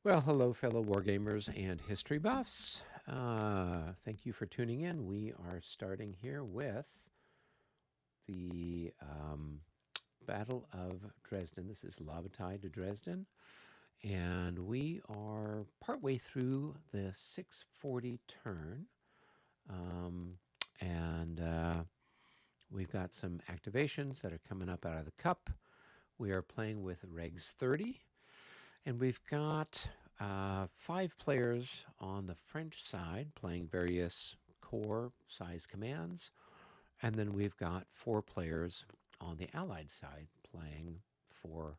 Well, hello, fellow wargamers and history buffs. Thank you for tuning in. We are starting here with the Battle of Dresden. This is La Bataille de Dresden, and we are partway through the 640 turn, um, and we've got some activations that are coming up out of the cup. We are playing with Regs 30. And we've got 5 players on the French side playing various core size commands. And then we've got 4 players on the Allied side playing 4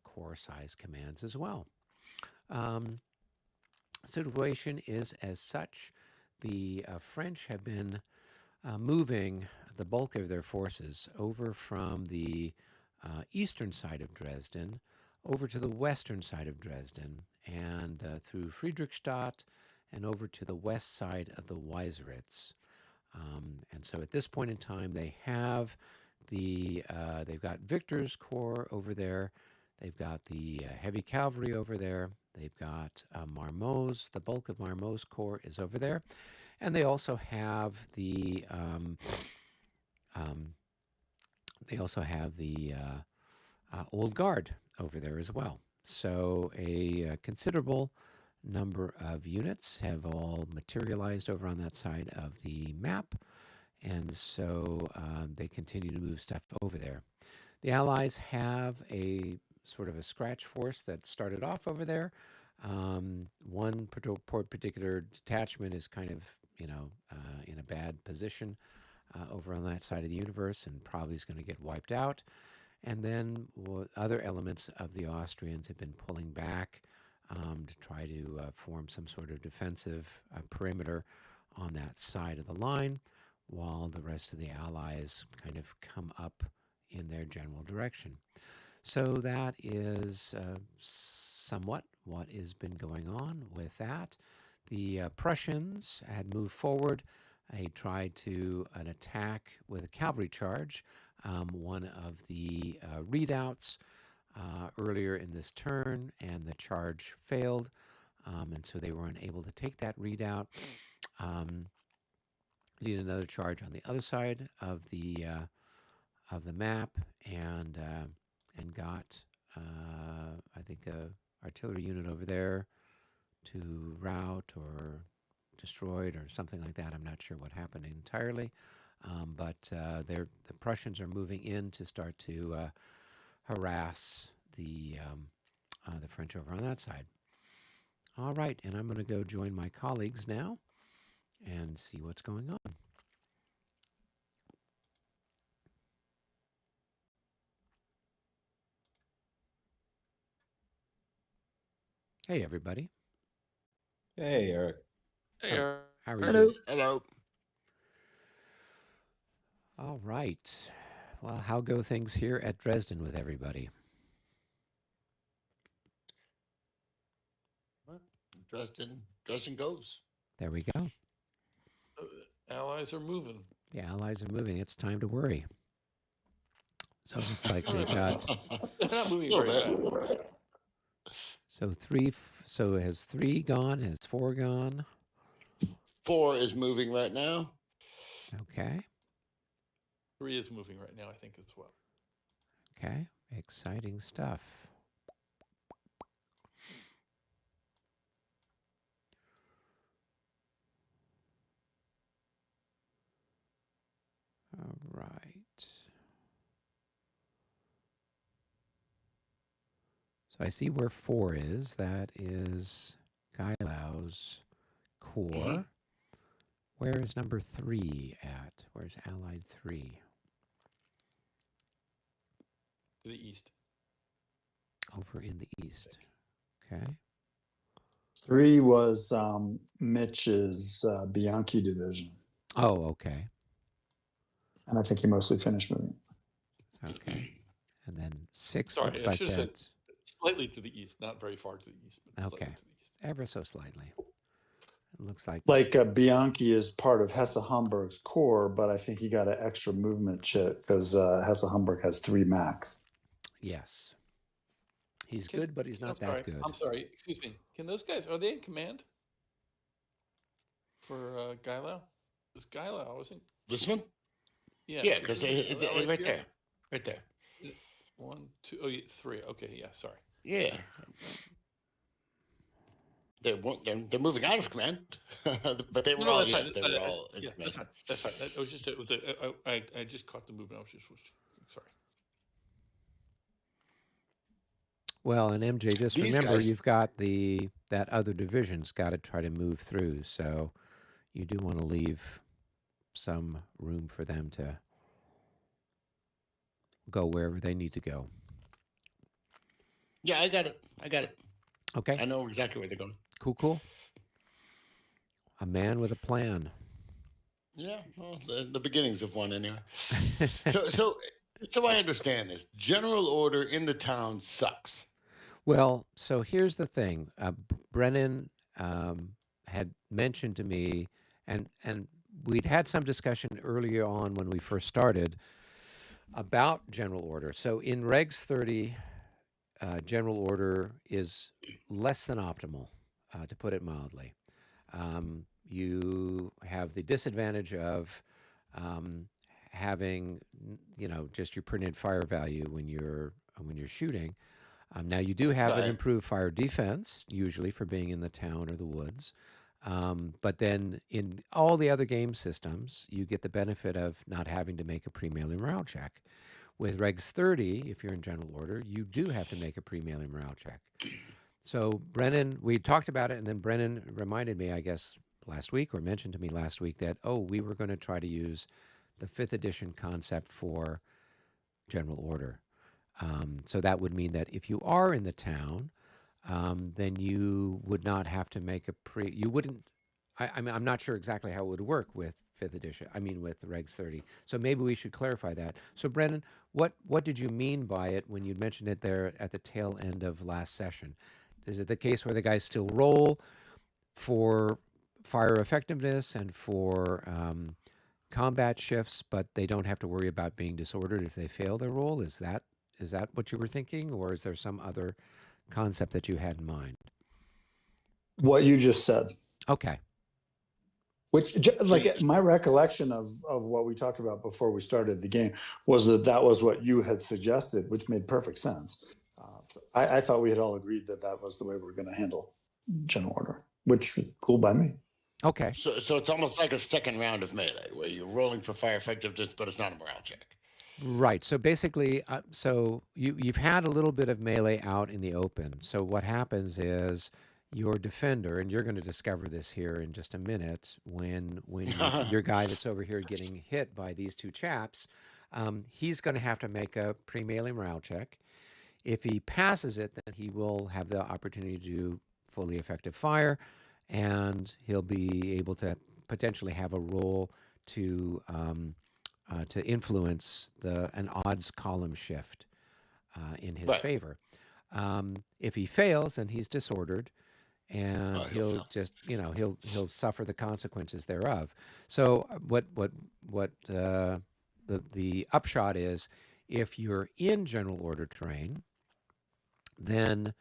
core size commands as well. Situation is as such. The French have been moving the bulk of their forces over from the eastern side of Dresden over to the western side of Dresden and through Friedrichstadt and over to the west side of the Weißritz. And so at this point in time, they have they've got Victor's Corps over there. They've got the heavy cavalry over there. They've got Marmot's, the bulk of Marmot's corps is over there. And they also have the Old Guard over there as well. So a considerable number of units have all materialized over on that side of the map, and so they continue to move stuff over there. The Allies have a sort of a scratch force that started off over there. One particular detachment is kind of, in a bad position over on that side of the universe and probably is going to get wiped out. And then other elements of the Austrians have been pulling back to try to form some sort of defensive perimeter on that side of the line, while the rest of the Allies kind of come up in their general direction. So that is somewhat what has been going on with that. The Prussians had moved forward. They tried to an attack with a cavalry charge, one of the readouts earlier in this turn, and the charge failed, and so they were unable to take that readout. Did another charge on the other side of the map, and got I think a artillery unit over there to rout or destroyed or something like that. I'm not sure what happened entirely, but the Prussians are moving in to start to harass the French over on that side. All right, and I'm going to go join my colleagues now and see what's going on. Hey, everybody. Hey, Eric. Hey, Eric. How are you Hello. doing? Hello. All right. Well, how go things here at Dresden with everybody? Well, Dresden goes. There we go. Allies are moving. The Allies are moving. It's time to worry. So it looks like they've got. They're not moving very fast. So so has 3 gone? Has 4 gone? 4 is moving right now. Okay. 3 is moving right now, I think, as well. Okay. Exciting stuff. All right. So I see where 4 is. That is Gailau's core. Where is number 3 at? Where's Allied 3? To the east. Over in the east. Okay. 3 was Mitch's Bianchi division. Oh, okay. And I think he mostly finished moving. Okay. And then 6 Sorry, looks I like should have said that's slightly to the east, not very far to the east, but okay. Slightly to the east. Ever so slightly. It looks like Bianchi is part of Hesse-Homburg's core, but I think he got an extra movement chit because Hesse-Homburg has 3 max. yes. He's good, but he's not that good. I'm sorry. Excuse me. Can those guys, are they in command for Gailau? Because Gailau wasn't. This one? Yeah. Yeah, because isn't Gailau right here? there. Right there. 1, 2, oh, yeah, 3. Okay, yeah, sorry. Yeah. They're moving out of command, but they were No, all that's yes, fine. they were all in Yeah, command. that's fine. That's fine. It was just, I just caught the movement. I was just sorry. Well, and MJ, just These remember guys- you've got that other division's got to try to move through, so you do want to leave some room for them to go wherever they need to go. Yeah, I got it. Okay, I know exactly where they're going. cool. A man with a plan. Yeah, well, the beginnings of one anyway. So I understand this. General order in the town sucks. Well, so here's the thing. Brennan had mentioned to me, and we'd had some discussion earlier on when we first started about general order. So in Regs 30, general order is less than optimal, to put it mildly. You have the disadvantage of having, just your printed fire value when you're shooting. Now you do have an Right. improved fire defense, usually for being in the town or the woods. But then in all the other game systems, you get the benefit of not having to make a pre-mailing morale check. With Regs 30, if you're in general order, you do have to make a pre-mailing morale check. So Brennan, we talked about it, and then Brennan reminded me, I guess, last week, or mentioned to me last week that, we were going to try to use the 5th edition concept for general order. So that would mean that if you are in the town, then you would not have to make you wouldn't, I mean, I'm not sure exactly how it would work with 5th edition, with Regs 30. So maybe we should clarify that. So Brennan, what did you mean by it when you mentioned it there at the tail end of last session? Is it the case where the guys still roll for fire effectiveness and for combat shifts, but they don't have to worry about being disordered if they fail their roll? Is that what you were thinking, or is there some other concept that you had in mind? What you just said. Okay. Which, like, my recollection of what we talked about before we started the game was that was what you had suggested, which made perfect sense. I thought we had all agreed that was the way we were going to handle general order, which is cool by me. Okay. So it's almost like a second round of melee where you're rolling for fire effectiveness, but it's not a morale check. Right. So basically, so you've had a little bit of melee out in the open. So what happens is your defender, and you're going to discover this here in just a minute, when your guy that's over here getting hit by these two chaps, he's going to have to make a pre-melee morale check. If he passes it, then he will have the opportunity to do fully effective fire, and he'll be able to potentially have a roll to influence an odds column shift in his Right. favor. If he fails, then he's disordered, and he'll just he'll suffer the consequences thereof. So what the upshot is, if you're in general order terrain, then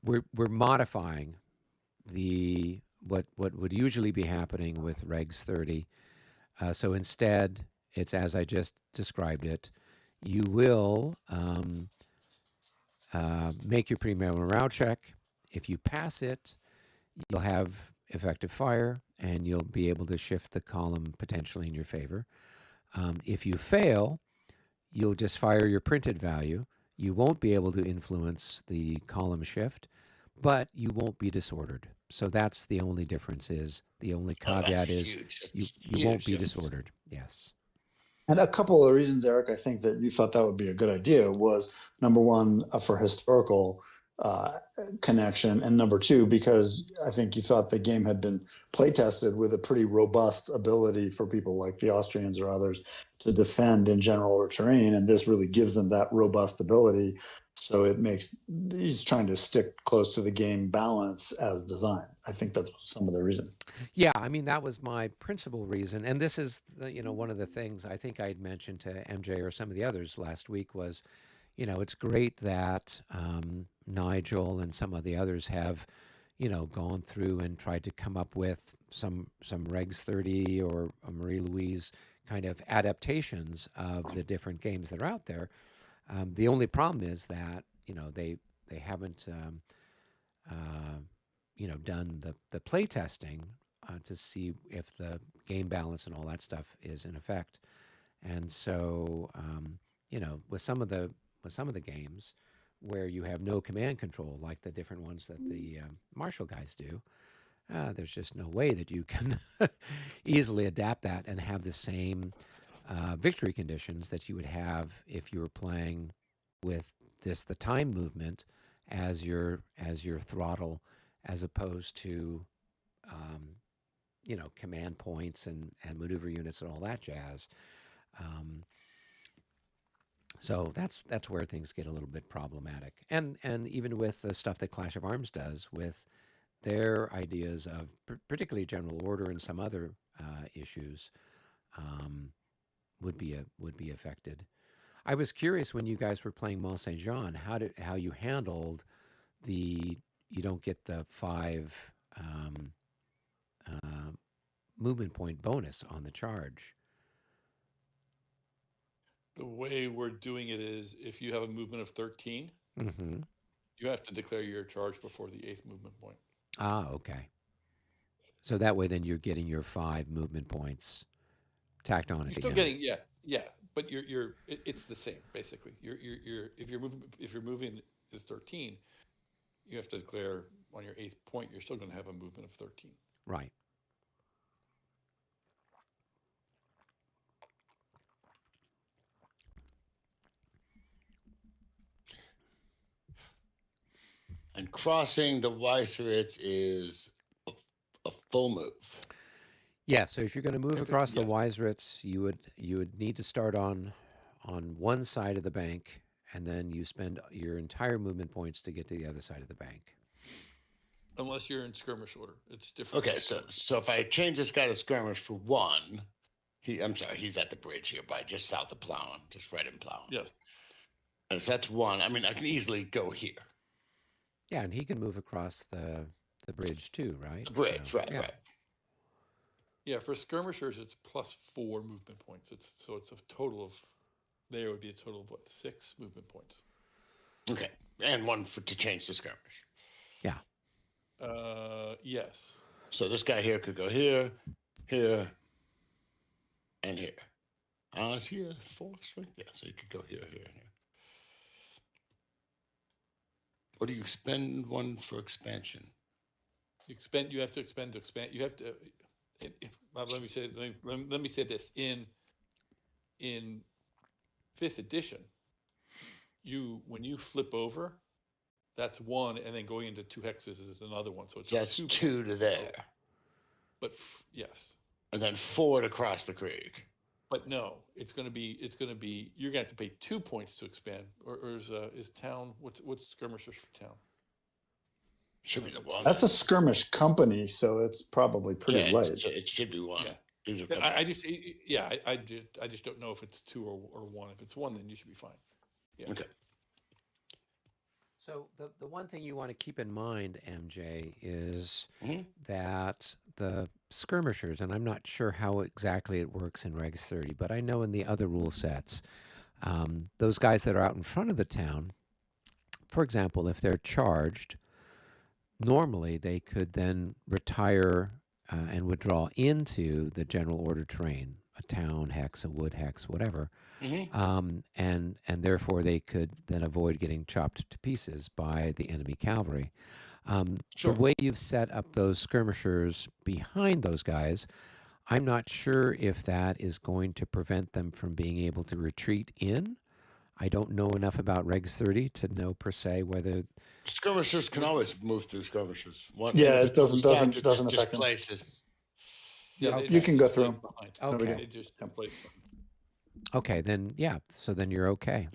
we're modifying what would usually be happening with Regs 30. So instead, it's as I just described it. You will make your pre-melee morale check. If you pass it, you'll have effective fire, and you'll be able to shift the column potentially in your favor. If you fail, you'll just fire your printed value. You won't be able to influence the column shift, but you won't be disordered. So that's the only difference. The only caveat is you won't be disordered. Yes. And a couple of reasons, Eric, I think that you thought that would be a good idea was, number one, for historical connection, and number two, because I think you thought the game had been play tested with a pretty robust ability for people like the Austrians or others to defend in general order terrain, and this really gives them that robust ability. So he's trying to stick close to the game balance as designed. I think that's some of the reasons. Yeah, I mean, that was my principal reason. And this is, one of the things I think I had mentioned to MJ or some of the others last week was, you know, it's great that Nigel and some of the others have, you know, gone through and tried to come up with some Regs 30 or a Marie Louise kind of adaptations of the different games that are out there. The only problem is that, you know, they haven't you know, done the play testing to see if the game balance and all that stuff is in effect. And so, you know, with some of the games where you have no command control, like the different ones that the Marshall guys do, there's just no way that you can easily adapt that and have the same victory conditions that you would have if you were playing with the time movement as your throttle, as opposed to you know, command points and maneuver units and all that jazz. So that's where things get a little bit problematic, and even with the stuff that Clash of Arms does with their ideas of particularly general order and some other issues, would be affected. I was curious when you guys were playing Mont Saint Jean, how you handled the, you don't get the 5 movement point bonus on the charge. The way we're doing it is if you have a movement of 13, Mm-hmm. you have to declare your charge before the 8th movement point. Ah, okay. So that way, then you're getting your 5 movement points tacked on at You're the still end. getting, yeah, but it's the same basically. If your movement is 13, you have to declare on your 8th point. You're still going to have a movement of 13. Right. And crossing the Weißeritz is a full move. Yeah. So if you're going to move across the Yes. Weißeritz, you would need to start on one side of the bank, and then you spend your entire movement points to get to the other side of the bank. Unless you're in skirmish order, it's different. Okay, so if I change this guy to skirmish for 1, I'm sorry, he's at the bridge here, by just south of Plowing, just right in Plowing. Yes. And so that's 1. I mean, I can easily go here. Yeah, and he can move across the bridge too, right? The bridge, So, right, yeah. right. Yeah, for skirmishers, it's +4 movement points. It's a total of, there would be a total of 6 movement points. Okay, and 1 to change to skirmish. Yeah. Yes. So this guy here could go here, here, and here. Is he a 4 strength? Yeah, so you could go here, here, and here. Or do you spend 1 for expansion? You have to expend to expand. You have to. Let me say this. In 5th edition, when you flip over, that's 1, and then going into 2 hexes is another 1. So it's that's 2 to there. But yes. And then 4 to cross the creek. But no, it's going to be you're going to have to pay 2 points to expand. Or is town, what's skirmishers for town? Should be the 1. That's a skirmish company, so it's probably pretty light. It should be 1. Yeah. These are I just don't know if it's 2 or 1. If it's 1, then you should be fine. Yeah. Okay. So the one thing you want to keep in mind, MJ, is Mm-hmm. that the skirmishers, and I'm not sure how exactly it works in Regs 30, but I know in the other rule sets, those guys that are out in front of the town, for example, if they're charged, normally they could then retire and withdraw into the general order terrain, a town hex, a wood hex, whatever. Mm-hmm. And therefore they could then avoid getting chopped to pieces by the enemy cavalry. Sure. The way you've set up those skirmishers behind those guys, I'm not sure if that is going to prevent them from being able to retreat in. I don't know enough about Regs 30 to know per se whether Skirmishers can always move through skirmishers. It doesn't affect them. Places. Yeah, Okay. You can go through them. Okay. They just place behind. Okay, then yeah, so then you're okay.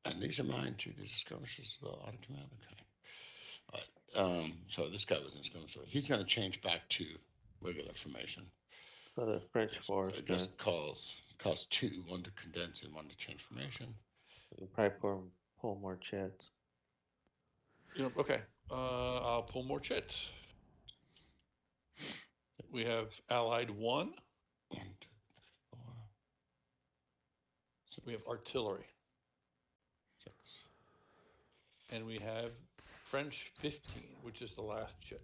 And these are mine too. These are skirmishers as well. Out of command. Okay. All right. So this guy was in skirmish. He's going to change back to regular formation. So the French force. Just calls Cost 2, 1 to condense and 1 to transformation. You'll probably pull more chits. Okay. I'll pull more chits. We have allied 1. 1, 2, 4, We have artillery. 6. And we have French 15, which is the last chit.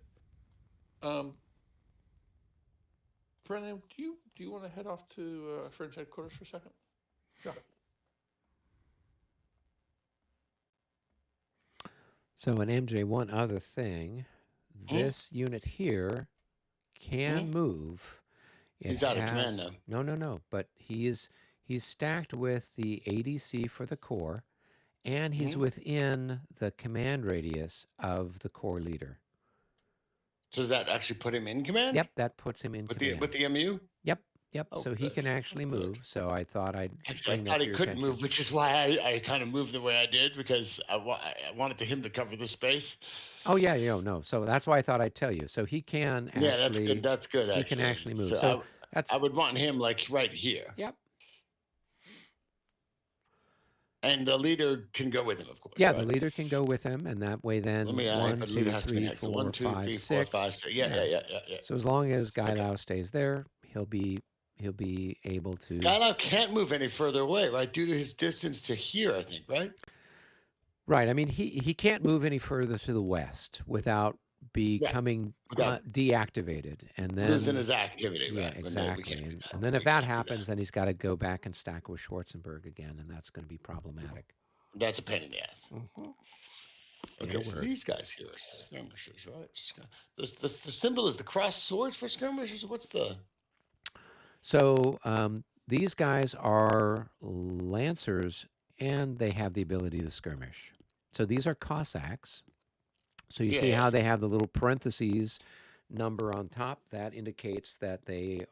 Brennan, do you want to head off to French headquarters for a second? Yeah. So an MJ, one other thing, this unit here can move. He's out of command now. No. But he's stacked with the ADC for the core, and he's within the command radius of the core leader. So does that actually put him in command? Yep, that puts him in command. With the MU? Yep. Oh, so he can actually move. So I thought I'd Actually, bring I that thought to he your couldn't attention. move, which is why I kind of moved the way I did, because I wanted him to cover the space. Oh yeah, no. So that's why I thought I'd tell you. So he can actually. Yeah, that's good. That's good. Actually. He can actually move. So So that's. I would want him like right here. Yep. And the leader can go with him, of course. Yeah, right? the leader can go with him, and that way then Let me 1, but 2, leader has to be 3, next. 4, 1, 2, 3, 5, 4, 6. 5, 6. Yeah. So as long as Guy Lau stays there, he'll be able to. Guy Lau can't move any further away, right? Due to his distance to here, I think, right? Right. I mean, he can't move any further to the west without becoming deactivated, and then losing his activity. Yeah, right? exactly. And then if that happens, then he's got to go back and stack with Schwarzenberg again, and that's going to be problematic. That's a pain in the ass. Okay, so word. these guys here are skirmishers, right? The symbol is the cross swords for skirmishers. What's the? So these guys are lancers, and they have the ability to skirmish. So these are Cossacks. So you see how they have the little parentheses number on top? That indicates that they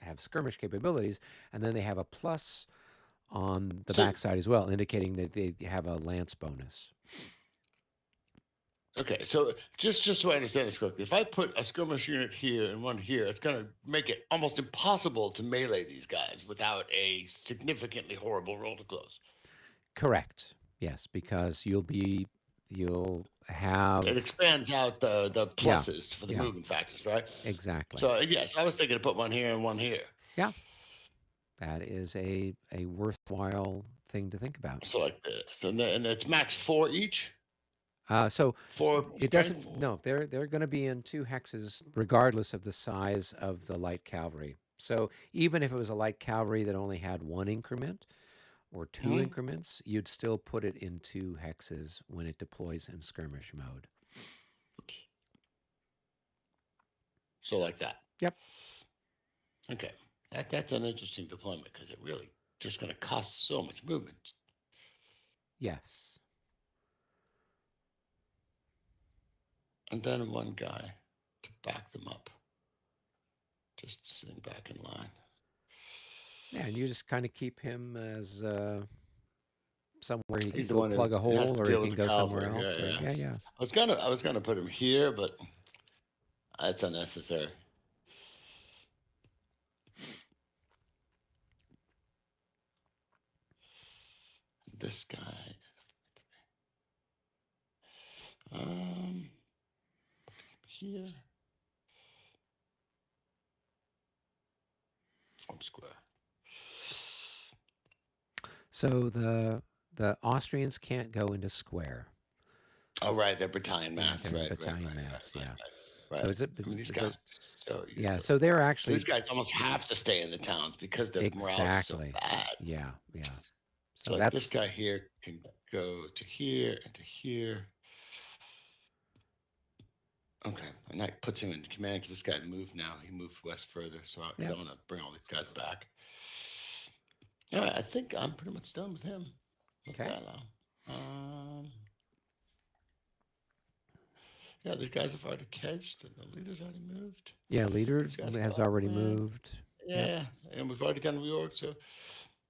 have skirmish capabilities, and then they have a plus on the backside as well, indicating that they have a lance bonus. Okay, so just so I understand this correctly, if I put a skirmish unit here and one here, it's going to make it almost impossible to melee these guys without a significantly horrible roll to close. Correct. Yes, because you'll have. It expands out the pluses for the movement factors, right? Exactly. So yes, I was thinking to put one here and one here. Yeah, that is a worthwhile thing to think about. So like this, and it's max 4 each. So 4. it doesn't. No, they're going to be in 2 hexes, regardless of the size of the light cavalry. So even if it was a light cavalry that only had 1 increment or 2 increments, you'd still put it in 2 hexes when it deploys in skirmish mode. So like that. Yep. Okay, that's an interesting deployment because it really just going to cost so much movement. Yes. And then one guy to back them up. Just sitting back in line. Yeah, and you just kind of keep him as somewhere he can He's the go one who plug a has hole, to or deal he with can the go somewhere cavalry. else. Yeah, or- yeah. I was gonna put him here, but that's unnecessary. This guy. Here. Square. So the Austrians can't go into square. Oh right, they're battalion mass. They're Right, battalion mass. Yeah. Right. So it's these guys. So they're actually. So these guys almost have to stay in the towns because their morale is so bad. Yeah. So like this guy here can go to here and to here. Okay, and that puts him in command because this guy moved now. He moved west further, so I want to bring all these guys back. All right, I think I'm pretty much done with him. Okay. Yeah, these guys have already catched, and the leader's already moved. Yeah, leader has already moved. Yeah, and we've already gotten reorg. So,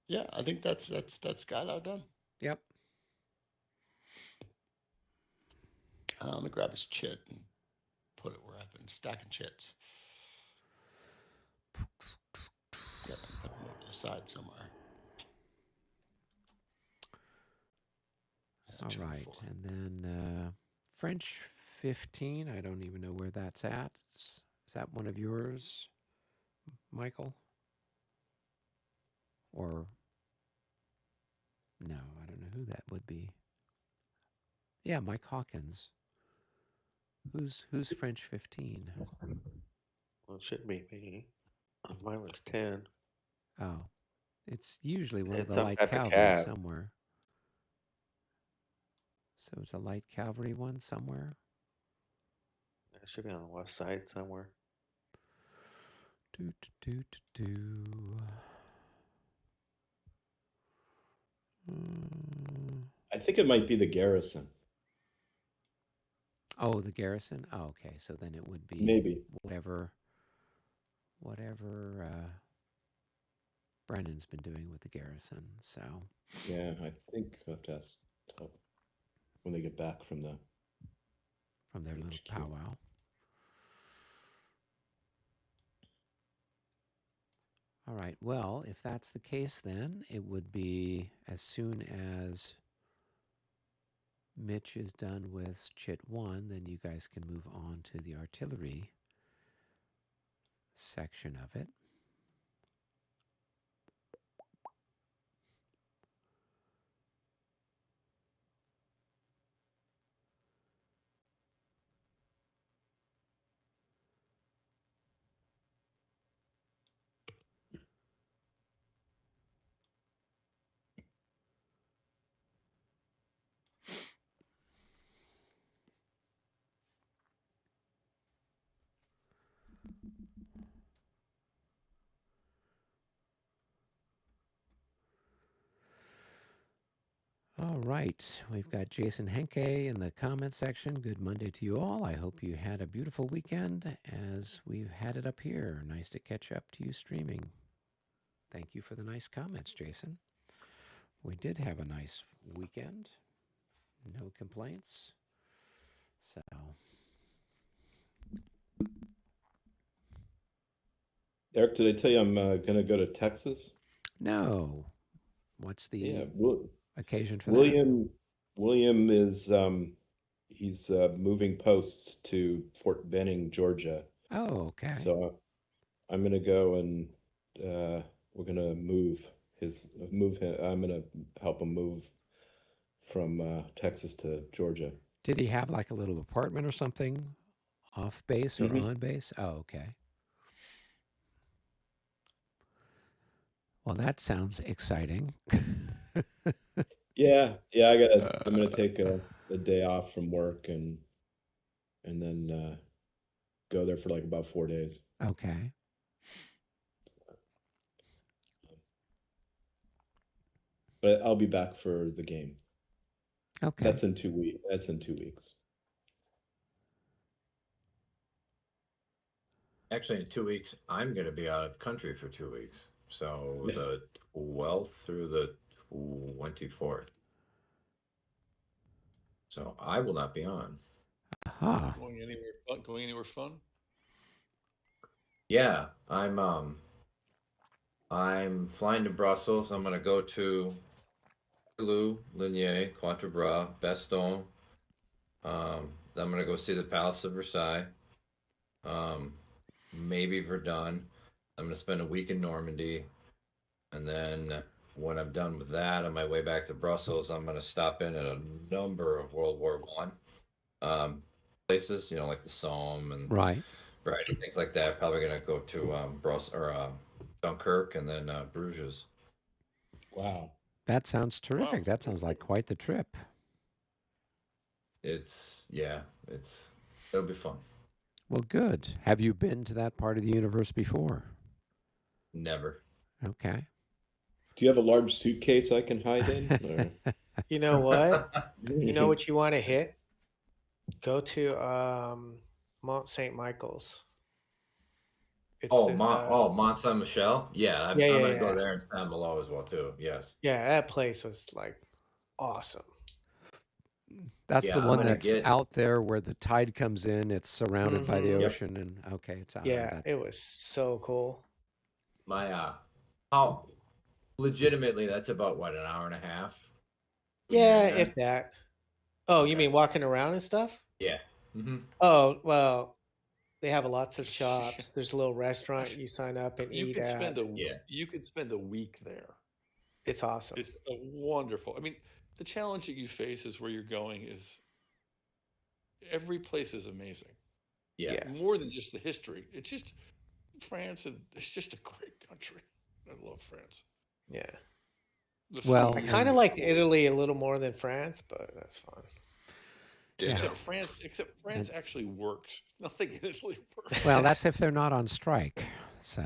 yeah, I think that's Guy Lau done. Yep. I'm gonna grab his chit and put it where I've been stacking chits. Yeah, put him over this west side somewhere. Yeah, All 2 and right, 4. and then French 15. I don't even know where that's at. Is that one of yours, Michael? Or no, I don't know who that would be. Yeah, Mike Hawkins. Who's French 15? Well, it should be me. Mine was 10. Oh, it's usually one of It's the some light type of cavalry cab. somewhere. So it's a light cavalry one somewhere. It should be on the west side somewhere. Do, do, do, do, do. I think it might be the garrison. Oh, the garrison? Oh, okay. So then it would be Maybe. whatever Brennan's been doing with the garrison. So Yeah, I think I'll have to ask Tubb when they get back from the. from their little HQ. powwow. All right. Well, if that's the case, then it would be as soon as Mitch is done with Chit 1, then you guys can move on to the artillery section of it. All right, we've got Jason Henke in the comment section. Good Monday to you all. I hope you had a beautiful weekend as we've had it up here. Nice to catch up to you streaming. Thank you for the nice comments, Jason. We did have a nice weekend. No complaints. So, Eric, did I tell you I'm going to go to Texas? no. What's the Yeah, occasion for William is he's moving posts to Fort Benning, Georgia. that? Oh, okay. So I'm going to go and we're going to move him. I'm going to help him move from Texas to Georgia. Did he have like a little apartment or something off base or Mhm. on base? Oh, okay. Well, that sounds exciting. Yeah, I'm gonna take a day off from work and then go there for like about 4 days. Okay. But I'll be back for the game. Okay. That's in 2 weeks. That's in 2 weeks. Actually, in 2 weeks, I'm going to be out of country for 2 weeks. So the 12th through the 24th. So I will not be on. Aha. Going anywhere fun? Yeah, I'm flying to Brussels. I'm going to go to Toulouse, Ligny, Quatre Bras, Bastogne. Then I'm going to go see the Palace of Versailles. Maybe Verdun. I'm going to spend a week in Normandy. And then when I'm done with that, on my way back to Brussels, I'm going to stop in at a number of World War I places, like the Somme and Right. variety things like that. Probably going to go to Brussels or Dunkirk and then Bruges. Wow. That sounds terrific. Wow. That sounds like quite the trip. It'll be fun. Well, good. Have you been to that part of the universe before? Never. Okay. Do you have a large suitcase I can hide in? You know what? You know what you want to hit? Go to Mont St. Michael's. It's Mont Saint Michel. Yeah, I'm gonna go yeah. there and Saint Malo as well too. Yes. Yeah, that place was like awesome. That's Yeah, the I'm one gonna that's get- out there where the tide comes in. It's surrounded by the Mhm. Yep. ocean, and okay, it's out. Yeah, it was so cool. My legitimately, that's about what, an hour and a half? Yeah, Yeah. if that. Oh, you Okay. mean walking around and stuff? Yeah. Mm-hmm. Oh, well, they have lots of shops. There's a little restaurant you sign up and You eat could spend at. you could spend a week there. It's awesome. It's a wonderful. I mean, the challenge that you face is where you're going is every place is amazing. Yeah. Yeah. More than just the history. It's just France, and it's just a great country. I love France. Yeah. The Well, I food kind of is liked cool. Italy a little more than France, but that's fine. Yeah. Except France actually works. Nothing in Italy works. Well, that's if they're not on strike. So,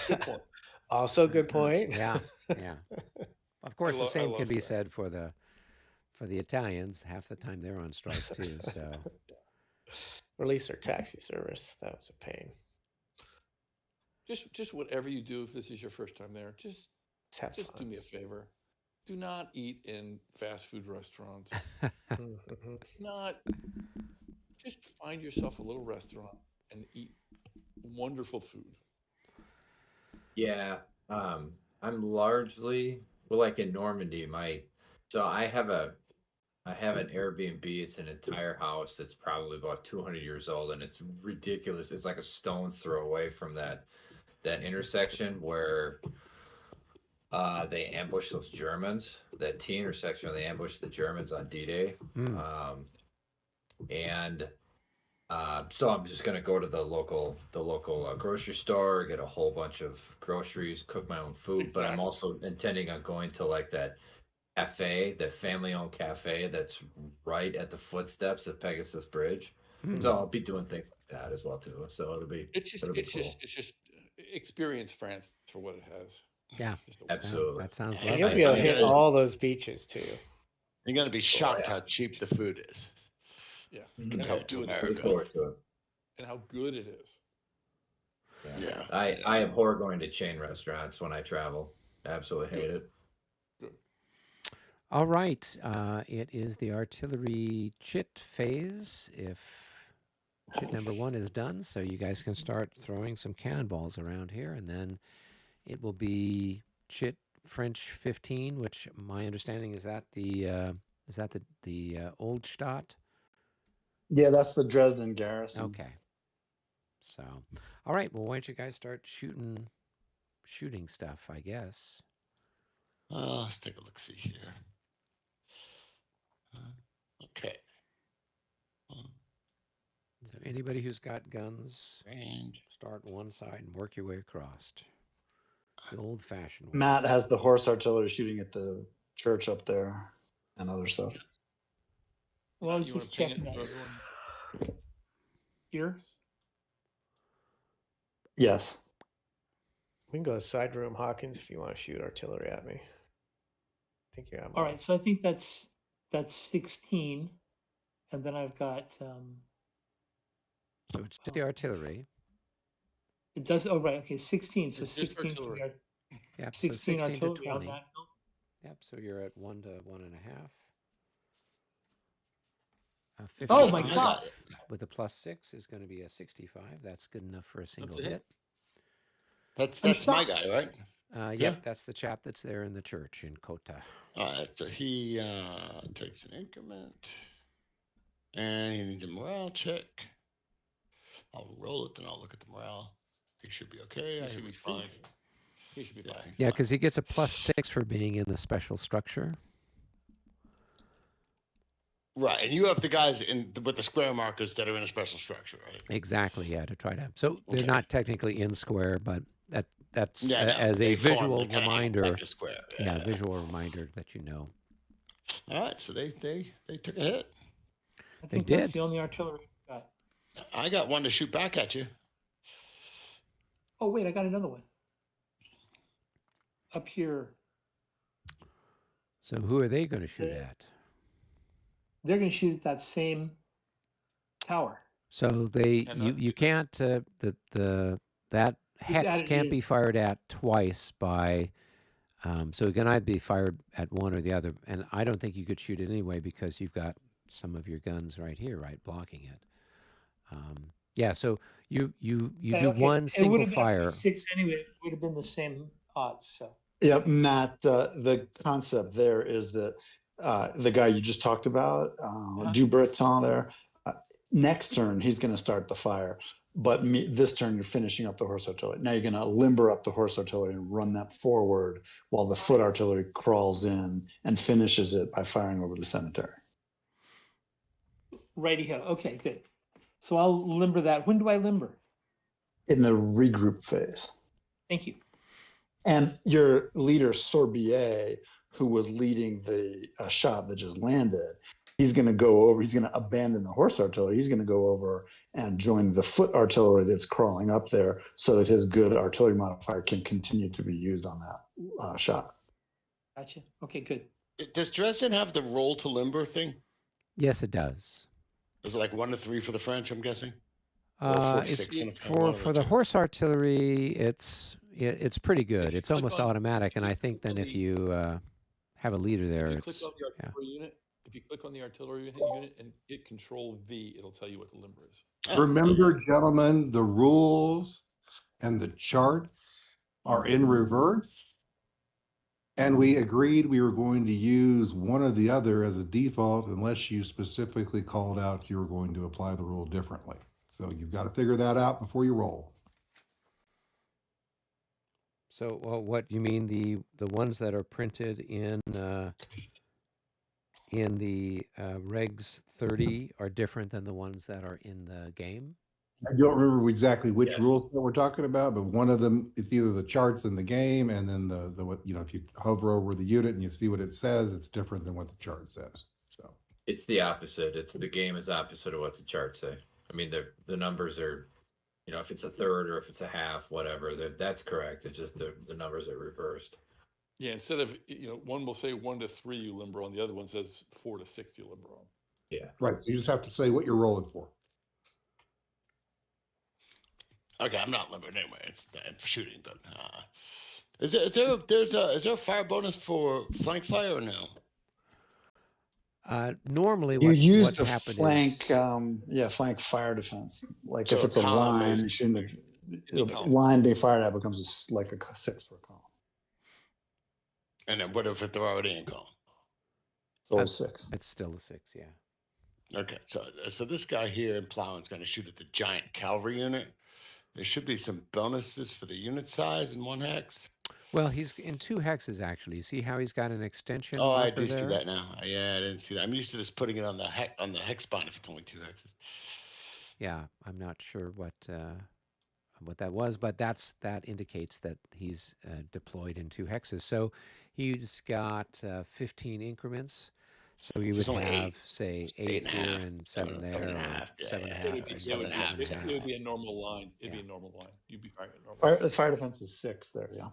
Good point. Also, good point. yeah, yeah. Of course, the I same love can be France. said for the Italians. Half the time they're on strike too. So, Or at least their taxi service. That was a pain. Just whatever you do, if this is your first time there, just Have do fun. me a favor. Do not eat in fast food restaurants. Mhm. Just find yourself a little restaurant and eat wonderful food. Yeah. I'm largely, well, like in Normandy, so I have an Airbnb. It's an entire house that's probably about 200 years old, and it's ridiculous. It's like a stone's throw away from that intersection where they ambushed those Germans. That T intersection where they ambushed the Germans on D-Day. So I'm just gonna go to the local grocery store, get a whole bunch of groceries, cook my own food. But I'm also intending on going to like that cafe, that family-owned cafe that's right at the footsteps of Pegasus Bridge. So I'll be doing things like that as well too. So it'll be It's just experience France for what it has. yeah, absolutely. that sounds And lovely. you'll be able to hit Yeah. all those beaches too. You're gonna be shocked yeah. how cheap the food is. Yeah. Mhm. And how Compared to good America. Look forward to it. and how good it is. Yeah. I abhor going to chain restaurants when I travel. Absolutely hate it. Good. All right, it is the artillery chit phase. If chit number 1 is done, so you guys can start throwing some cannonballs around here, and then it will be chit French 15, which my understanding is that the old Stadt. Yeah, that's the Dresden garrison. Okay. So, all right. Well, why don't you guys start shooting stuff? I guess. Let's take a look. See here. Okay. So anybody who's got guns, And start one side and work your way across. The old-fashioned way. Matt has the horse artillery shooting at the church up there and other stuff. Well, I was You wanna just ping it checking for out everyone? here. Yes. We can go to side room, Hawkins, if you want to shoot artillery at me. I think you have. All right, so I think that's 16, and then I've got So it's just the artillery. it does. Oh right, okay, 16. So It's just 16 for artillery. Yeah. So 16 16 to artillery on 20. that. Yep. So you're at 1 to 1.5. Oh my 55 God! With a +6 is going to be a 65. That's good enough for a single a hit. hit. that's stop. my guy, right? Yep, Yeah. that's the chap that's there in the church in Kota. All right. So he takes an increment, and he needs a morale check. I'll roll it, then I'll look at the morale. He should be okay. He I should be would fine. think. He should be Yeah, fine. he's Yeah, fine. because he gets a +6 for being in the special structure. Right, and you have the guys with the square markers that are in a special structure, right? Exactly. Yeah, to try to. So they're Okay. not technically in square, but that's Yeah, no, as a they form visual kinda reminder. like a square. Yeah, visual reminder that you know. All right, so they took a hit. I think that's did. the only artillery I got. I got one to shoot back at you. Oh wait, I got another one up here. So who are they going to shoot Yeah. at? They're going to shoot at that same tower. So they And you can't that hex added can't in. be fired at twice by. So it can either be fired at one or the other, and I don't think you could shoot it anyway because you've got some of your guns right here, right, blocking it. Yeah, so you do Okay, one it would single have been fire. 6 anyway. It would have been the same odds. So Yeah, Matt, the concept there is that the guy you just talked about, Du Breton there, next turn, he's going to start the fire. But this turn, you're finishing up the horse artillery. Now you're going to limber up the horse artillery and run that forward while the foot artillery crawls in and finishes it by firing over the cemetery. Righty ho. Okay, good. So I'll limber that. When do I limber? In the regroup phase. Thank you. And your leader, Sorbier, who was leading the shot that just landed, he's going to go over, he's going to abandon the horse artillery. He's going to go over and join the foot artillery that's crawling up there so that his good artillery modifier can continue to be used on that shot. Gotcha. Okay, good. Does Dresden have the roll to limber thing? Yes, it does. Is it like 1 to 3 for the French, I'm guessing? For the horse artillery, it's pretty good. It's almost automatic, and I think then if you have a leader there, if you click on the artillery unit, if you click on the artillery unit and hit Control V, it'll tell you what the limber is. Remember, gentlemen, the rules and the charts are in reverse, and we agreed we were going to use one or the other as a default unless you specifically called out you were going to apply the rule differently. So you've got to figure that out before you roll. So, what you mean the ones that are printed in the Regs 30 are different than the ones that are in the game? I don't remember exactly which rules that we're talking about, but one of them, it's either the charts in the game, and then the what, you know, if you hover over the unit and you see what it says, it's different than what the chart says. So it's the opposite. It's the game is opposite of what the charts say. I mean, the numbers are, you know, if it's a third or if it's a half, whatever, that's correct. It's just the numbers are reversed. Yeah, instead of, you know, one will say 1 to 3 you limber on, the other one says 4 to 6 you limber on. Yeah. right, so you just have to say what you're rolling for. Okay, I'm not limbering anyway. It's shooting, but is there a fire bonus for flank fire or no? Normally, You use what the happened flank, is, flank fire defense. Like So if a it's a column line, is- you shouldn't have, Any the column. line being fired at becomes like a 6 for a column. And then what if they're already in column? So it's 6. it's still a 6, yeah. Okay, so this guy here in Plowman's going to shoot at the giant cavalry unit. There should be some bonuses for the unit size in 1 hex. Well, he's in 2 hexes actually. You see how he's got an extension? Oh, I marker do see there? that now. Yeah, I didn't see that. I'm used to just putting it on the hex spine if it's only 2 hexes. Yeah, I'm not sure what that was, but that indicates that he's deployed in 2 hexes. So he's got 15 increments. So you would It's only have, eight. say, 8 8 and a here half, and 7 7 there, and a or half. Yeah, 7 and a yeah, half, it would be and 7 and a half. 7 and a half. It would be a normal line. It'd be Yeah. a normal line. You'd be firing it normal. The fire defense is 6 there, yeah.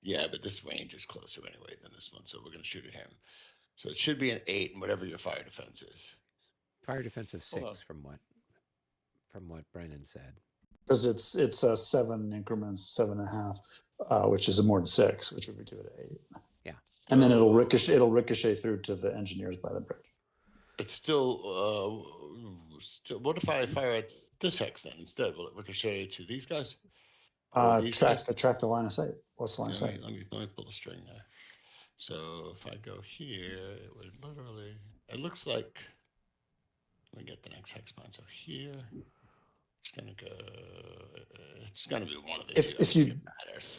Yeah, but this range is closer anyway than this one, so we're going to shoot at him. So it should be an 8 and whatever your fire defense is. Fire defense of Hold 6 from what Brennan said. Because it's 7 increments, 7.5, which is more than 6, which would give it an 8. Yeah. And then it'll ricochet through to the engineers by the bridge. It's still, what if I fire at this hex then instead? Will it ricochet to these guys? Or these guys? Track the line of sight. What's the line of Yeah, sight? let me pull the string there. So if I go here, it would literally, it looks like, let me get the next hex point. So here, it's gonna go, it's gonna be one of these.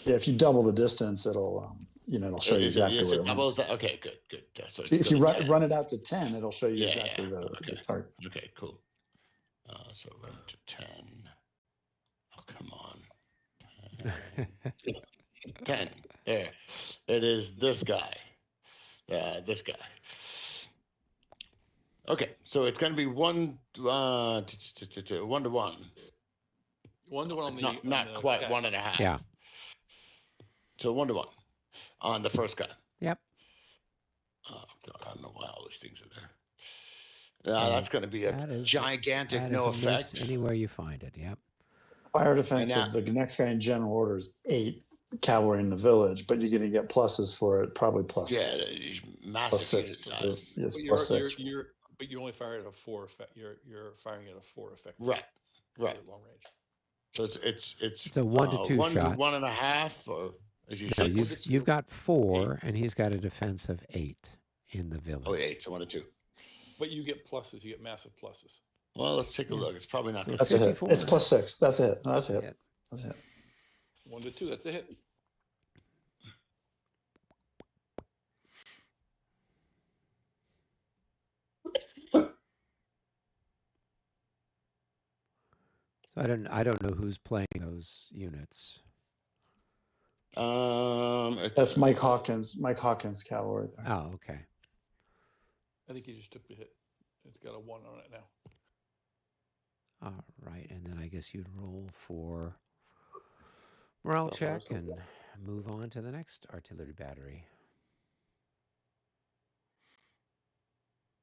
If you double the distance, it'll it'll show you exactly where it lands. Okay, good. So If you run it out to 10, it'll show you exactly the target. Okay, cool. So run to 10. Oh, come on. 10. There. It is this guy. This guy. Okay, so it's going to be 1 to 1. 1 to 1 on It's the not quite 1.5. Yeah. So 1 to 1 on the first guy. Yep. Oh God, I don't know why all these things are there. So that's going to be a gigantic that no is a miss effect. anywhere you find it. Yep. Fire defense of the next guy in general order is 8 cavalry in the village, but you're going to get pluses for it, probably plus. Yeah, massive. +6. Yes, But +6. but you only fire at a 4 effect. You're firing at a 4 effect. Right. Long range. So it's a 1 to 2 1 shot. to 1.5, or Is he No, 6? you've got 4, and he's got a defense of 8 in the village. Oh, 8. So 1 and 2. But you get pluses. You get massive pluses. Well, let's take a look. It's probably not So going That's to a hit. 54. It's +6. That's a hit. No, that's a hit. Hit. That's a hit. 1 to 2. That's a hit. So I don't know who's playing those units. That's Mike Hawkins. Mike Hawkins cavalry there. Oh, okay. I think he just took the hit. It's got a 1 on it now. All right, and then I guess you'd roll for morale check and move on to the next artillery battery.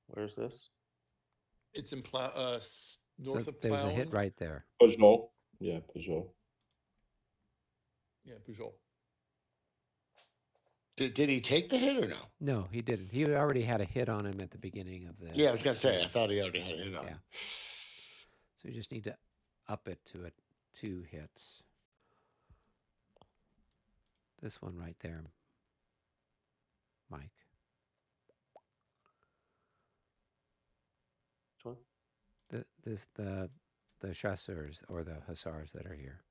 Where's this? It's in north So of there's Plough. a hit right there. Pujol. Yeah, Pujol. Yeah, Pujol. Did he take the hit or no? No, he didn't. He already had a hit on him at the beginning of the. Yeah, I was going to say, I thought he already had a hit on Yeah. him. So you just need to up it to 2 hits. This one right there, Mike. Which one? The chasseurs or the hussars that are here.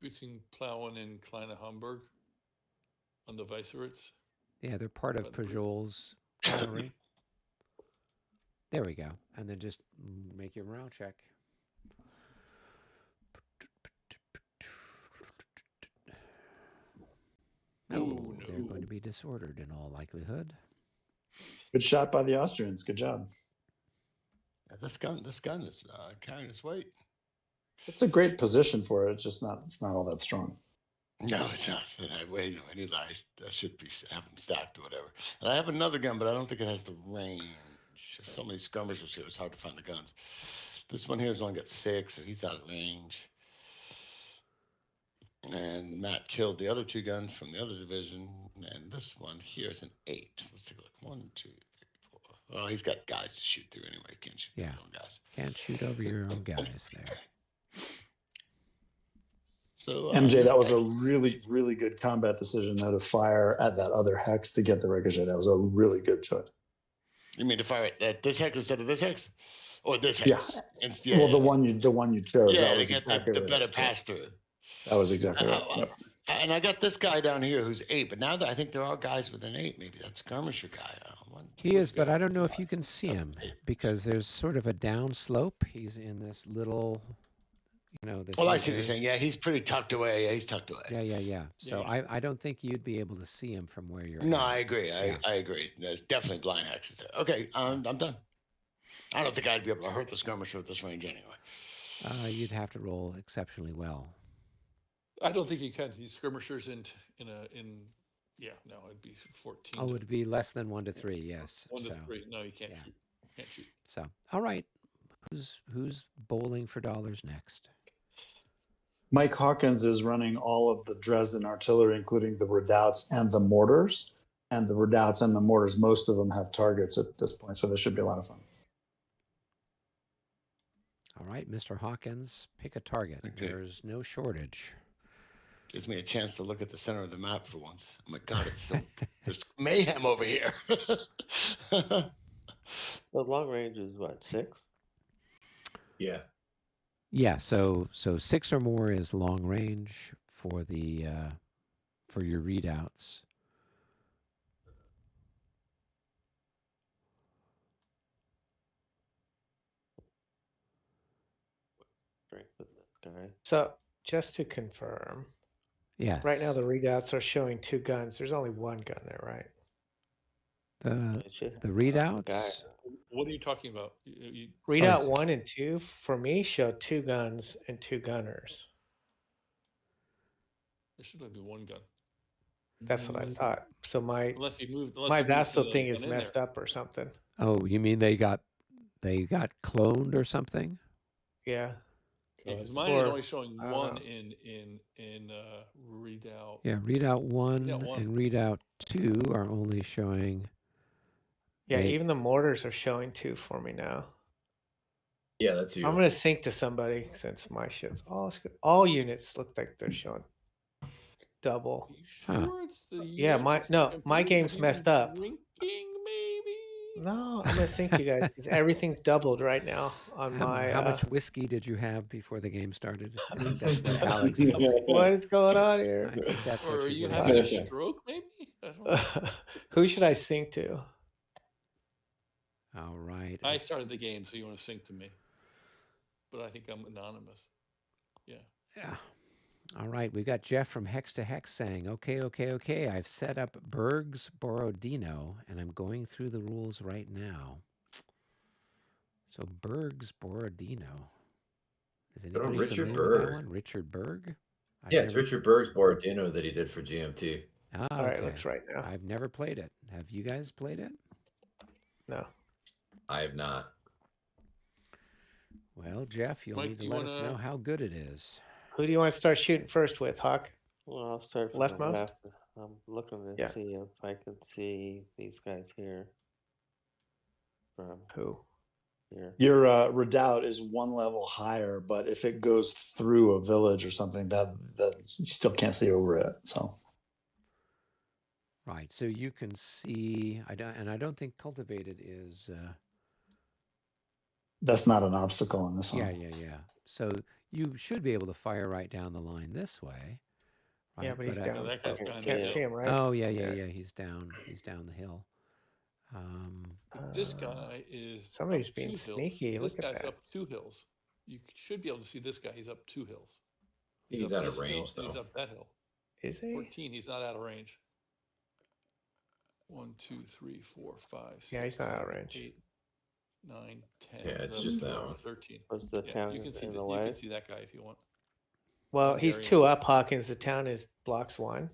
Between Plauen and Kleine Hamburg on the Weißeritz. Yeah, they're part of Pujol's cavalry. There we go. And then just make your morale check. Oh, they're no. going to be disordered in all likelihood. Good shot by the Austrians. Good job. Yeah, this gun is carrying its weight. It's a great position for it. It's just not. It's not all that strong. No, it's not. Wait, any lies. I should have them stacked or whatever. And I have another gun, but I don't think it has the range. There's so many skirmishers here, it's hard to find the guns. This one here has only got 6, so he's out of range. And Matt killed the other 2 guns from the other division, and this one here is an 8. Let's take a look. 1, 2, 3, 4. Well, he's got guys to shoot through anyway. Can't shoot Yeah. his own guys. Can't shoot over your own guys there. So MJ, that was a really, really good combat decision though, to fire at that other hex to get the ricochet. That was a really good choice. You mean to fire at this hex instead of this hex, or this hex? Yeah. Well, the one you chose. Yeah, that to was get exactly the right. better pass through. That was exactly right. Yep. And I got this guy down here who's 8, but now that I think there are guys with an 8, maybe that skirmisher guy. He is, but I don't know if you can see him because there's sort of a down slope. He's in this little, this. Well, I see what you're saying. Yeah, he's pretty tucked away. Yeah, he's tucked away. Yeah. So I don't think you'd be able to see him from where you're. No, at. I agree. I agree. There's definitely blind hexes there. Okay, I'm done. I don't think I'd be able to hurt the skirmisher at this range anyway. You'd have to roll exceptionally well. I don't think you can. These skirmishers it'd be 14. Oh, it would be less than 1 to 3. Yes. 1 to 3. No, you can't shoot. Can't shoot. So, all right, who's bowling for dollars next? Mike Hawkins is running all of the Dresden artillery, including the redoubts and the mortars. And the redoubts and the mortars, most of them have targets at this point, so this should be a lot of fun. All right, Mr. Hawkins, pick a target. Okay. There's no shortage. Gives me a chance to look at the center of the map for once. Oh my God, it's so there's mayhem over here. The long range is what, 6? Yeah. Yeah, so 6 or more is long range for the for your readouts. Strength of this guy. So just to confirm, Yes. right now the readouts are showing 2 guns. There's only 1 gun there, right? The readouts. What are you talking about? Readout 1 and 2 for me show 2 guns and 2 gunners. There should only be 1 gun. That's what I thought. So my Unless vassal thing is messed up or something. Oh, you mean they got cloned or something? Yeah. Because mine is only showing 1 in readout. Yeah, readout 1 Readout 1. and readout 2 are only showing. Yeah, even the mortars are showing 2 for me now. Yeah, that's you. I'm gonna sync to somebody since my shit's all units look like they're showing double. Are you sure it's the Yeah, unit? my game's messed up. Drinking, maybe. No, I'm gonna sync you guys because everything's doubled right now on my. How much whiskey did you have before the game started? I think that's what Alex is. What is going on I here? think that's Or what are you're you getting having a at. stroke? Maybe. I don't know. Who should I sync to? All right. I started the game, so you want to sync to me. But I think I'm anonymous. Yeah. Yeah. All right. We've got Jeff from Hex to Hex saying, okay. I've set up Berg's Borodino, and I'm going through the rules right now. So Berg's Borodino. Is anybody Richard familiar with that Berg. one? Richard Berg? Yeah, it's Richard Berg's Borodino that he did for GMT. Ah, All right, okay. looks right now. I've never played it. Have you guys played it? No. I have not. Well, Jeff, you'll Mike, need to do you let us wanna- know how good it is. Who do you want to start shooting first with, Hawk? Well, I'll start from Leftmost? the left. I'm looking to Yeah. see if I can see these guys here. From Who? here. Your redoubt is one level higher, but if it goes through a village or something, that you still can't see over it. So Right. So you can see, I don't think cultivated is. that's not an obstacle in this one. Yeah. So you should be able to fire right down the line this way. Right? Yeah, but he's down. that guy's You behind can't the see hill. him, right? Oh yeah. He's down the hill. This guy is. Somebody's up being 2 hills. sneaky. This Look at guy's that. up 2 hills. You should be able to see this guy. He's up 2 hills. He's up out of this hill, range, and He's though. up that hill. Is he? 14. He's not out of range. 1, 2, 3, 4, 5. Yeah, he's 6, not out of 7, range. 8, 9, 10. Yeah, it's 11, just that 12, one. 13. Was the Yeah, town you can see in the the You way? can see that guy if you want. Well, Yeah, he's very 2 up, Hawkins. The town is blocks 1.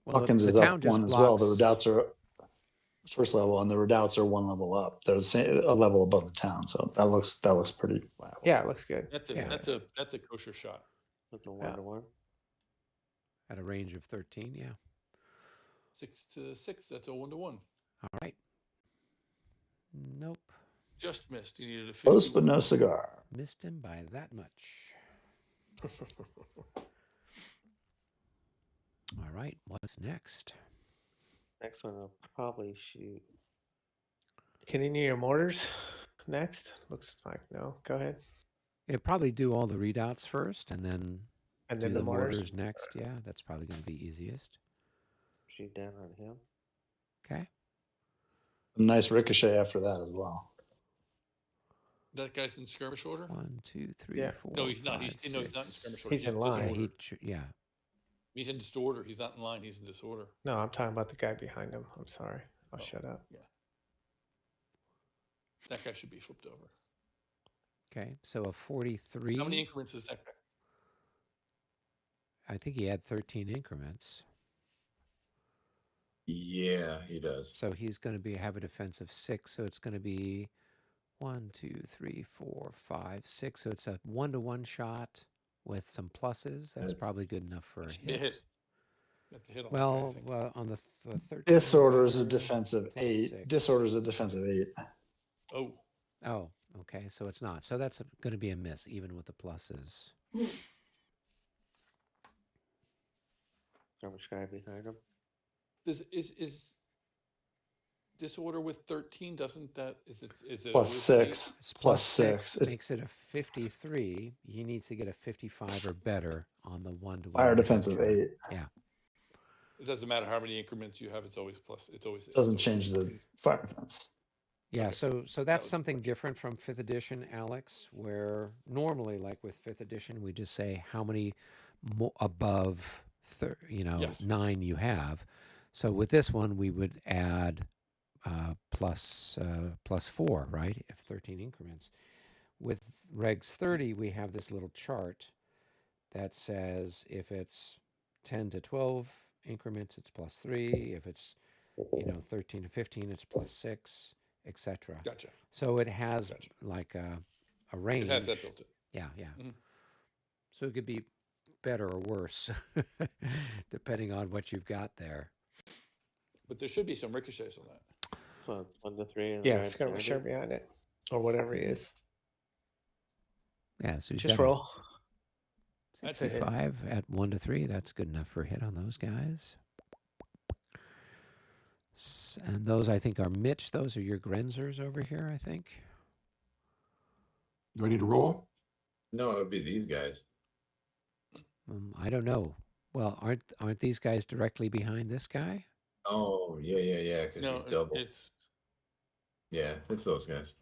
Well, Hawkins the is town up just 1 as well. The blocks- redoubts are first level, and the redoubts are 1 level up. They're a level above the town, so that looks pretty wow. Yeah, it looks good. That's a Yeah. that's a kosher shot. With the 1-to-1. at a range of 13. Yeah. 6 to 6. That's a 1-to-1. All right. Nope. Just missed. You needed a Close 51. but no cigar. Missed him by that much. All right. What's next? Next one I'll probably shoot. Can any of your mortars next? Looks like no. Go ahead. It'll probably do all the readouts first, and then And do then the the mortars. mortars next. Yeah, that's probably going to be easiest. Shoot down on him. Okay. A nice ricochet after that as well. That guy's in skirmish order. 1, 2, 3, Yeah. 4. No, he's not. 5, He's no, he's not in 6. skirmish order. He's in disorder. line. Yeah. He's in disorder. He's not in line. He's in disorder. No, I'm talking about the guy behind him. I'm sorry. I'll Oh. shut up. Yeah. That guy should be flipped over. Okay. So a 43. How many increments is that guy? I think he had 13 increments. Yeah, he does. So he's going to have a defense of 6. So it's going to be 1, 2, 3, 4, 5, 6. So it's a 1-to-1 shot with some pluses. That's probably good enough for a That should be a hit. hit. That's a hit on that guy, I Well, think. on the 13. Disorder is a plus defensive 8. 6. Disorder is a defensive 8. Oh, Oh, okay. So it's not. So that's going to be a miss, even with the pluses. Skirmish guy behind him. is disorder with 13? Doesn't that is it Plus with 6. It's Plus 6. It's makes it a 53. He needs to get a 55 or better on the 1-to-1. fire defensive 8. It doesn't matter how many increments you have. It's always plus. It's always Doesn't it's change always the fire defense. Yeah, Okay. so that's was something different from 5th edition, Alex, where normally, like with 5th edition, we just say how many above, Yes. 9 you have. So with this one, we would add plus 4, right? If 13 increments. With Regs 30, we have this little chart that says if it's 10 to 12 increments, it's plus 3. If it's 13 to 15, it's plus 6, etc. Gotcha. So it has Gotcha. like a range. It has that built in. Yeah. Mhm. So it could be better or worse, depending on what you've got there. But there should be some ricochets on that. So it's 1 to 3. And the Yeah, guy behind skirmisher it. behind it. or whatever he is. Yeah, so he's Just got a roll. That's a hit. 65 at 1 to 3. That's good enough for a hit on those guys. And those, I think, are Mitch. Those are your Grenzers over here, I think. Do I need to roll? No, it would be these guys. I don't know. Well, aren't these guys directly behind this guy? Oh, yeah, because No, he's double. it's Yeah, it's those guys.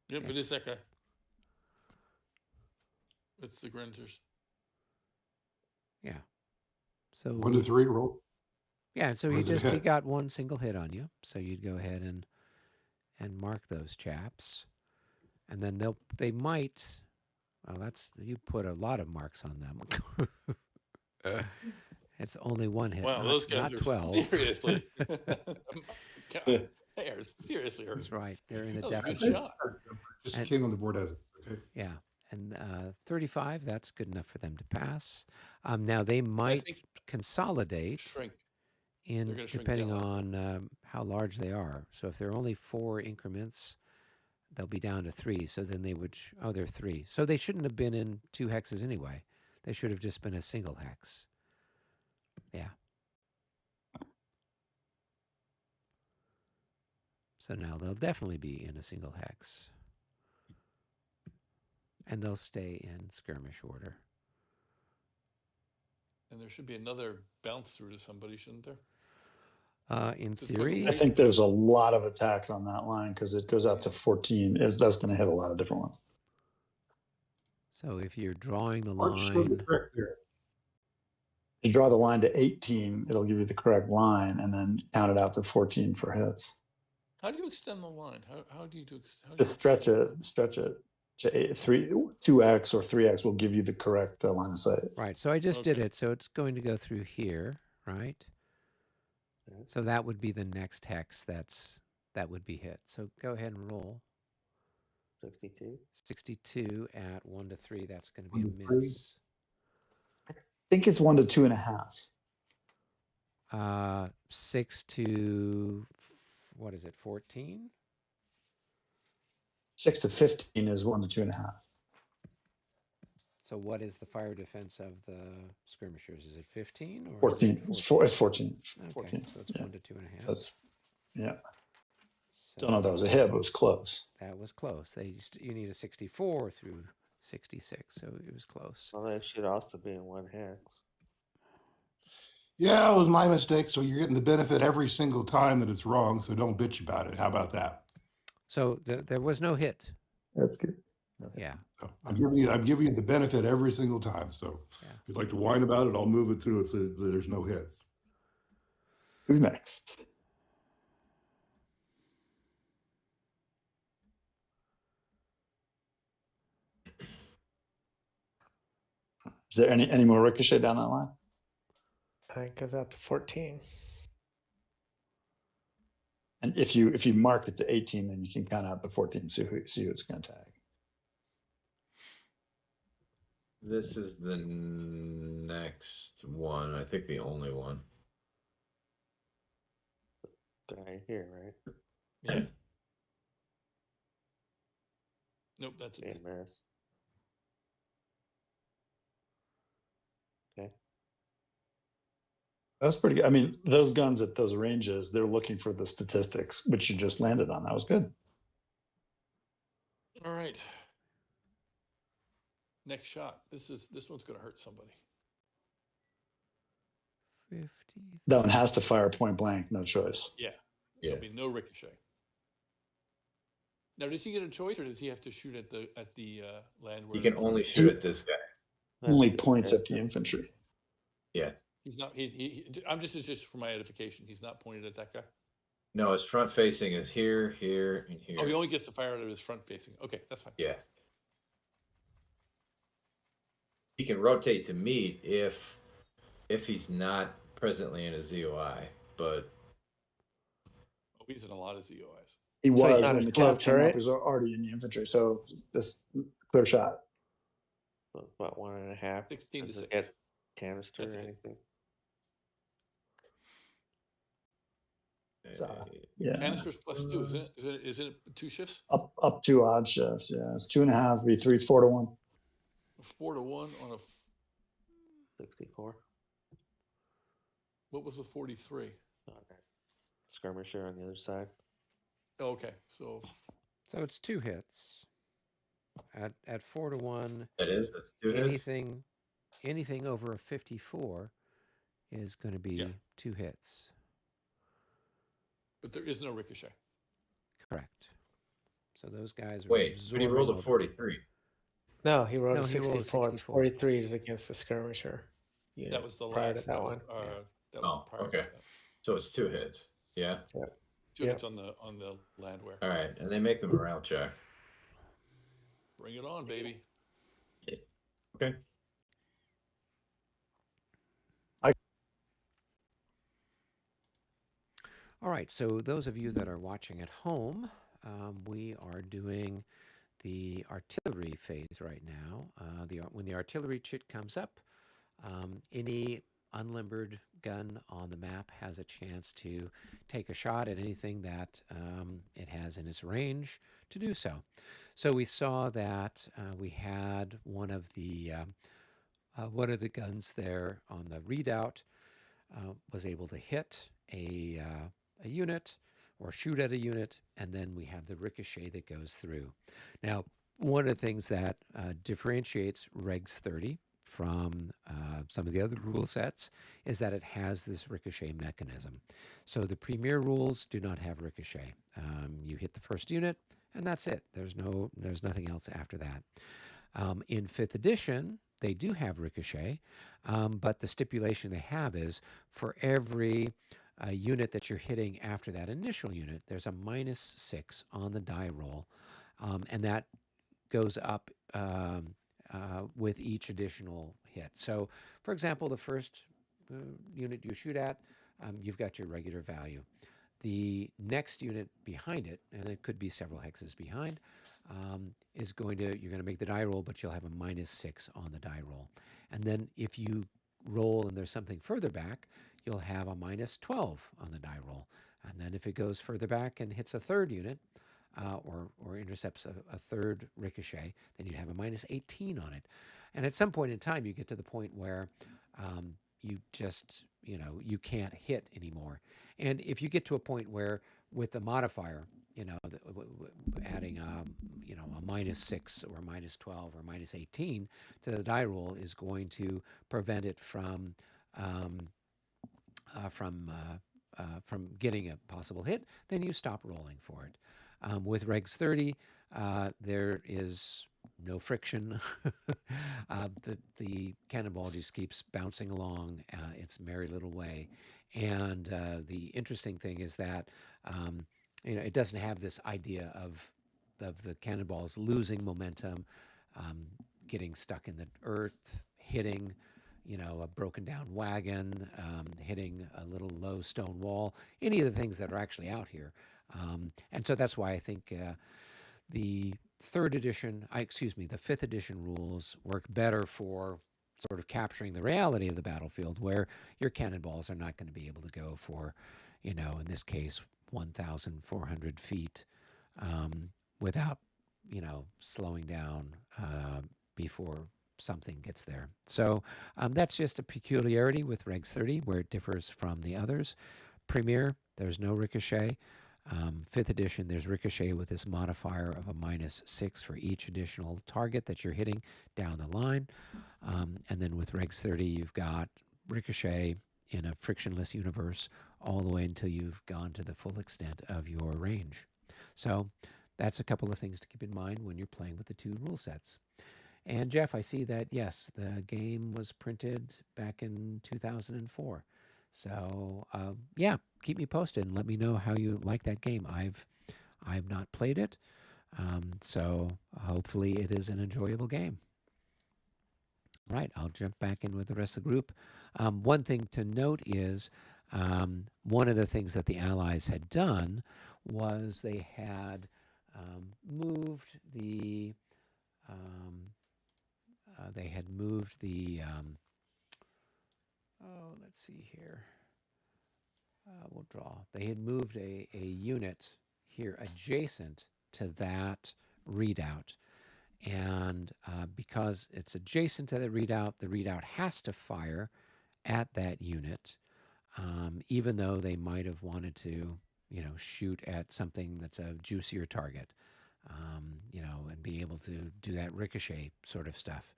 yep, it is that guy. It's the Grenzers. Yeah. So 1 to 3, roll. yeah, so Or he is it a he hit? got one single hit on you. So you'd go ahead and mark those chaps, and then they might. Well, you put a lot of marks on them. It's only one hit. Wow, not, those guys not are 12. seriously. God, they are seriously hurt. That's right. They're in a That was a good deficit. shot. Just And- came on the board as it. Okay. Yeah, and 35. That's good enough for them to pass. Now they might think consolidate Shrink. in gonna shrink depending down. on how large they are. So if they're only 4 increments, they'll be down to 3. So then they would. They're 3. So they shouldn't have been in 2 hexes anyway. They should have just been a single hex. Yeah. So now they'll definitely be in a single hex. And they'll stay in skirmish order. And there should be another bounce through to somebody, shouldn't there? In Just like theory, I think there's a lot of attacks on that line because it goes out to 14. That's going to hit a lot of different ones. so if you're drawing the Let's show the line, trick there. You draw the line to 18, it'll give you the correct line, and then count it out to 14 for hits. How do you extend the line? How do you do? How do Just you stretch extend it, stretch it. To 2x or 3x will give you the correct line of sight. right? So I just did Okay. it. So it's going to go through here, right? So that would be the next hex. That would be hit. So go ahead and roll. 62. 62 at 1 to 3. That's going to 1 be to a 3. miss. I think it's 1 to 2.5. 6 to what is it? 14. 6 to 15 is 1 to 2.5. So what is the fire defense of the skirmishers? Is it 15 or 14. It's 14. Okay, 14. so it's Yeah. 1 to 2.5. That's, yeah. So Don't know if that was a hit, but it was close. that was close. You need a 64 through 66, so it was close. Well, that should also be in 1 hex. Yeah, it was my mistake. So you're getting the benefit every single time that it's wrong. So don't bitch about it. How about that? So there was no hit. That's good. Yeah. So I'm giving you the benefit every single time. So Yeah. if you'd like to whine about it, I'll move it to it so that there's no hits. Who's next? Is there any more ricochet down that line? It goes out to 14. And if you mark it to 18, then you can count out the 14, see who it's going to tag. This is the next one. I think the only one. Guy here, right? Yeah. Nope, that's it. AMS. Okay. That's pretty good. I mean, those guns at those ranges, they're looking for the statistics, which you just landed on. That was good. All right. Next shot. This one's going to hurt somebody. 50. That one has to fire point blank, no choice. Yeah. Yeah. There'll be no ricochet. Now, does he get a choice, or does he have to shoot at the land? He where can only shoot at this guy. Only points at the infantry. Yeah. He's not. It's just for my edification. He's not pointed at that guy. No, his front facing is here, here, and here. Oh, he only gets to fire out of his front facing. Okay, that's fine. Yeah. He can rotate to meet if he's not presently in a ZOI, but Oh, he's in a lot of ZOIs. He So he's was not when a the slow cap came up, turret? he was already in the infantry. So just clear shot. So about 1.5. 16 to Does it 6. get canister That's or it. anything? Yeah, Canisters +2, isn't it? Isn't it 2 shifts? up 2 odd shifts. Yeah, it's 2.5, be 3, 4 to 1. 4 to 1 on a. 64. What was the 43? Okay. Skirmisher on the other side. Okay, so it's 2 hits. At 4 to 1, That's 2 hits. anything over a 54 is going to be 2 hits. but there is no ricochet. Correct. So those guys are Wait, but he rolled a absorbing 43. No, he rolled No, a he rolled a 64. 64. 43 is against the skirmisher. unit That was the prior last. to that one. That was Oh, prior to okay. that. So it's 2 hits. Yeah. 2 hits on the landwehr. All right, and they make the morale check. Bring it on, baby. Okay. All right, so those of you that are watching at home, we are doing the artillery phase right now. When the artillery chit comes up, any unlimbered gun on the map has a chance to take a shot at anything that it has in its range to do so. So we saw that we had one of the guns there on the readout was able to hit a unit or shoot at a unit, and then we have the ricochet that goes through. Now, one of the things that differentiates Regs 30 from some of the other rule sets is that it has this ricochet mechanism. So the premier rules do not have ricochet. You hit the first unit, and that's it. There's nothing else after that. In 5th edition, they do have ricochet, but the stipulation they have is for every unit that you're hitting after that initial unit, there's a -6 on the die roll, and that goes up with each additional hit. So, for example, the first unit you shoot at, you've got your regular value. The next unit behind it, and it could be several hexes behind, you're going to make the die roll, but you'll have a -6 on the die roll. And then if you roll and there's something further back, you'll have a -12 on the die roll. And then if it goes further back and hits a third unit, or intercepts a third ricochet, then you have a -18 on it. And at some point in time, you get to the point where you just, you can't hit anymore. And if you get to a point where with the modifier, adding a -6 or -12 or -18 to the die roll is going to prevent it from getting a possible hit, then you stop rolling for it. With Regs 30, there is no friction. The cannonball just keeps bouncing along its merry little way. And the interesting thing is that it doesn't have this idea of the cannonballs losing momentum, getting stuck in the earth, hitting a broken down wagon, hitting a little low stone wall, any of the things that are actually out here. And so that's why I think the 5th edition rules work better for sort of capturing the reality of the battlefield, where your cannonballs are not going to be able to go for, in this case, 1,400 feet without, slowing down before something gets there. So that's just a peculiarity with Regs 30 where it differs from the others. Premier, there's no ricochet. 5th edition, there's ricochet with this modifier of a -6 for each additional target that you're hitting down the line. And then with Regs 30, you've got ricochet in a frictionless universe all the way until you've gone to the full extent of your range. So that's a couple of things to keep in mind when you're playing with the 2 rule sets. And Jeff, I see that, yes, the game was printed back in 2004. So yeah, keep me posted and let me know how you like that game. I've not played it, so hopefully it is an enjoyable game. All right, I'll jump back in with the rest of the group. One thing to note is one of the things that the Allies had done was they had moved the let's see here. we'll draw. They had moved a unit here adjacent to that readout. And because it's adjacent to the readout has to fire at that unit, even though they might have wanted to, shoot at something that's a juicier target, and be able to do that ricochet sort of stuff.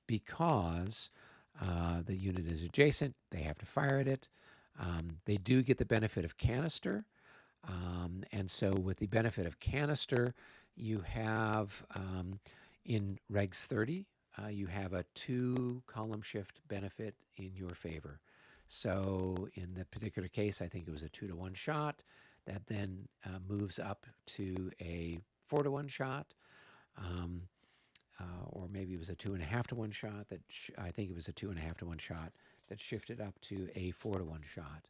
Because the unit is adjacent, they have to fire at it. They do get the benefit of canister. And so with the benefit of canister, you have in Regs 30, you have a 2-column shift benefit in your favor. So in the particular case, I think it was a 2-to-1 shot that then moves up to a 4-to-1 shot. Or maybe it was a 2.5-to-1 shot that I think it was a 2.5-to-1 shot that shifted up to a 4-to-1 shot.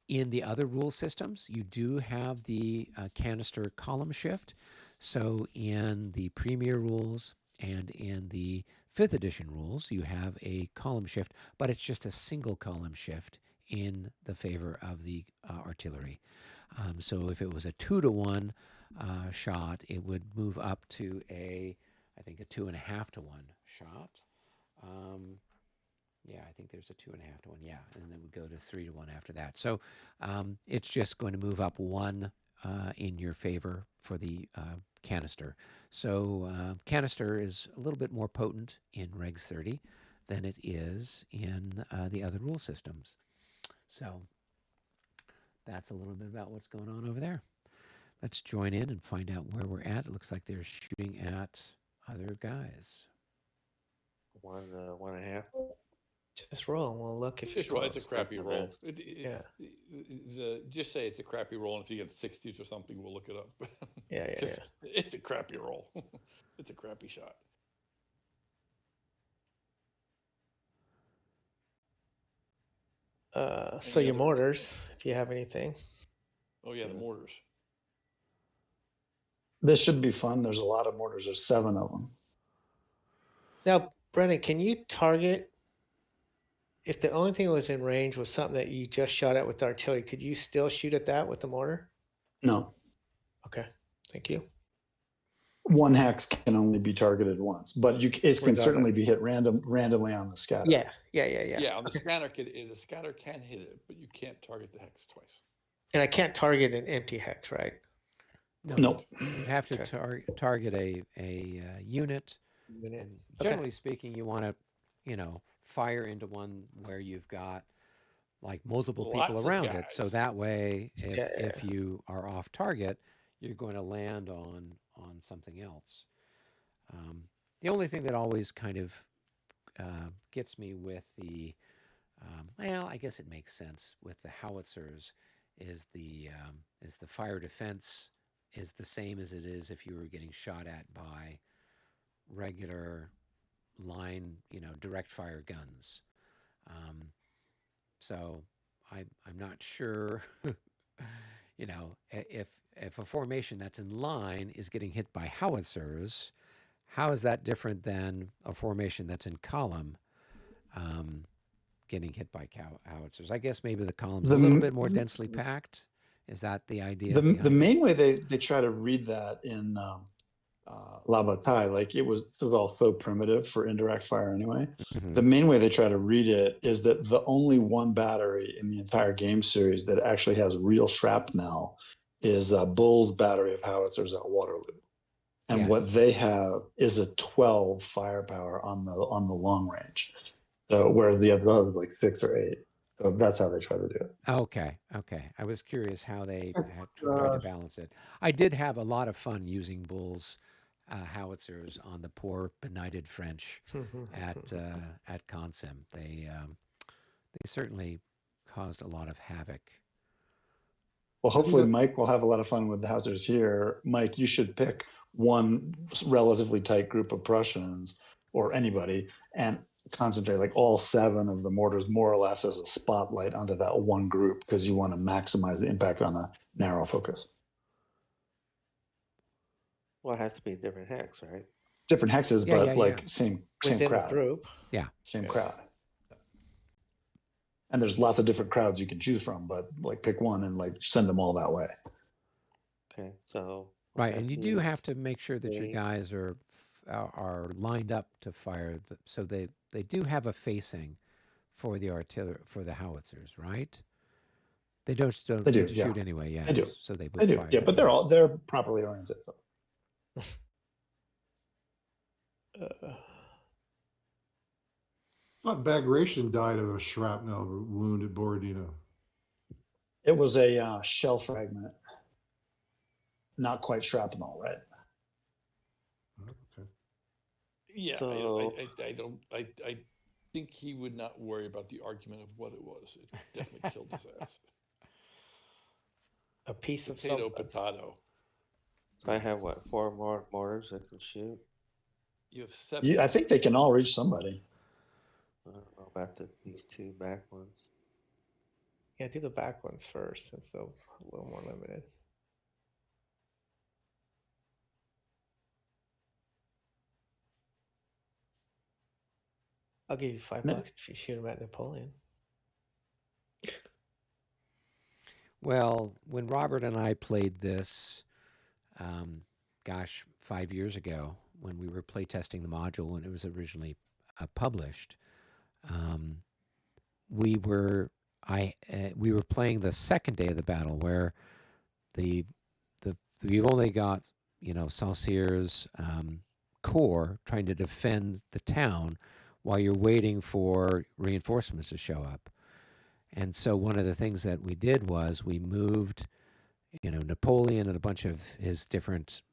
In the other rule systems, you do have the canister column shift. So in the Premier rules and in the 5th edition rules, you have a column shift, but it's just a single column shift in the favor of the artillery. So if it was a 2-to-1 shot, it would move up to I think a 2.5-to-1 shot. Yeah, I think there's a 2.5-to-1. Yeah, and then we go to 3-to-1 after that. So it's just going to move up 1 in your favor for the canister. So canister is a little bit more potent in Regs 30 than it is in the other rule systems. So that's a little bit about what's going on over there. Let's join in and find out where we're at. It looks like they're shooting at other guys. 1.5. Just roll and we'll look if Just roll. It's a crappy That's roll. Yeah. Just say it's a crappy roll, and if you get 60s or something, we'll look it up. Yeah. It's a crappy roll. It's a crappy shot. So your mortars, if you have anything. Oh yeah, the mortars. This should be fun. There's a lot of mortars. There's 7 of them. Now, Brennan, can you target, if the only thing that was in range was something that you just shot at with artillery, could you still shoot at that with the mortar? No. Okay, thank you. 1 hex can only be targeted once, but it can certainly be hit randomly on the scatter. Yeah. Yeah, on the scatter, the scatter can hit it, but you can't target the hex twice. And I can't target an empty hex, right? No. You have to target a unit. And generally speaking, you want to, fire into one where you've got like multiple people around it. So that way, if you are off target, you're going to land on something else. The only thing that always kind of gets me with the, I guess it makes sense with the howitzers, is the fire defense is the same as it is if you were getting shot at by regular line, direct fire guns. So I'm not sure, if a formation that's in line is getting hit by howitzers, how is that different than a formation that's in column getting hit by howitzers? I guess maybe the column's a little bit more densely packed. Is that the idea? The main way they try to read that in La Bataille, like it was all so primitive for indirect fire anyway. Mm-hmm. The main way they try to read it is that the only one battery in the entire game series that actually has real shrapnel is Bull's battery of howitzers at Waterloo. And what they have is a 12 firepower on the long range. So whereas the other is like 6 or 8. So that's how they try to do it. Okay. I was curious how they tried to balance it. I did have a lot of fun using Bull's howitzers on the poor benighted French at Consim. They certainly caused a lot of havoc. Well, hopefully Mike will have a lot of fun with the howitzers here. Mike, you should pick one relatively tight group of Prussians or anybody and concentrate like all 7 of the mortars more or less as a spotlight onto that one group, because you want to maximize the impact on a narrow focus. Well, it has to be a different hex, right? Different hexes, but same within crowd. the group. Yeah. Same crowd. And there's lots of different crowds you can choose from, but like pick one and like send them all that way. Okay, so Right, and you do use have to make sure that your 3. guys are lined up to fire, so they do have a facing for the artillery, for the howitzers, right? They don't They do, need to yeah. shoot anyway, yeah. They do. So they would They do, fire. yeah, but they're properly oriented. So. I thought Bagration died of a shrapnel wound at Borodino. It was a shell fragment, not quite shrapnel, right? Okay. Yeah, So- I think he would not worry about the argument of what it was. It definitely killed his ass. A piece of Potato, something. potato. So I have what, 4 more mortars I can shoot? You have 7. Yeah, I think they can all reach somebody. I don't know about these 2 back ones. Yeah, do the back ones first since they're a little more limited. I'll give you $5 No. if you shoot him at Napoleon. Well, when Robert and I played this, 5 years ago, when we were playtesting the module when it was originally published, we were playing the second day of the battle where we've only got Saussier's corps trying to defend the town while you're waiting for reinforcements to show up. And so one of the things that we did was we moved, Napoleon and a bunch of his different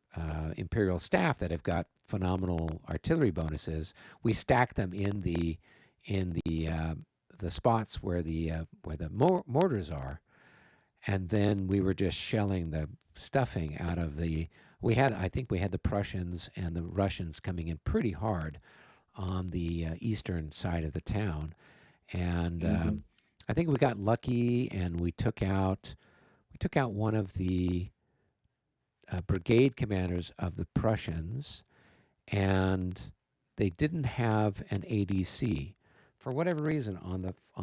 imperial staff that have got phenomenal artillery bonuses. We stacked them in the spots where the mortars are, and then we were just shelling the stuffing out of the. I think we had the Prussians and the Russians coming in pretty hard on the eastern side of the town, and I think we got lucky and we took out one of the brigade commanders of the Prussians, and they didn't have an ADC for whatever reason on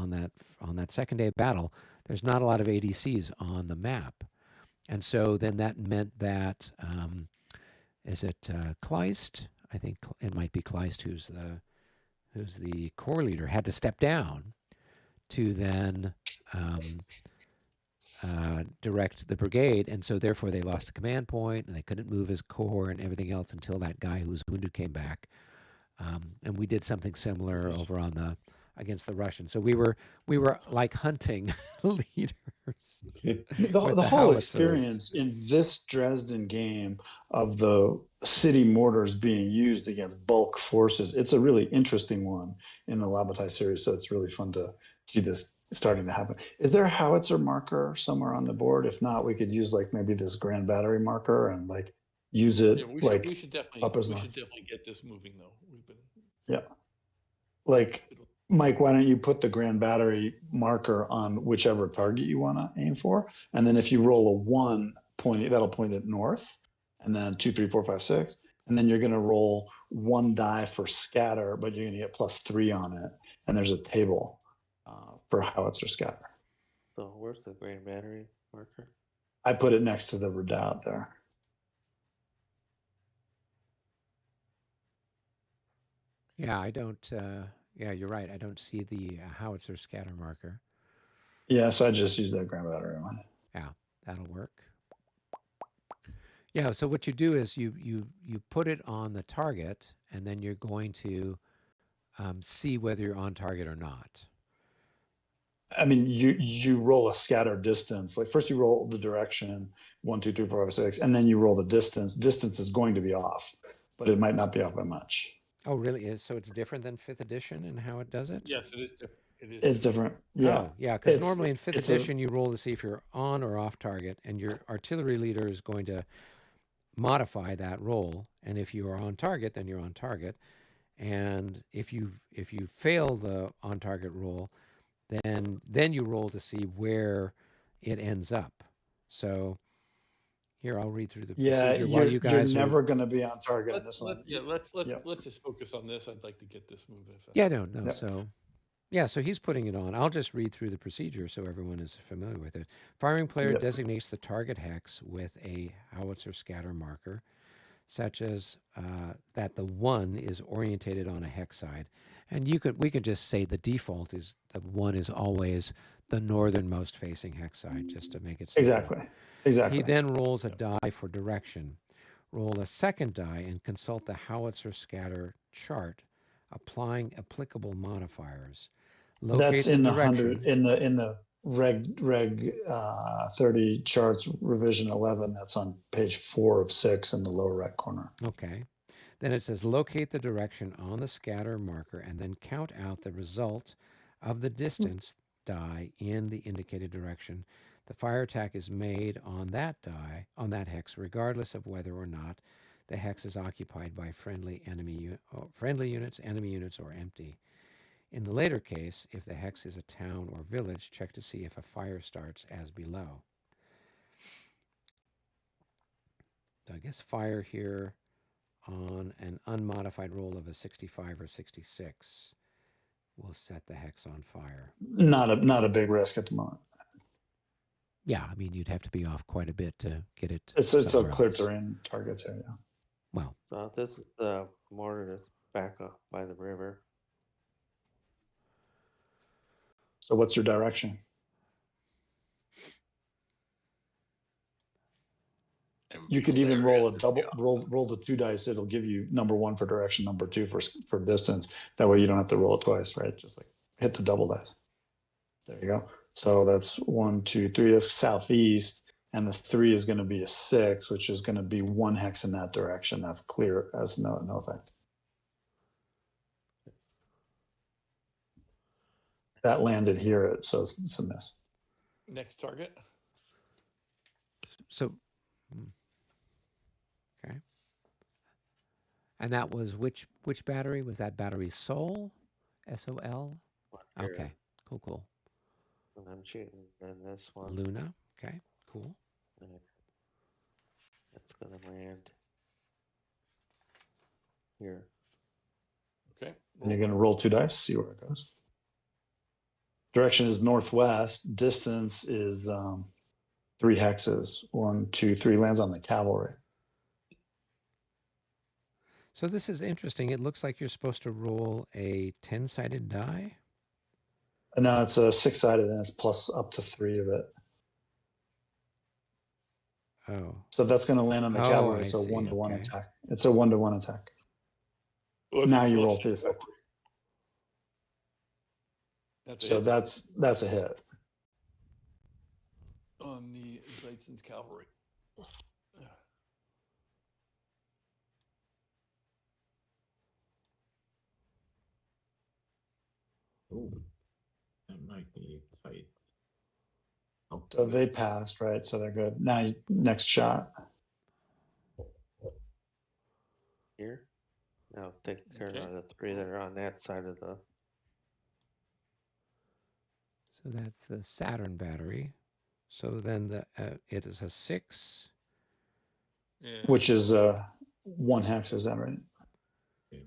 that second day of battle. There's not a lot of ADCs on the map, and so then that meant that is it Kleist? I think it might be Kleist who's the corps leader, had to step down to then direct the brigade, and so therefore they lost the command point and they couldn't move his corps and everything else until that guy who was wounded came back. And we did something similar over against the Russians. So we were like hunting leaders. The whole experience in this Dresden game of the city mortars being used against bulk forces, it's a really interesting one in the La Bataille series. So it's really fun to see this starting to happen. Is there a howitzer marker somewhere on the board? If not, we could use like maybe this grand battery marker and like use it. Yeah, we should definitely get this moving though. Like Mike, why don't you put the grand battery marker on whichever target you want to aim for, and then if you roll a 1 point, that'll point it north, and then 2, 3, 4, 5, 6, and then you're going to roll 1 die for scatter, but you're going to get +3 on it, and there's a table for howitzer scatter. So where's the grand battery marker? I put it next to the redoubt there. Yeah, I don't. Yeah, you're right. I don't see the howitzer scatter marker. Yeah, so I just use that grand battery one. Yeah, that'll work. Yeah, so what you do is you put it on the target, and then you're going to see whether you're on target or not. I mean, you roll a scatter distance. Like first you roll the direction, 1, 2, 3, 4, 5, 6, and then you roll the distance. Distance is going to be off, but it might not be off by much. Oh, really? So it's different than 5th edition and how it does it? Yes, it is different. It's different. Yeah. Oh, yeah, because normally in 5th edition you roll to see if you're on or off target, and your artillery leader is going to modify that roll. And if you are on target, then you're on target. And if you fail the on target roll, then you roll to see where it ends up. So here, I'll read through the procedure while you guys you're never going to be on target in this one. Let's just focus on this. I'd like to get this moving. Yeah, no. So Yeah, so he's putting it on. I'll just read through the procedure so everyone is familiar with it. Firing player Yep. designates the target hex with a howitzer scatter marker, such as that the 1 is orientated on a hex side. And we could just say the default is the 1 is always the northernmost facing hex side, just to make it simple. Exactly. Exactly. He then rolls a die for direction. Roll a second die and consult the howitzer scatter chart, applying applicable modifiers. Locate That's the in the direction. 100 in the Reg 30 charts revision 11. That's on page 4 of 6 in the lower right corner. Okay. Then it says locate the direction on the scatter marker and then count out the result of the distance die in the indicated direction. The fire attack is made on that die, on that hex, regardless of whether or not the hex is occupied by friendly units, enemy units, or empty. In the later case, if the hex is a town or village, check to see if a fire starts as below. So I guess fire here on an unmodified roll of a 65 or 66 will set the hex on fire. Not a big risk at the moment. Yeah, I mean, you'd have to be off quite a bit to get it. It's a somewhere clear else. terrain targets area. Well, So this is the mortar that's back up by the river. So what's your direction? It would You be could even roll a hilarious if double, you- roll the 2 dice. It'll give you number 1 for direction, number 2 for distance. That way you don't have to roll it twice, right? Just like hit the double dice. There you go. So that's 1, 2, 3. That's southeast, and the 3 is going to be a 6, which is going to be 1 hex in that direction. That's clear as no effect. That landed here, so it's a miss. Next target. so, okay. And that was which battery? Was that battery Sol? SOL? One here, Okay, cool. And I'm shooting in this one. Luna, okay, cool. and It's gonna land here. Okay. And you're going to roll 2 dice, see where it goes. Direction is northwest. Distance is 3 hexes. 1, 2, 3 lands on the cavalry. So this is interesting. It looks like you're supposed to roll a 10-sided die. And now it's a 6-sided, and it's plus up to 3 of it. Oh, So that's going to land on the Oh, cavalry. I It's a see, 1-to-1 okay. attack. It's a 1-to-1 attack. Well, Now it's you plus roll the 2. effect. That's So it. that's a hit. On the Zeitzens cavalry. Ooh, that might be tight. Oh, So they passed, right? So they're good. Now next shot. Here. Now take care Okay. of the 3 that are on that side of the. so that's the Saturn battery. So then it is a 6. Yeah. Which is 1 hex, is that right? Yeah.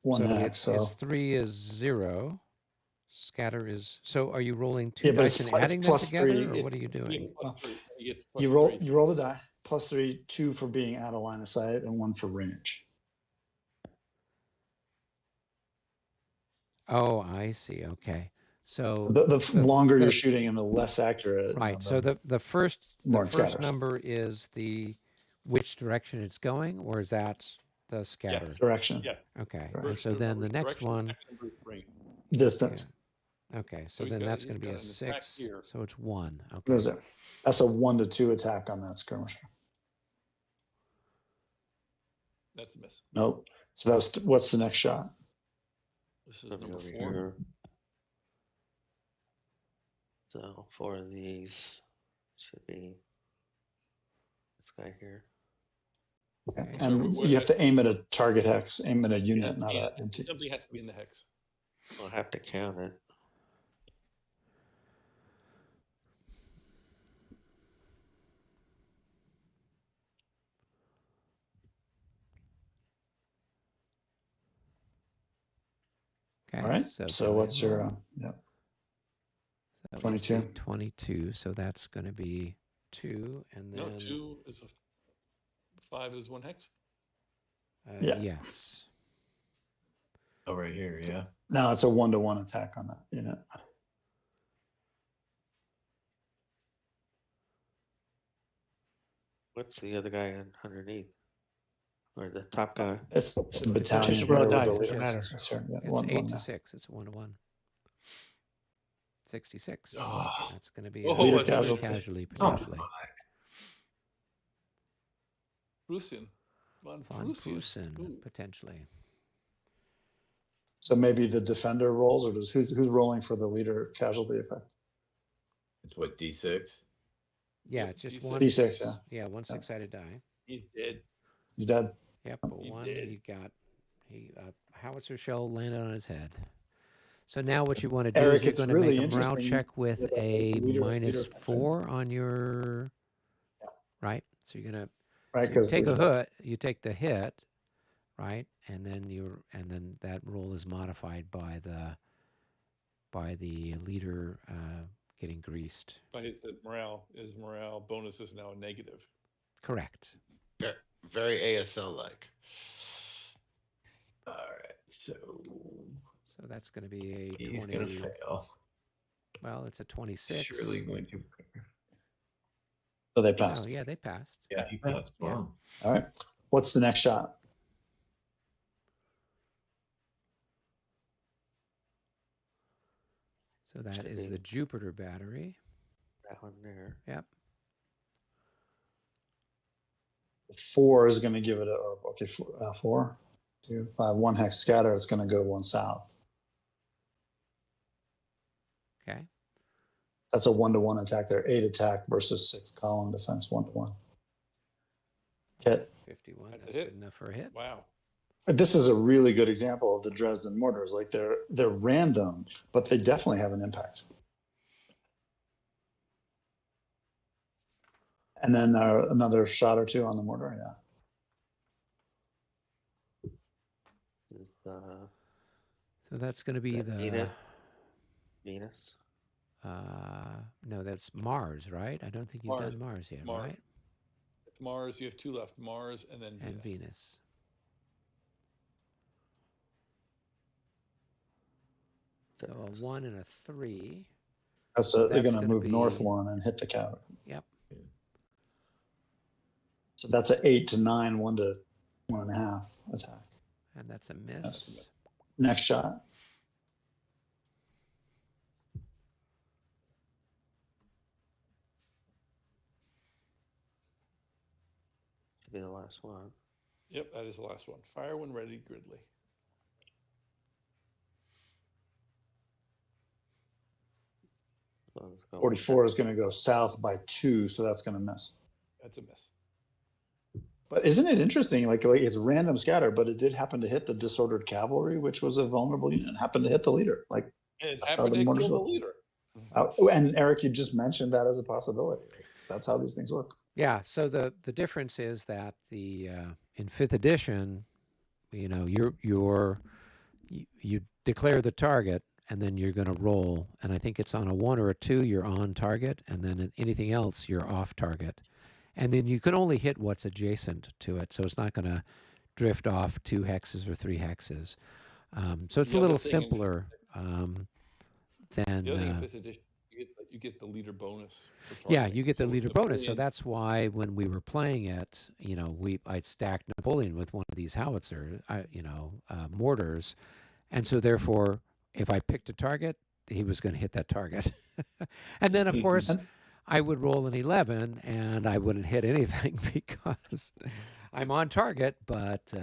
1 so hex. So its 3 is 0. Scatter is, so are you rolling 2 Yeah, but dice it's and pl- it's adding them plus together, 3. or what are you doing? Well, He gets plus you roll 3 you roll the die, plus 3, 2 for being out of line of sight, and 1 for range. Oh, I see. Okay. So The longer you're shooting and the less accurate. right. So the first more it scatters. number is the which direction it's going, or is that the scatter? Yes. Direction. Yeah. Okay. First And so then the next one. Distance. Yeah. Okay. So he's then got- that's he's going to be got a an attack 6. here. So it's 1. What Okay. is it? That's a 1-to-2 attack on that skirmisher. That's a miss. Nope. So that's what's the next shot? This is Something number over 4. here. So 4 of these should be this guy here. Okay. So And what- you have to aim at a target hex, aim at a unit, not Yeah, a empty. something has to be in the hex. I'll have to count it. Okay. All right. So, So can I what's your, roll? yeah, That was 22? a 22. So that's going to be 2. And then. No, 2 is 5 is 1 hex. Yeah. Yes. Oh, right here, yeah. Now it's a 1-to-1 attack on that unit. What's the other guy underneath? Or the top guy? It's a It's battalion just here roll with die, a doesn't leader. matter. Yes, sir. Yeah, It's 1, 8 1 to now. 6. It's a 1-to-1. 66. Oh. That's going to be Oh, a Leader that's a casualty. casualty Oh, potentially. Prussian. Von Von Prussian. Prussen, Ooh. potentially. So maybe the defender rolls, or who's rolling for the leader casualty effect? It's what, D6? Yeah, Yep, it's just D6. one. D6, yeah. Yeah, one 6-sided die. He's dead. He's dead. Yep, but He one did. he howitzer shell landed on his head. So now what you want to do Eric, is you're it's going to really make a morale interesting check with that a leader -4 on your Yeah. right. So you're gonna right? so you Because take a hit. You take the hit, right, and then that roll is modified by the leader getting greased. But his morale bonus is now a negative. Correct. Very ASL like. All right, so So that's going to be a he's 20. gonna fail. Well, it's a 26. Surely going to. So they No, passed. yeah, they passed. Yeah, he passed. Yeah. Wow. All right. What's the next shot? So that Should is be the Jupiter battery. that one there. Yep. 4 is going to give it a, okay, 4, 2, 5, 1 hex scatter. It's going to go 1 south. Okay. That's a 1-to-1 attack there. 8 attack versus 6 column defense 1-to-1. Hit. 51. That's a That's hit. good enough for a hit. Wow. This is a really good example of the Dresden mortars. Like they're random, but they definitely have an impact. And then another shot or 2 on the mortar. Yeah. Is the So that's going to be that the Venus? no, that's Mars, right? I don't think you've Mars. done Mars yet, Mars. right? Mars, you have 2 left. Mars and then Venus. And Venus. So a 1 and a 3. That's So they're that's going to gonna move north be- 1 and hit the cavern. Yep. So that's an 8 to 9, 1 to 1.5 attack. And that's a miss. That's- Next shot. Should be the last one. Yep, that is the last one. Fire when ready, Gridley. So let's go with 44 is going to go south by 2, so that's going to miss. That's a miss. But isn't it interesting? Like it's random scatter, but it did happen to hit the disordered cavalry, which was a vulnerable unit, and happened to hit the leader. Like, And it That's how happened the to mortars kill the work. leader. and Eric, you just mentioned that as a possibility. That's how these things work. Yeah. So the difference is that the in 5th edition, you know, you declare the target and then you're going to roll. And I think it's on a 1 or a 2, you're on target, and then anything else, you're off target. And then you can only hit what's adjacent to it, so it's not going to drift off 2 hexes or 3 hexes. So it's The a other little thing in- simpler than. The other thing in 5th edition, you get the leader bonus. for Yeah, targeting. you get the So with leader bonus. So Napoleon- that's why when we were playing it, you know, I stacked Napoleon with one of these howitzer, mortars, and so therefore, if I picked a target, he was going to hit that target. And then, of course, And- I would roll an 11, and I wouldn't hit anything because I'm on target. But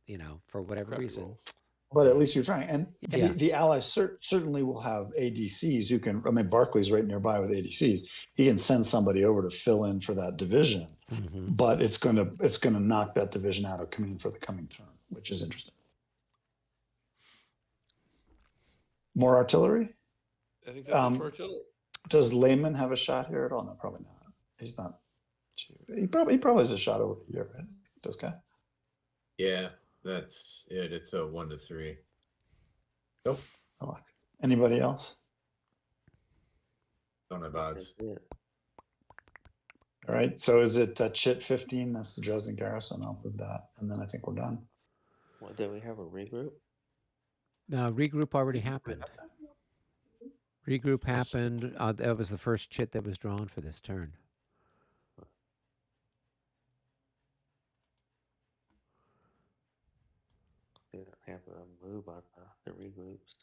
you know, for whatever crappy reason, rolls. But at least you're trying. And Yeah. the Allies certainly will have ADCs who can, I mean, Barclay's right nearby with ADCs. He can send somebody over to fill in for that division, Mhm. but it's gonna knock that division out of command for the coming turn, which is interesting. More artillery? I think that's it for artillery. Does Lehman have a shot here at all? No, probably not. He's not. He probably has a shot over here, right? This guy. Yeah, that's it. It's a 1 to 3. Nope. Oh, anybody else? Don't have odds. That's it. All right. So is it Chit 15? That's the Dresden Garrison. I'll move that. And then I think we're done. What, did we have a regroup? Now, regroup already happened. Regroup happened. That was the first chit that was drawn for this turn. They don't have a move on the regroups.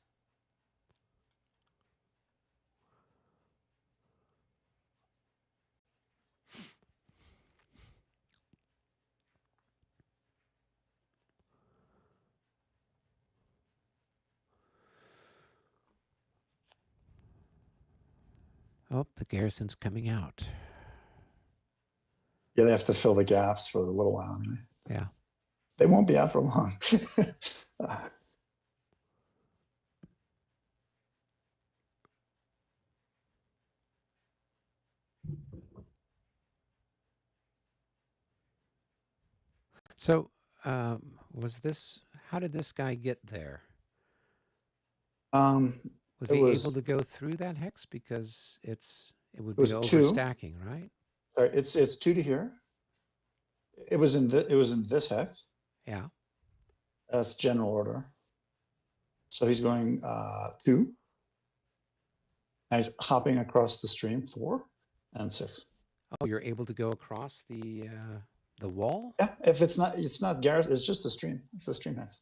Oh, the garrison's coming out. Yeah, they have to fill the gaps for a little while anyway. Yeah. They won't be out for long. So, was this? How did this guy get there? Was It he was- able to go through that hex because it would was be two. overstacking, right? Sorry, it's 2 to here. It was in this hex. Yeah. That's general order. So he's going 2. Now he's hopping across the stream 4 and 6. Oh, you're able to go across the wall? Yeah, if it's not Garrison, it's just a stream. It's a stream hex.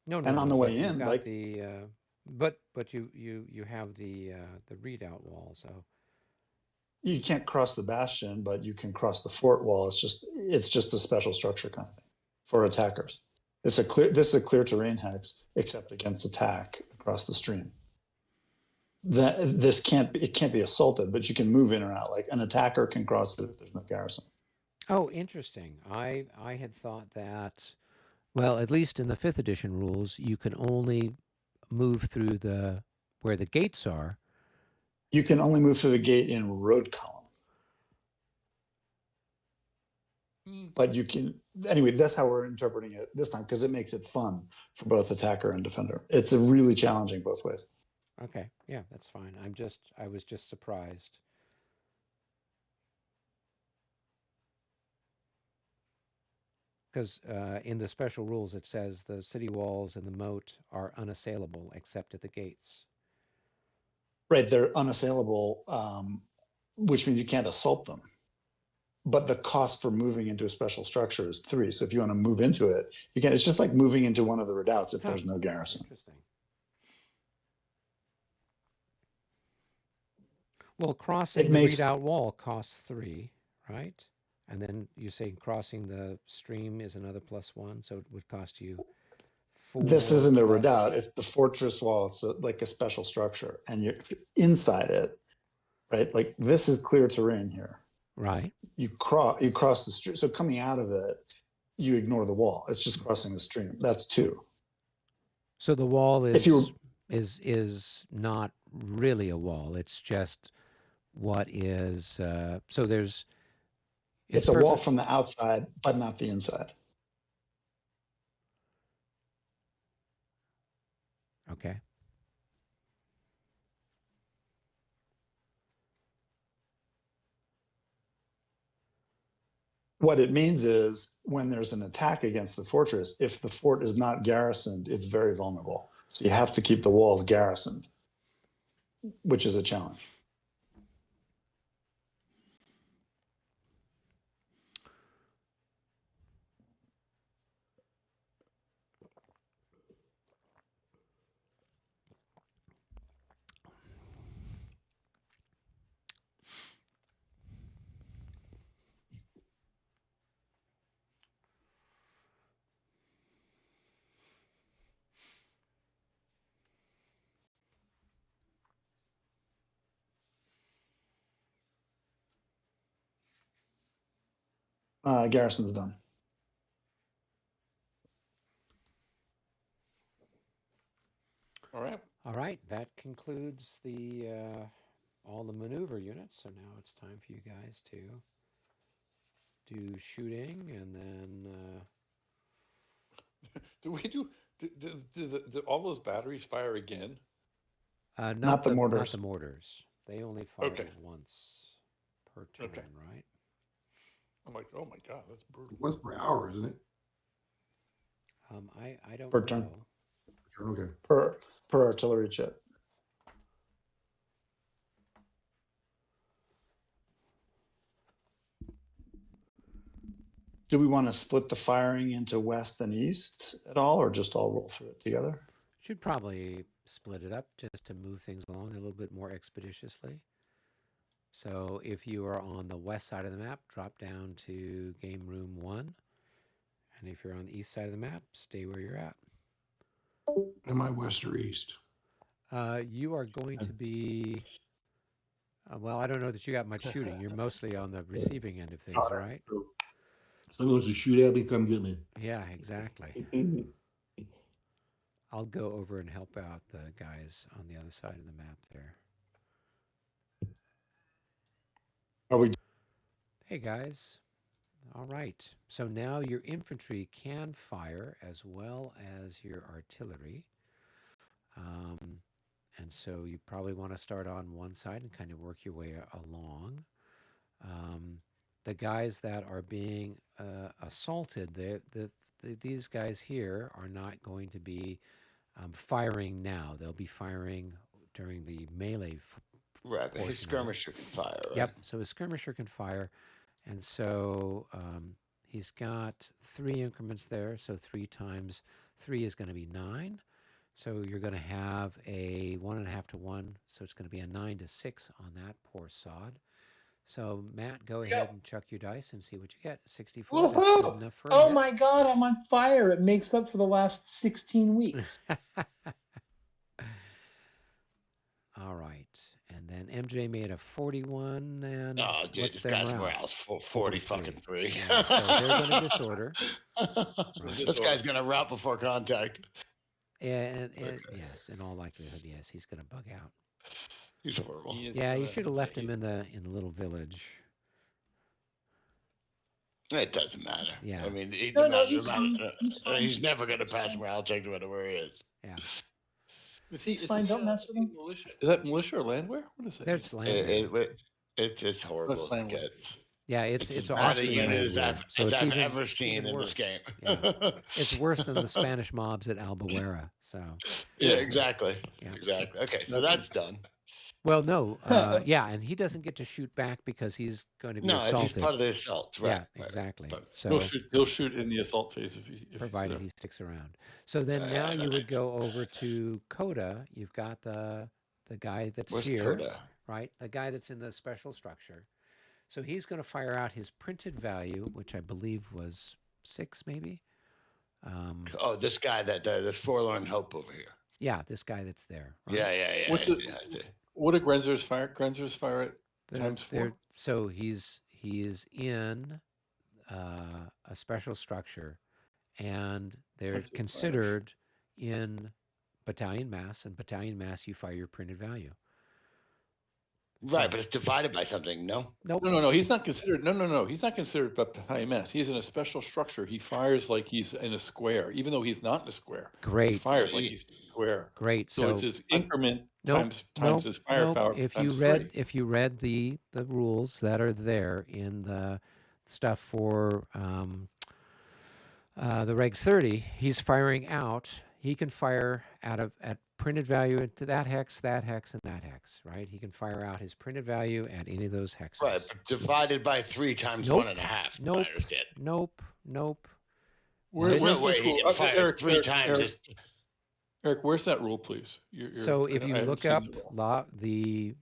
No, And on the but way you've in, got like- the but you have the readout wall, so You can't cross the bastion, but you can cross the fort wall. It's just a special structure kind of thing for attackers. This is a clear terrain hex, except against attack across the stream. It can't be assaulted, but you can move in or out. Like an attacker can cross it if there's no garrison. oh, interesting. I had thought that, well, at least in the 5th edition rules, you can only move through where the gates are. You can only move through the gate in road column. But you can, anyway, that's how we're interpreting it this time, because it makes it fun for both attacker and defender. It's really challenging both ways. Okay, yeah, that's fine. I was just surprised. Because in the special rules it says the city walls and the moat are unassailable except at the gates. Right, they're unassailable, which means you can't assault them. But the cost for moving into a special structure is 3. So if you want to move into it, you can. It's just like moving into one of the redoubts if there's no garrison. Interesting. Well, crossing the redoubt wall costs 3, right? And then you say crossing the stream is another +1, so it would cost you 4. This isn't a plus- redoubt; it's the fortress wall. It's like a special structure, and you're inside it, right? Like this is clear terrain here. Right. You cross the street. So coming out of it, you ignore the wall. It's just crossing the stream. That's 2. So the wall If you is not really a wall. It's just what is. So there's. It's a wall from the outside, but not the inside. Okay. What it means is when there's an attack against the fortress, if the fort is not garrisoned, it's very vulnerable. So you have to keep the walls garrisoned, which is a challenge. Garrison's done. All right. That concludes the all the maneuver units. So now it's time for you guys to do shooting, and then Do Do all those batteries fire again? Not the Not mortars. the mortars. They only fire Okay. once per turn, Okay. right? I'm like, oh my god, that's brutal. What's per hour, isn't it? I don't Per know. turn. Okay. per artillery chip. Do we want to split the firing into west and east at all, or just all roll through it together? Should probably split it up just to move things along a little bit more expeditiously. So if you are on the west side of the map, drop down to game room 1. And if you're on the east side of the map, stay where you're at. Am I west or east? You are going to be, well, I don't know that you got much shooting. You're mostly on the receiving end of things, right? Someone wants to shoot at me, come get me. Yeah, exactly. I'll go over and help out the guys on the other side of the map there. Are we? Hey, guys. All right. So now your infantry can fire as well as your artillery. And so you probably want to start on one side and kind of work your way along. The guys that are being assaulted, these guys here are not going to be firing now. They'll be firing during the melee. Right, but his portion of it. skirmisher can fire, right? Yep. So his skirmisher can fire. And so he's got 3 increments there. So 3 times 3 is going to be 9. So you're going to have a 1.5 to 1. So it's going to be a 9 to 6 on that poor sod. So Matt, go ahead and chuck your dice and see what you get. 64. That's Woohoo! good enough for a Oh hit. my God, I'm on fire. It makes up for the last 16 weeks. All right. And then MJ made a 41. And Oh, dude, what's this their guy's morale? morale's 40 fucking 3. Yeah, so they're going to disorder. This guy's going to rout before contact. And yes, in all likelihood, yes, he's going to bug out. He's horrible. Yeah, you should have left him in the little village. It doesn't matter. Yeah. I mean, He's fine. He's fine. He's never going to pass morale check no matter where he is. Yeah. It's fine, don't mess with him. Militia. Is that militia or landwehr? What is that? There's land. It's horrible. That's as it landwehr. gets. Yeah, it's as bad a Austrian unit land as war, I've, so as it's I've even, ever it's seen even in worse. this game. Yeah. It's worse than the Spanish mobs at Albuera. So. Yeah, exactly. Yeah. Exactly. Okay, so that's done. Well, no, yeah, and he doesn't get to shoot back because he's going to be assaulted. He's part of the assault. Right. Yeah, exactly. Right. So He'll shoot in the assault phase if provided he's he sticks around. So then now you would go over to Coda. You've got the guy that's Where's here, Coda? right? The guy that's in the special structure. So he's going to fire out his printed value, which I believe was 6, maybe. This guy this forlorn hope over here. Yeah, this guy that's there. Right? Yeah. What's it? What do Grenzers fire? Grenzers fire at times 4. So he is in a special structure, and they're considered in battalion mass. And battalion mass, you fire your printed value. Right, but it's divided by something. No. Nope. No. He's not considered. No. He's not considered battalion mass. He's in a special structure. He fires like he's in a square, even though he's not in a square. Great. He fires like he's in a square. Great. So it's his increment times his firepower. If times you read the rules that are there in the stuff for the Regs 30, he's firing out. He can fire at printed value into that hex, and that hex, right? He can fire out his printed value at any of those hexes. Right, but divided by 3 times Nope. 1.5. Nope. I understand. Nope. Where's There's no this way he rule? can fire Eric, 3 times. Eric, where's that rule, please? So if you I haven't look seen up the rule. the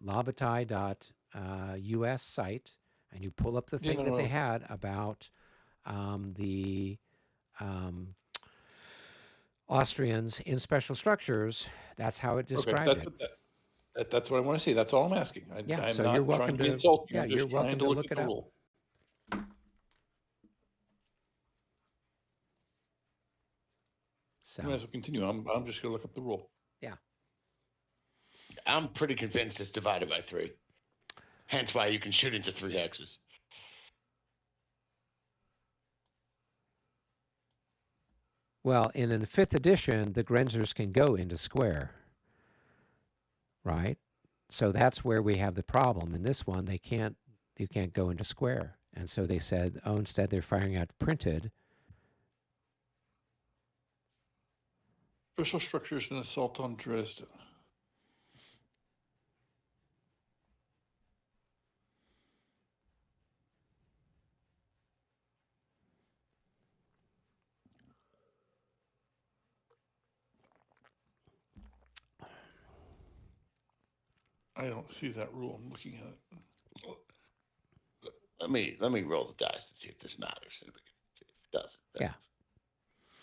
Bataille.us site and you pull up the thing that they had about the Austrians in special structures, that's how it described it. That's what I want to see. That's all I'm asking. I'm so not you're welcome trying to to insult you. yeah, I'm you're just welcome trying to to look look at it the up. rule. So You might as well continue. I'm just going to look up the rule. I'm pretty convinced it's divided by 3. Hence why you can shoot into 3 hexes. Well, in a 5th edition, the Grenzers can go into square, right? So that's where we have the problem. In this one, they can't. You can't go into square, and so they said, oh, instead they're firing out printed. Special structures and assault on Dresden. I don't see that rule. I'm looking at it. Let me roll the dice and see if this matters. If it doesn't, then, Yeah.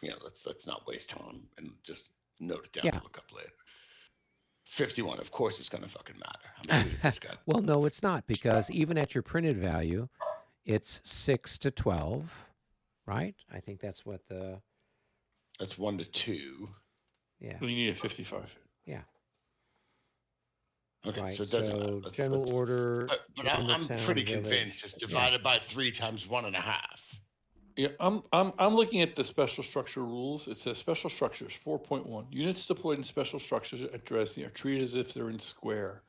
You know, let's not waste time and just note it down. Yeah. And look up later. 51. Of course, it's gonna fucking matter. I'm shooting this guy. Well, no, it's not, because even at your printed value, it's 6 to 12, right? I think that's what the That's 1 to 2. yeah. We need a 55. Okay, Right, so it doesn't so matter. general order. But in the I'm town pretty village. convinced it's Yeah. divided by 3 times 1.5. Yeah, I'm looking at the special structure rules. It says special structures 4.1. Units deployed in special structures at Dresden are treated as if they're in square,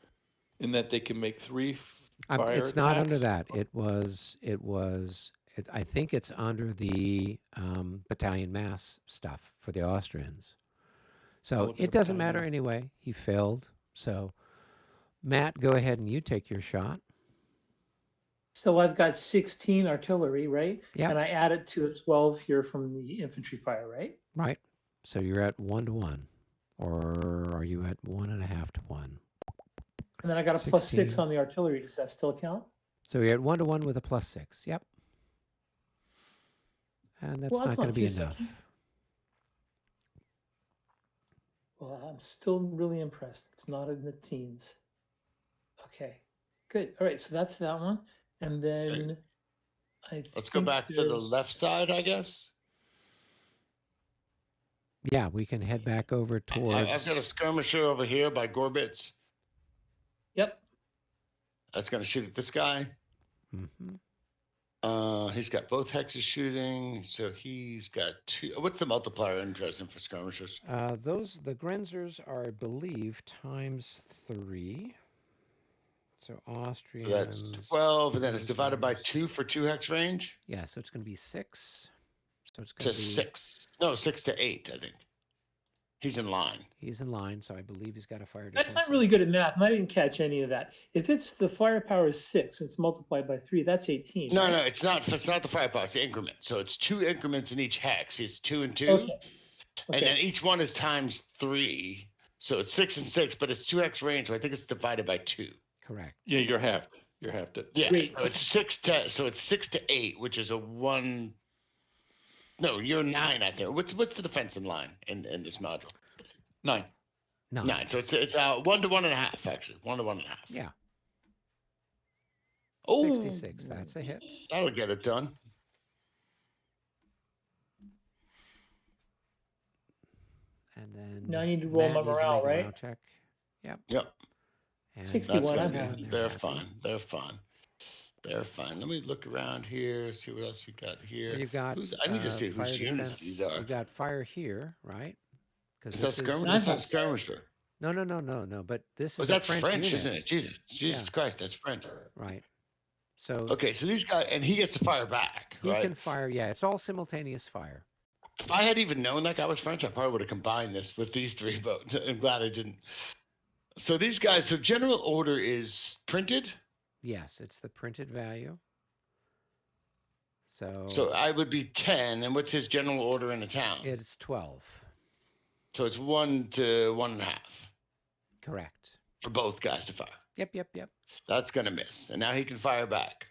in that they can make 3 fire It's not under attacks. that. I think it's under the battalion mass stuff for the Austrians. So look at it the doesn't battalion matter mass. anyway. He failed. So Matt, go ahead and you take your shot. So I've got 16 artillery, right? Yeah. And I added to a 12 here from the infantry fire, right? Right. So you're at 1 to 1, or are you at 1.5 to 1? And then I got a +6 16. on the artillery. Does that still count? So you're at 1 to 1 with a +6. Yep. And that's Well, not that's going not to be too enough. sucky. Well, I'm still really impressed. It's not in the teens. Okay, good. All right, so that's that one. And then Let's go back to the left side, I guess. Yeah, we can head back over towards. I've got a skirmisher over here by Gorbitz. Yep. That's going to shoot at this guy. Mhm. He's got both hexes shooting, so he's got 2. What's the multiplier in Dresden for skirmishers? The Grenzers are, I believe, ×3. So Austrians. That's 12, and then it's divided by 2 for 2 hex range. Yeah, so it's going to be 6. So it's To going to be 6. No, 6 to 8, I think. He's in line. He's in line, so I believe he's got a fire That's defense. not really good at math, and I didn't catch any of that. If it's the firepower is 6, it's multiplied by 3, that's 18. No, right? no, it's not. It's not the firepower. It's the increment. So it's 2 increments in each hex. It's 2 and 2, Okay. and then each one is times 3. So it's 6 and 6, but it's 2 hex range. So I think it's divided by 2. Correct. Yeah, you're halved. You're halved it. Yeah, Great. so it's 6 to 8, which is a 1. No, you're 9. I think. What's the defense in line in this module? 9. 9. So it's 1 to 1.5 actually. 1 to 1.5. Yeah. Oh, 66. That's a hit. That'll get it done. And then Now I need to roll Matt my needs to morale, make a right? morale check. Yep. Yep. And 61, That's I'm what happy. they're happy. fine. They're fine. They're fine. Let me look around here, see what else we got here. And you've got. I need to see fire whose units defense. these are. You've got fire here, right? Because Is that skirmisher? That's not skirmisher. No. But this Oh, is that's a French, unit. isn't it? Jesus Yeah. Christ, that's French. Right. So Okay, so these guys, and he gets to fire back, he right? can fire. Yeah, it's all simultaneous fire. If I had even known that guy was French, I probably would have combined this with these 3, but I'm glad I didn't. So these guys, so general order is printed. Yes, it's the printed value. So I would be 10, and what's his general order in the town? it's 12. So it's 1 to 1.5 Correct. for both guys to fire. Yep. That's gonna miss, and now he can fire back.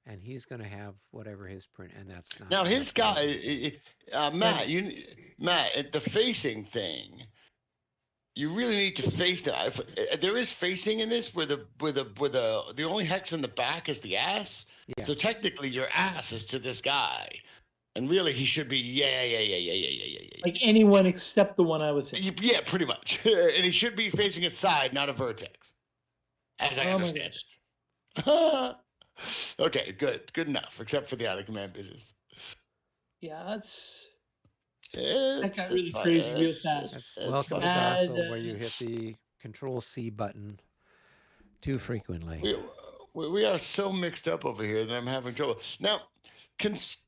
And he's going to have whatever his print, and that's not. Now his enough guy, damage. Matt, at the facing thing, you really need to face that. There is facing in this where the only hex in the back is the ass. Yeah. So technically, your ass is to this guy, and really he should be yeah. Like anyone except the one I was in. Yeah, pretty much. And he should be facing a side, not a vertex, as I Oh my understand gosh. it. Okay, good enough, except for the out of command business. Yeah, that's That got really crazy real fast. That's welcome to Bad, Vassal, where you hit the Control C button too frequently. We are so mixed up over here that I'm having trouble. Now,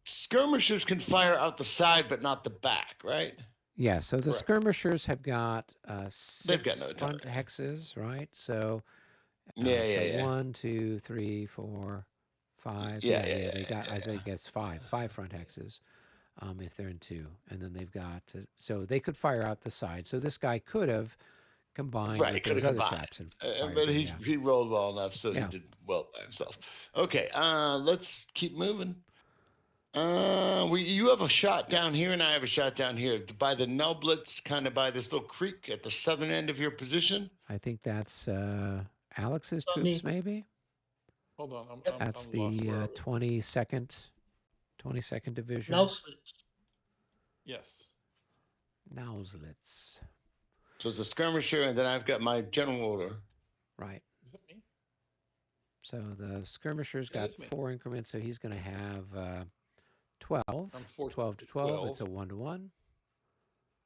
skirmishers can fire out the side, but not the back, right? Yeah, so the Correct. skirmishers have got They've got 6 no front target. hexes, right? So, Yeah. 1, 2, 3, 4, 5. Yeah, They got, I yeah. think it's 5 front hexes, if they're in 2, and then they've got so they could fire out the side. So this guy could have combined Right, with could those have other combined. traps and fired But them, he yeah. he rolled well enough, so Yeah. he did well by himself. Okay, let's keep moving. You have a shot down here, and I have a shot down here by the Nublets, kind of by this little creek at the southern end of your position. I think that's Alex's Not troops, me. maybe. Hold on. That's I'm lost. Where the are we? 22nd division. Nauslitz. Yes. Nauslitz. So it's a skirmisher, and then I've got my general order. Right. Is that me? So the skirmisher's Yeah, got that's me. 4 increments, so he's going to have 12. I'm 4 12 to 12. It's a 1-to-1.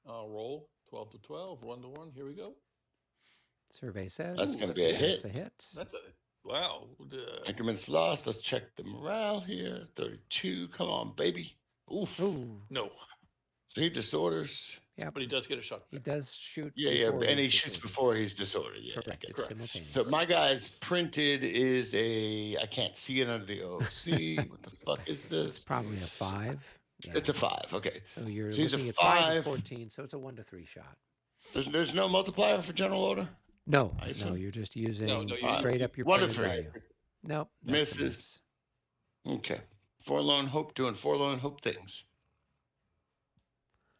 I'll roll 12 to 12, 1 to 1. Here we go. Survey says That's gonna be a hit. That's a hit. That's a wow. Increments lost. Let's check the morale here. 32. Come on, baby. Oof. Ooh, No, 3 disorders. but he does get a shot. he back. does shoot. Yeah, before and he he's shoots disordered. before he's disordered. Yeah, I Correct. get It's that. simultaneous. So my guy's printed is I can't see it under the OC. What the fuck is It's this? probably a 5. Yeah. It's a 5. Okay. So you're so he's a looking at 5 to 5. 14, so it's a 1 to 3 shot. There's no multiplier for general order? No, I no, assume. you're just using you- straight up your 1 to printed 3. value. Nope. That's a Misses. miss. Okay. Forlorn hope doing forlorn hope things.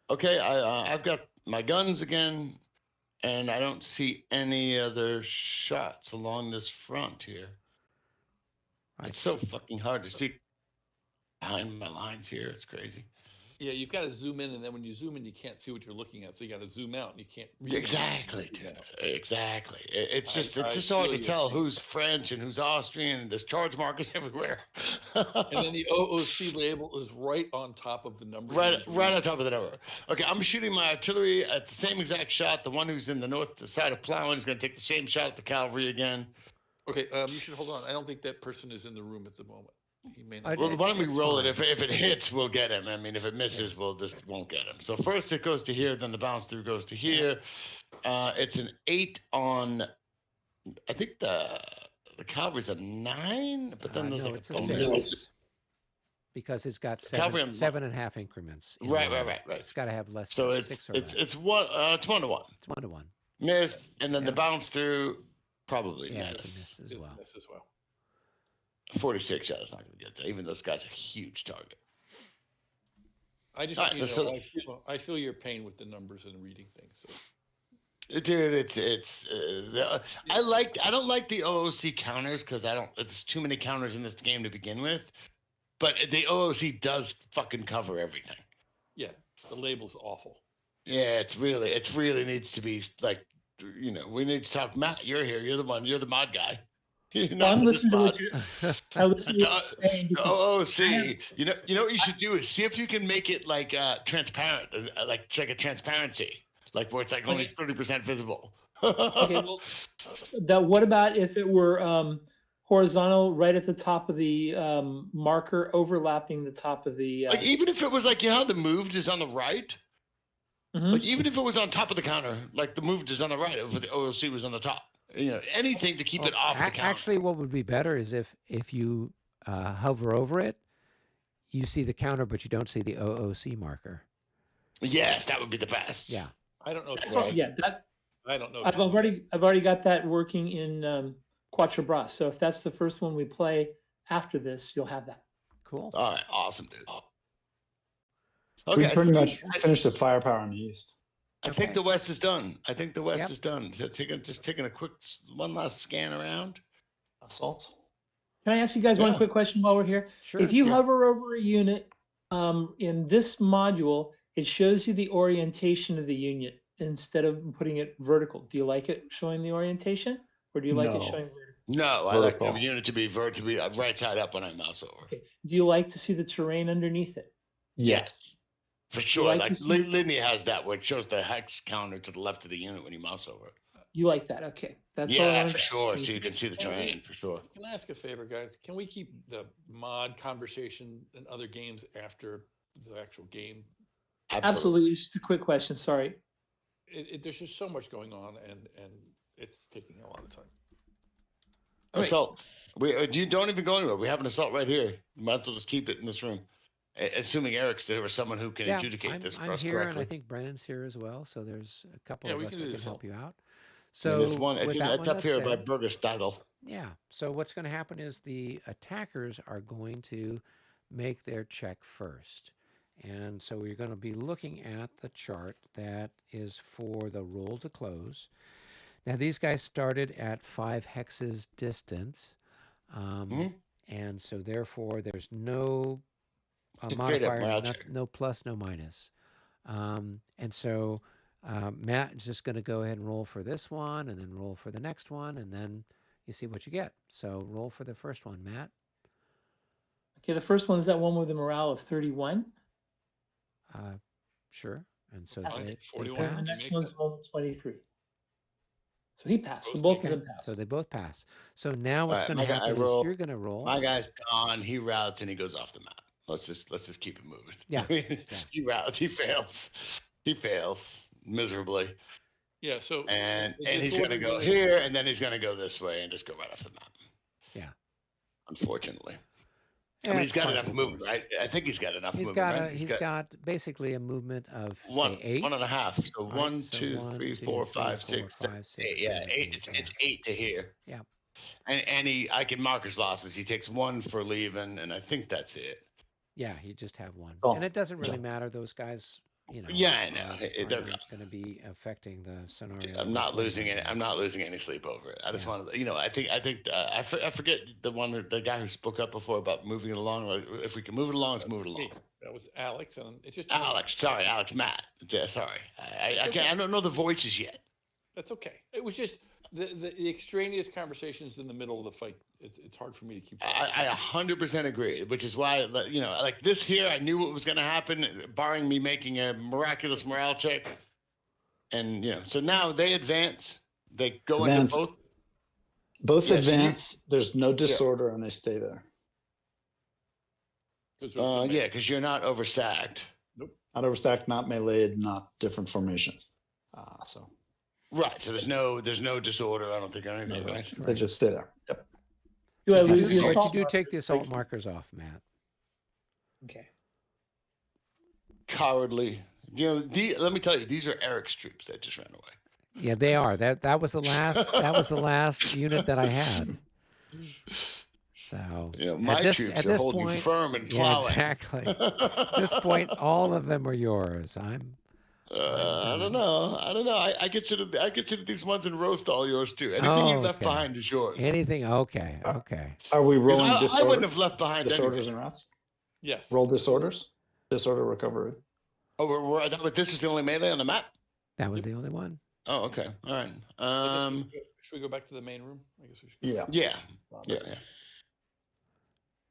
Okay, I've got my guns again, and I don't see any other shots along this front here. Right. It's so fucking hard to see behind my lines here. It's crazy. Yeah, you've got to zoom in, and then when you zoom in, you can't see what you're looking at. So you got to zoom out, and you can't. really Exactly, zoom dude. out. Exactly. It's I- just I it's hard feel to you. tell who's French and who's Austrian. And there's charge markers everywhere. And then the OOC label is right on top of the numbers. right on top of the number. Okay, I'm shooting my artillery at the same exact shot. The one who's in the north side of plowing is going to take the same shot at the cavalry again. Okay, you should hold on. I don't think that person is in the room at the moment. He may not. Okay. Well, why don't we That's roll it? fine. If it hits, we'll get him. I mean, if it misses, we'll just won't get him. So first it goes to here, then the bounce through goes to here. It's an 8 on. I think the cavalry's a 9, but then there's no, like it's a bonus. 6. Because it's got Cavalry on- 7.5 increments. in Right. the- Right. It's got to have less So than it's 6 or less. it's 1 it's 1 to 1. It's 1 to 1. Miss, and then the Yeah. bounce through probably Yeah, miss. it's a miss as well. This as well. 46 shot is not going to get there, even though this guy's a huge target. I just, All right, I feel your pain with the numbers and reading things. So. Dude, I don't like the OOC counters because it's too many counters in this game to begin with. But the OOC does fucking cover everything. Yeah, the label's awful. Yeah, it really needs to be like, we need to talk. Matt, you're here. You're the mod guy. I'm listening to what you're. I listen to what you're saying The because OOC. You know what you should do is see if you can make it like transparent, like check a transparency, like where it's like only 30% visible. okay, well, what about if it were horizontal, right at the top of the marker, overlapping the top of the? Like even if it was like how the moved is on the right. Mhm. Like even if it was on top of the counter, like the moved is on the right, over the OOC was on the top. Anything to keep it off the counter. Actually, what would be better is if you hover over it, you see the counter, but you don't see the OOC marker. Yes, that would be the best. Yeah. I don't know. That's all, yeah, I don't know. I've already got that working in Quatre Bras. So if that's the first one we play after this, you'll have that. Cool. All right, awesome, dude. We Okay, pretty much finished the firepower in the east. I think Okay. the West is done. I think the West Yep. is done. Just taking a quick one last scan around. Assault. Can I ask you guys one Yeah. quick question while we're here? Sure. If you yeah. hover over a unit in this module, it shows you the orientation of the unit instead of putting it vertical. Do you like it showing the orientation, or do you like it No. showing vertical? No, I like the Vertical. unit to be right side up when I mouse over. Okay. Do you like to see the terrain underneath it? Yes. For sure. like Like to see- Linear has that where it shows the hex counter to the left of the unit when you mouse over it. You like that? Okay, that's all I Yeah, wanted for to ask. sure. So you can see the Can we- terrain for sure. Can I ask a favor, guys? Can we keep the mod conversation in other games after the actual game? Absolutely. Just a quick question. Sorry. There's just so much going on, and it's taking a lot of time. Assaults. You don't even go anywhere. We have an assault right here. You might as well just keep it in this room. Assuming Eric's there or someone who can adjudicate this for I'm us here, correctly. and I think Brennan's here as well. So there's a couple Yeah, of we us can that do can this help all. you out. So So there's one. with It's that one up that's here by there, Burgess Stadel. yeah. So what's going to happen is the attackers are going to make their check first. And so we're going to be looking at the chart that is for the roll to close. Now, these guys started at 5 hexes distance. And so therefore, there's no modifier, no plus, no minus. And so Matt is just going to go ahead and roll for this one and then roll for the next one. And then you see what you get. So roll for the first one, Matt. Okay, the first one is that one with the morale of 31. Sure. And so That's they 41. And the pass. next one's one with 23. So he passed. So both of them passed. So they both pass. So now what's All right, going to my guy, happen is roll. you're going to roll. My guy's gone. He routes and he goes off the map. Let's just keep it moving. Yeah, I mean, he routes. He fails. He fails miserably. Yeah. So And the he's going to disorder go unit- here, and then he's going to go this way and just go right off the map. Yeah. Unfortunately. Yeah, I mean, it's he's got par enough for the movement, course. right? I think he's got enough He's movement. got right? he's got basically a movement of one, say 8. 1.5. So right? one, So two, 1, three, 2, 4, 3, 5, 4, 6, 5, 6, 8. Yeah, 7, 8. It's 8 to here. Yeah. And I can mark his losses. He takes 1 for leaving, and I think that's it. Yeah, you just have 1. Oh, And it doesn't really yeah. matter. Those guys, Yeah, I know. are They're not going to be affecting the scenario. I'm we're not playing losing right it. now. I'm not losing any sleep over it. I just Yeah. want to, I think I forget the guy who spoke up before about moving it along. If we can move it along, let's move it along. That was Alex, and it's just Alex, Matt. Yeah, sorry. I okay. can't. I don't know the voices yet. That's okay. It was just the extraneous conversations in the middle of the fight. It's hard for me to keep. I 100% agree, which is why, like this here, I knew what was going to happen, barring me making a miraculous morale check. And, so now they advance. They go Advance. into both. Both Yeah, so you- advance. There's no disorder, and they stay there. Yeah, because you're not overstacked. Not overstacked, not meleeed, not different formations. So Right. So there's no disorder. I don't think anything. Right. they just stay there. Yep. Do I Yes. lose the But you assault do take marker? the assault markers off, Matt. Okay. Cowardly. Let me tell you, these are Eric's troops that just ran away. Yeah, they are. That was the last unit that I had. So My at troops this are holding point, firm and yeah, plowing. exactly. At this point, all of them are yours. I don't know. I consider these ones in roast all yours too. Anything you left okay. behind is yours. Anything? Okay. Are we rolling I disorder? wouldn't have left behind disorders anything. and routes? Yes. Roll disorders. Disorder recovery. Oh, I thought this was the only melee on the map. That was the only one. Oh, okay. All right. I guess should we go back to the main room? I guess we should. Yeah. Yeah.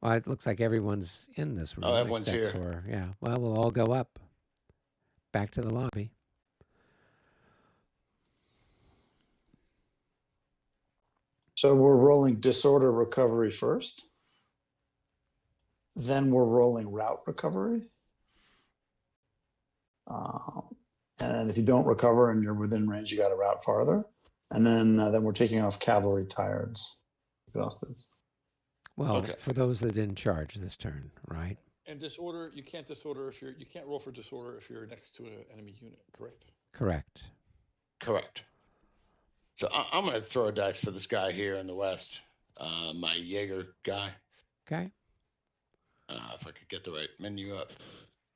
Well, it looks like everyone's in this room. Everyone's except here. For, yeah. Well, we'll all go up. Back to the lobby. So we're rolling disorder recovery first. Then we're rolling route recovery. And if you don't recover and you're within range, you got to route farther. And then we're taking off cavalry tireds, exhausted. Well, Okay. for those that didn't charge this turn, right? And disorder, you can't disorder if you can't roll for disorder if you're next to an enemy unit, correct? Correct. Correct. So I'm going to throw a dice for this guy here in the west, my Jaeger guy. Okay. If I could get the right menu up,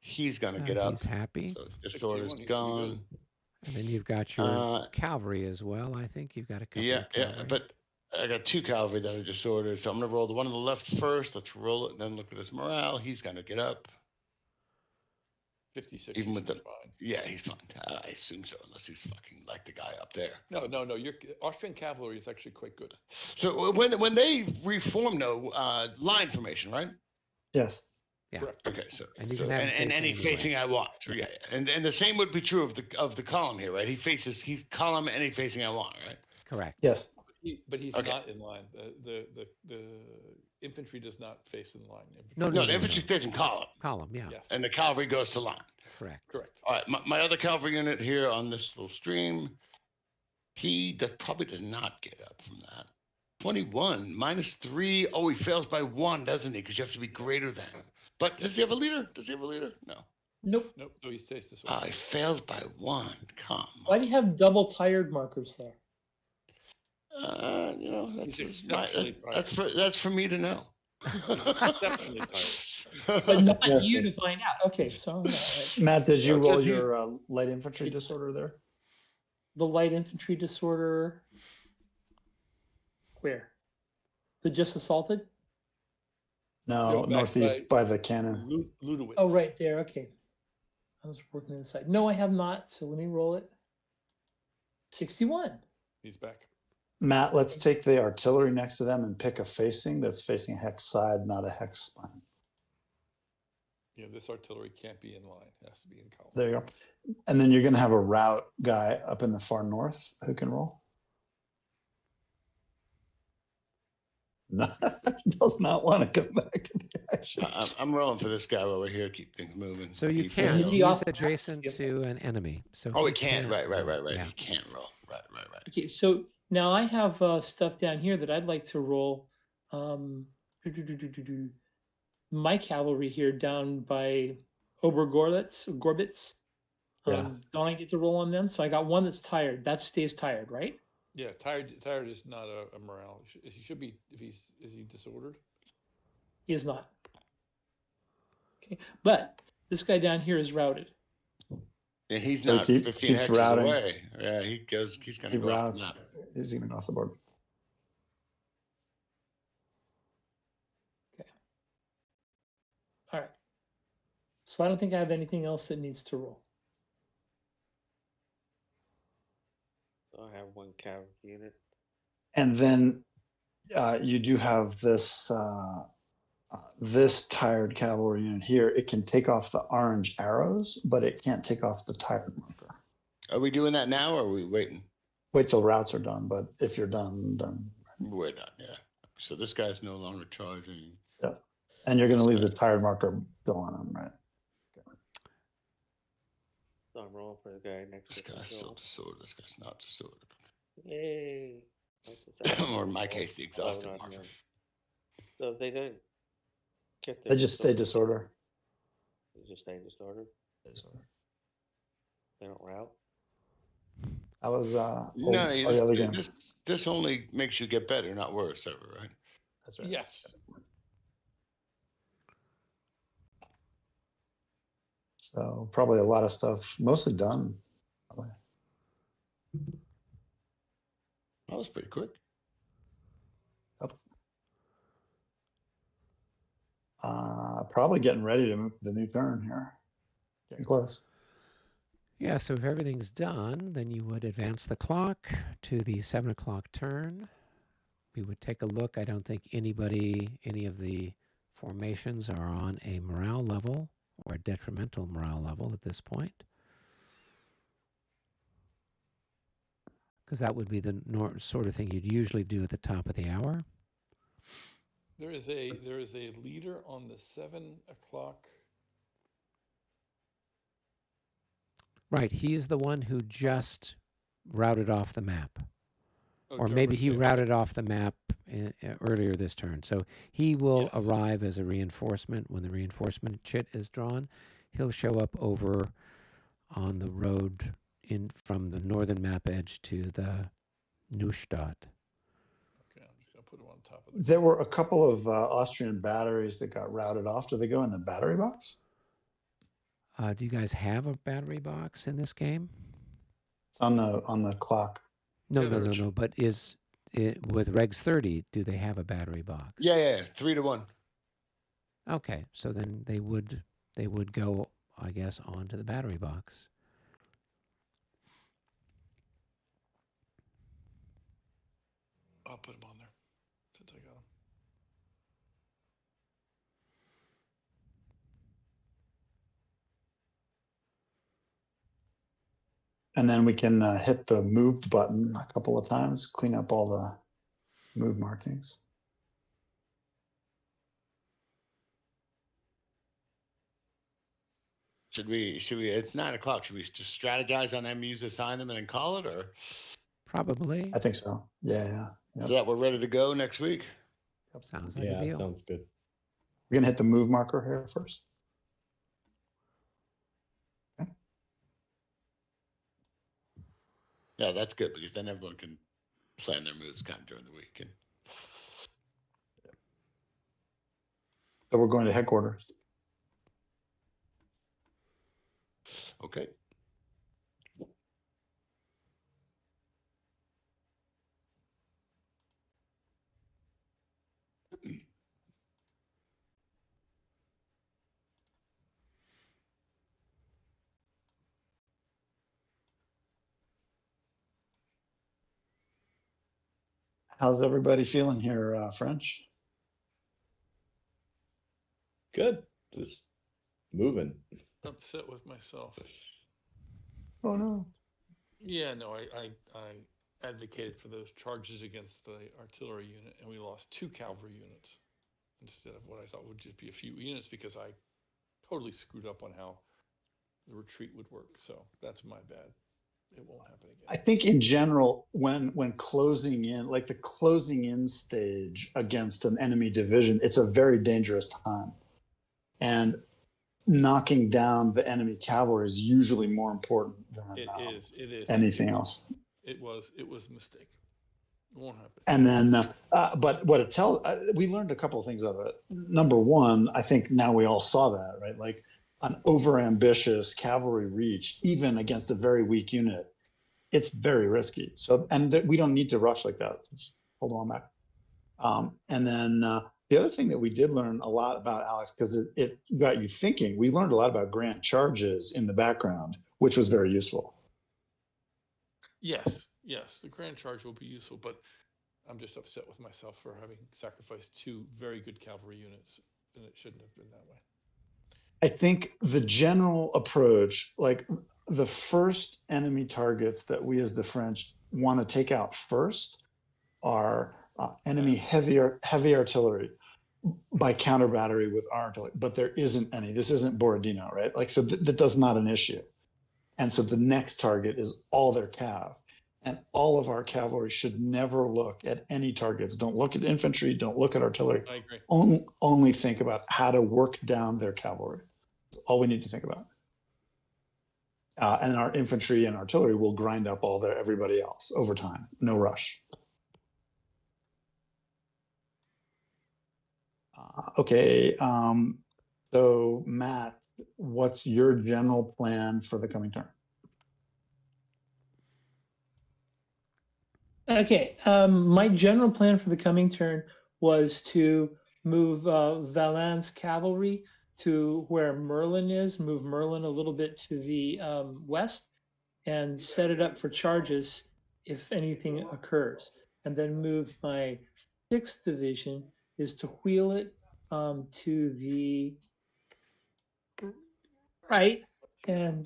he's going to get up. He's happy. So disorder's 61, he's gonna be gone. good. And then you've got your cavalry as well. I think you've got a couple Yeah, of cavalry. but I got 2 cavalry that I disordered. So I'm going to roll the one on the left first. Let's roll it and then look at his morale. He's going to get up. 56. Even you with should the- be fine. Yeah, he's fine. I assume so, unless he's fucking like the guy up there. No. Your Austrian cavalry is actually quite good. So when they reform, line formation, right? Yes. Yeah. Correct. Okay, so And you so can have it and any facing any way. facing I want. Yeah, and the same would be true of the column here, right? He's column any facing I want, right? Correct. Yes. But he's Okay. not in line. The infantry does not face in line. No, No, the infantry's facing column, Column, yeah. Yes. and the cavalry goes to line. Correct. Correct. All right, my other cavalry unit here on this little stream, probably does not get up from that. 21 -3. Oh, he fails by 1, doesn't he? Because you have to be greater than. But does he have a leader? No. Nope. Nope. No, he stays disordered. He fails by 1. Come Why on. do you have double tired markers there? You know, He's exceptionally tired. that's for me to know. He's exceptionally tired. But not you to find out. Okay, so all right. Matt, did you Okay, roll if you- your light infantry disorder there? The light infantry disorder. Where? The just assaulted? No, No, back northeast by the cannon. Ludowitz. Oh, right there. Okay. I was working on the side. No, I have not. So let me roll it. 61. He's back. Matt, let's take the artillery next to them and pick a facing that's facing a hex side, not a hex spine. Yeah, this artillery can't be in line. It has to be in column. There you go. And then you're going to have a route guy up in the far north who can roll. No, does not want to come back to the action. I'm rolling for this guy over here. Keep things moving. So you Keep can. going. Is he He's off- adjacent to an enemy. So Oh, he can't. Right. Yeah. He can't roll. Right. Okay, so now I have stuff down here that I'd like to roll. My cavalry here down by Gorbitz. Yes. Don't I get to roll on them? So I got one that's tired. That stays tired, right? Yeah, tired is not a morale. He should be if is he disordered? He is not. Okay, but this guy down here is routed. And he's So not keep- 15 keeps hexes routing. away. Yeah, he's going He to go off routes. the map. He's going to go off the board. All right. So I don't think I have anything else that needs to roll. I have one cavalry unit. And then you do have this this tired cavalry unit here. It can take off the orange arrows, but it can't take off the tired marker. Are we doing that now or are we waiting? Wait till routes are done, but if you're done. We're done, yeah. So this guy's no longer charging. Yeah. And you're going to leave the tired marker go on him, right? So I'm rolling for the guy next This to guy's still control. disordered. This guy's not disordered. Yay. That's the second Or in my roll. case, the exhausted 11 on marker. him. So if they don't get the They just stay disorder. They just stay disordered. They don't route. That was No, the other game. this only makes you get better, not worse, ever, right? That's right. Yes. So probably a lot of stuff, mostly done. That was pretty quick. Probably getting ready to move to the new turn here. Getting close. Yeah, so if everything's done, then you would advance the clock to the 7 o'clock turn. We would take a look. I don't think any of the formations are on a morale level or a detrimental morale level at this point. Because that would be the sort of thing you'd usually do at the top of the hour. There is a leader on the 7 o'clock. Right, he's the one who just routed off the map. Oh, Or maybe he Derbyshire. routed off the map earlier this turn. So he will Yes. arrive as a reinforcement when the reinforcement chit is drawn. He'll show up over on the road from the northern map edge to the Neustadt. Okay, I'm just gonna put him on top of the. There were a couple of Austrian batteries that got routed off. Do they go in the battery box? Do you guys have a battery box in this game? On the clock. No, Yeah, no, there no, is. no. But with Regs 30, do they have a battery box? Yeah, 3-1. Okay, so then they would go, I guess, onto the battery box. I'll put him on there since I got him. And then we can hit the moved button a couple of times, clean up all the move markings. Should we, it's 9 o'clock. Should we just strategize on MUs, assign them and then call it, or Probably. I think so. Yeah. so that we're ready to go next week? Sounds like Yeah, a that deal. sounds good. We're gonna hit the move marker here first. Okay. Yeah, that's good, because then everyone can plan their moves kind of during the week. And So we're going to headquarters. okay. How's everybody feeling here, French? Good. Just moving. Upset with myself. Oh no. Yeah, no, I advocated for those charges against the artillery unit, and we lost 2 cavalry units instead of what I thought would just be a few units, because I totally screwed up on how the retreat would work. So that's my bad. It won't happen again. I think in general, when closing in, like the closing in stage against an enemy division, it's a very dangerous time. And knocking down the enemy cavalry is usually more important than It is anything else. It was a mistake. It won't happen. And then, but what it tells, we learned a couple of things of it. Number one, I think now we all saw that, right? Like an overambitious cavalry reach, even against a very weak unit, it's very risky. So, and we don't need to rush like that. Just hold on back. And then the other thing that we did learn a lot about, Alex, because it got you thinking, we learned a lot about grand charges in the background, which was very useful. Yes, the grand charge will be useful, but I'm just upset with myself for having sacrificed 2 very good cavalry units, and it shouldn't have been that way. I think the general approach, like the first enemy targets that we as the French want to take out first are enemy heavy artillery by counter battery with our artillery, but there isn't any. This isn't Borodino, right? Like, so that's not an issue. And so the next target is all their cav. And all of our cavalry should never look at any targets. Don't look at infantry, don't look at artillery. I agree. Only think about how to work down their cavalry. That's all we need to think about. And our infantry and artillery will grind up everybody else over time. No rush. Okay. So Matt, what's your general plan for the coming turn? Okay, my general plan for the coming turn was to move Valin's cavalry to where Merlin is, move Merlin a little bit to the west, and set it up for charges if anything occurs. And then move my 6th division is to wheel it to the right and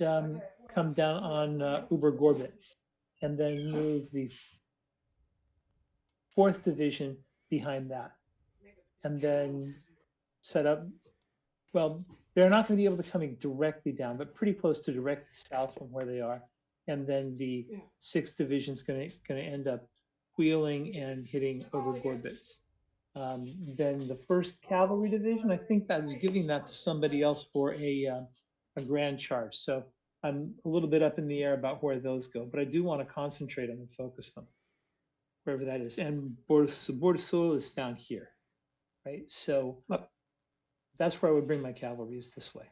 come down on Uber-Gorbitz, and then move the 4th division behind that, and then set up, well, they're not going to be able to come directly down, but pretty close to directly south from where they are. And then the 6th division is going to end up wheeling and hitting over Gorbitz. Then the 1st Cavalry Division, I think I was giving that to somebody else for a grand charge. So I'm a little bit up in the air about where those go, but I do want to concentrate them and focus them wherever that is. And Bordeaux is down here, right? So that's where I would bring my cavalry, is this way.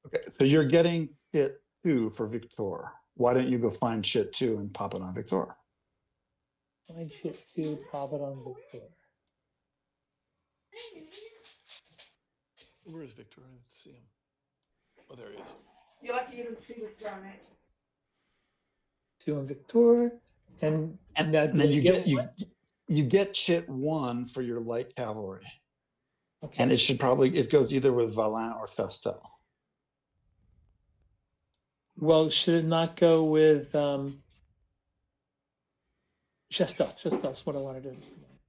Okay, so you're getting shit 2 for Victor. Why don't you go find shit 2 and pop it on Victor? Find shit 2, pop it on Victor. Where is Victor? I didn't see him. Oh, there he is. You're lucky you didn't see what's down there. 2 on Victor, and then you get shit 1 for your light cavalry. Okay. And it goes either with Valin or Chastel. Well, should it not go with Chastel? Chastel's what I wanted to do.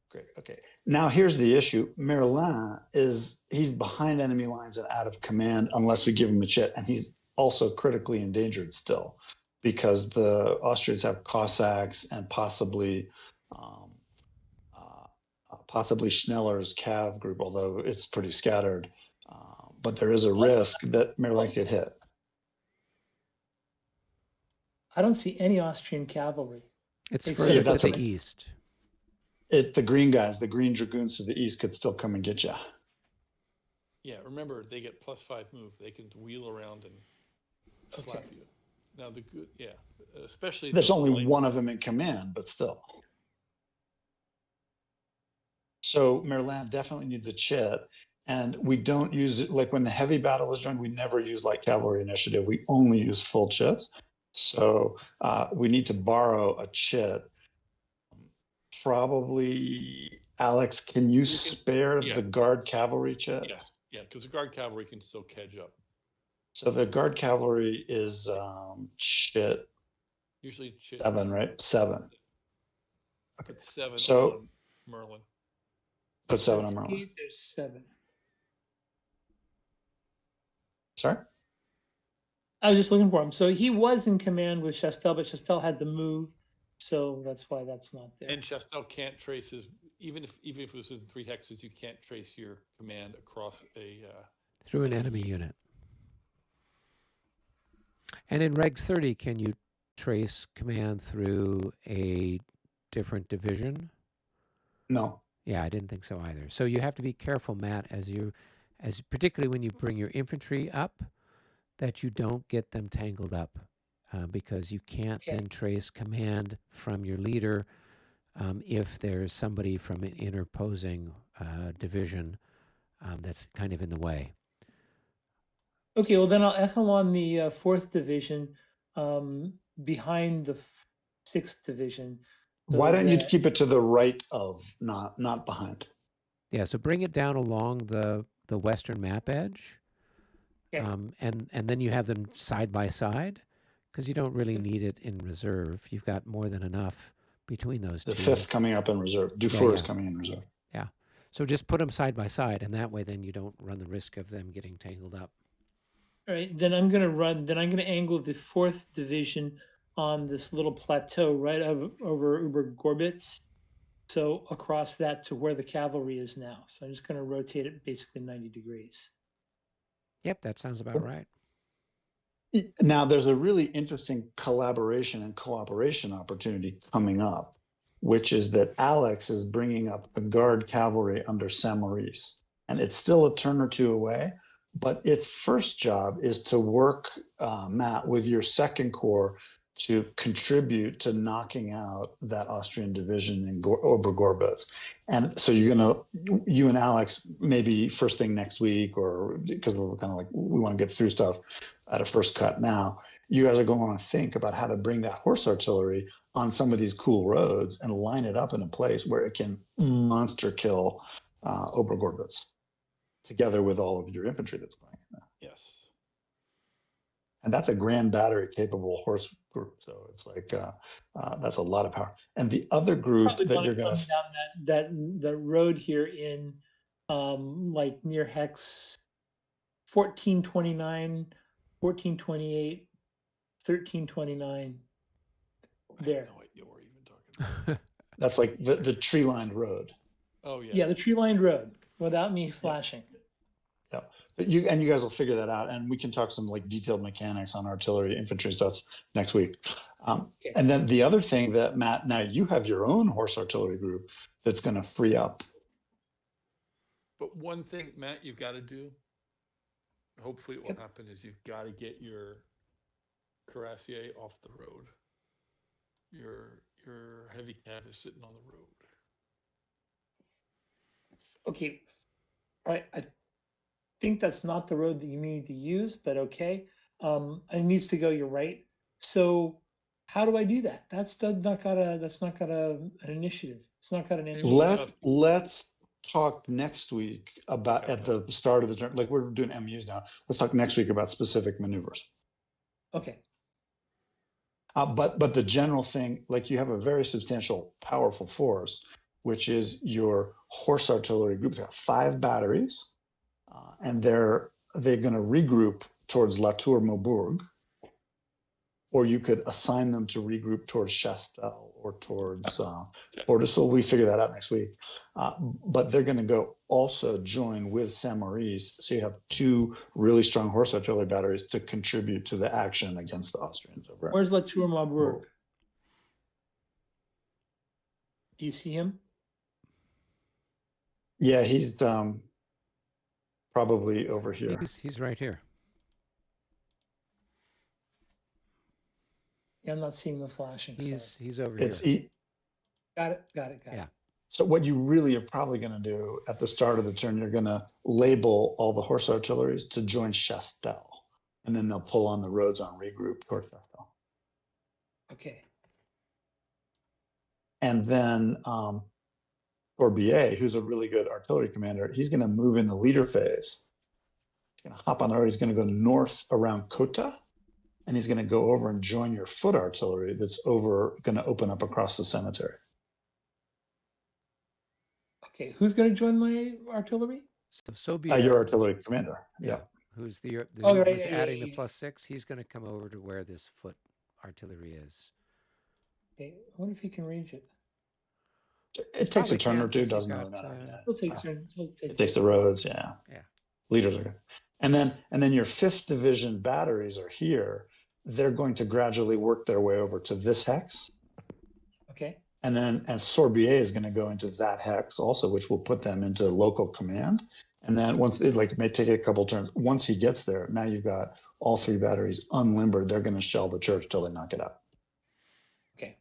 Great. Okay. Now here's the issue. Merlin he's behind enemy lines and out of command unless we give him a chit, and he's also critically endangered still because the Austrians have Cossacks and possibly Schneller's Cav group, although it's pretty scattered. But there is a risk that Merlin could hit. I don't see any Austrian cavalry. It's Except- further Yeah, that's to the a- east. The green guys, the green dragoons to the east could still come and get you. Yeah, remember they get +5 move. They can wheel around and slap you. Now the good, yeah, especially There's those only late- one of them in command, but still. So Merlin definitely needs a chit. And we don't use it, like when the heavy battle is joined, we never use light cavalry initiative. We only use full chits. So we need to borrow a chit. Probably, Alex, can you spare yeah. the guard cavalry chit? Yes, yeah, because the guard cavalry can still catch up. So the guard cavalry is chit Usually chit 7, right? 7. Put 7 So- on Merlin. Put 7 That's on Merlin. 8, there's 7. Sorry? I was just looking for him. So he was in command with Chastel, but Chastel had to move. So that's why that's not there. And Chastel can't trace his, even if it was in 3 hexes, you can't trace your command across a. Through an enemy unit. And in Regs 30, can you trace command through a different division? No. Yeah, I didn't think so either. So you have to be careful, Matt, as particularly when you bring your infantry up, that you don't get them tangled up, because you can't Okay. then trace command from your leader if there's somebody from an interposing division that's kind of in the way. Okay, well then I'll echelon the 4th division behind the 6th division. so Why don't you that- keep it to the right of, not behind? Yeah, so bring it down along the western map edge, Okay. and then you have them side by side, because you don't really need it in reserve. You've got more than enough between those The two. 5th coming up in reserve. Dufour is yeah. coming in reserve. So just put them side by side, and that way then you don't run the risk of them getting tangled up. All right, then I'm gonna angle the 4th division on this little plateau right over Uber-Gorbitz. So across that to where the cavalry is now. So I'm just gonna rotate it basically 90 degrees. Yep, that sounds about right. Now, there's a really interesting collaboration and cooperation opportunity coming up, which is that Alex is bringing up a guard cavalry under Saint-Maurice. And it's still a turn or two away, but its first job is to work, Matt, with your 2nd Corps to contribute to knocking out that Austrian division in Obergorbitz. And so you and Alex, maybe first thing next week, or because we're kind of like, we want to get through stuff at a first cut now, you guys are going to want to think about how to bring that horse artillery on some of these cool roads and line it up in a place where it can monster kill Obergorbitz together with all of your infantry that's going in there. Yes. And that's a grand battery capable horse group. So it's like, that's a lot of power. And the other group Probably that wanna you're going come to, down that road here in like near hex 1429, 1428, 1329. I There. have no idea what you're even talking about. that's like the tree lined road. Oh, yeah. Yeah, the tree lined road without me flashing. But you guys will figure that out, and we can talk some like detailed mechanics on artillery, infantry stuff next week. Okay. And then the other thing that, Matt, now you have your own horse artillery group that's going to free up. But one thing, Matt, you've got to do, hopefully what will happen is you've got to get your cuirassier off the road. Your heavy cav is sitting on the road. Okay, I think that's not the road that you need to use, but okay. It needs to go your right. So how do I do that? That's not got an initiative. It's not got an enemy. Let's talk next week about at the start of the journey. Like we're doing MUs now. Let's talk next week about specific maneuvers. Okay. But the general thing, like you have a very substantial, powerful force, which is your horse artillery group's got 5 batteries, and they're going to regroup towards La Tour Maubourg, or you could assign them to regroup towards Chastel or towards Bordeaux. We figure that out next week. But they're going to go also join with Saint Maurice. So you have 2 really strong horse artillery batteries to contribute to the action against the Austrians over. Where's La Tour Maubourg? Do you see him? Yeah, he's probably over here. He's right here. Yeah, I'm not seeing the flashing. He's over It's here. Got it. Yeah. So what you really are probably going to do at the start of the turn, you're going to label all the horse artilleries to join Chastel, and then they'll pull on the roads on regroup towards Chastel. Okay. And then Corbier, who's a really good artillery commander, he's going to move in the leader phase. He's going to hop on the road. He's going to go north around Cota, and he's going to go over and join your foot artillery that's over, going to open up across the cemetery. Okay, who's going to join my artillery? So be Your artillery commander. Yeah. Who's right, who's yeah, adding yeah, the yeah. +6? He's going to come over to where this foot artillery is. Okay, I wonder if he can range it. It takes a Probably turn or can't, two. 'cause Doesn't he's really got, matter. Yeah. He'll take turn. It takes the roads. Yeah. Yeah. Leaders are good. And then your 5th division batteries are here. They're going to gradually work their way over to this hex. Okay. And Sorbier is going to go into that hex also, which will put them into local command. And then once it may take a couple turns. Once he gets there, now you've got all 3 batteries unlimbered. They're going to shell the church till they knock it out. Okay.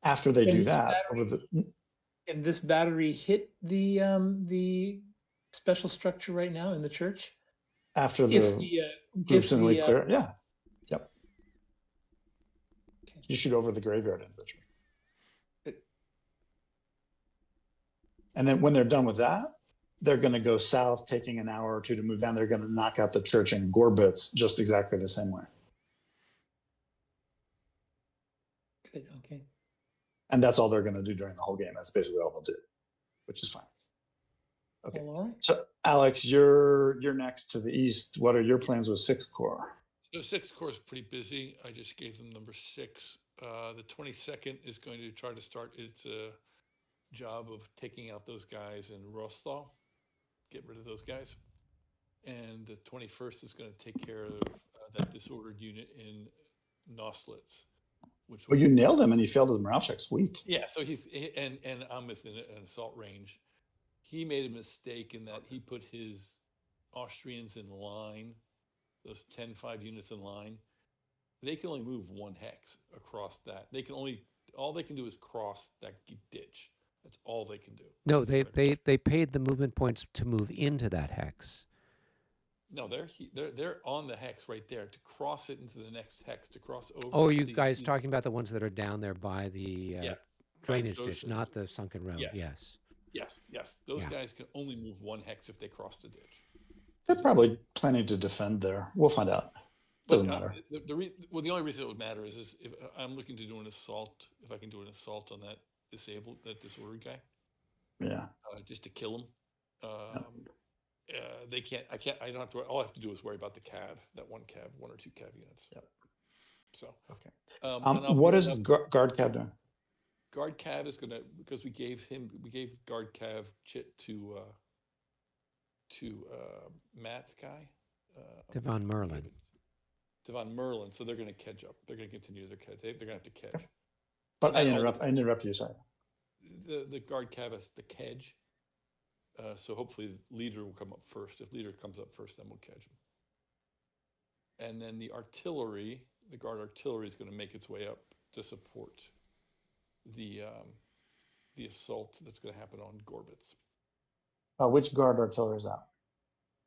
After they And do this that, And this battery hit the special structure right now in the church. after If the the groups in the the clear, yeah, yep. Okay. You shoot over the graveyard individually. And then when they're done with that, they're going to go south, taking an hour or 2 to move down. They're going to knock out the church in Gorbitz just exactly the same way. Good. Okay. And that's all they're going to do during the whole game. That's basically all they'll do, which is fine. Okay. Well, all right. So, Alex, you're next to the east. What are your plans with 6 Corps? So 6 Corps is pretty busy. I just gave them number 6. The 22nd is going to try to start its job of taking out those guys in Rostal, get rid of those guys. And the 21st is going to take care of that disordered unit in Noslitz. Well, you nailed him and he failed his morale check. Sweet. Yeah, so and I'm within an assault range. He made a mistake in that he put his Austrians in line, those 10-5 units in line. They can only move 1 hex across that. All they can do is cross that ditch. That's all they can do. No, they paid the movement points to move into that hex. No, they're on the hex right there to cross it into the next hex to cross over. Oh, are you guys talking about the ones that are down there by the drainage those ditch, are- not the sunken road? Yes. Yes. Those Yeah. guys can only move 1 hex if they cross the ditch. They're probably planning to defend there. We'll find out. Doesn't matter. The only reason it would matter is if I'm looking to do an assault, if I can do an assault on that disordered guy, Yeah. just to kill him. They can't. I don't have to. All I have to do is worry about the cav, that 1 or 2 cav units. Yep. So Okay. and What is guard cab doing? Guard cav is gonna, because we gave guard cav chit to Matt's guy, Devon Merlin. Devon Merlin. So they're gonna catch up. They're gonna continue their catch. They're gonna have to catch. But I And all interrupted you. Sorry. The guard cav has to catch. So hopefully the leader will come up first. If leader comes up first, then we'll catch him. And then the guard artillery is going to make its way up to support the assault that's going to happen on Gorbitz. Which guard artillery is that?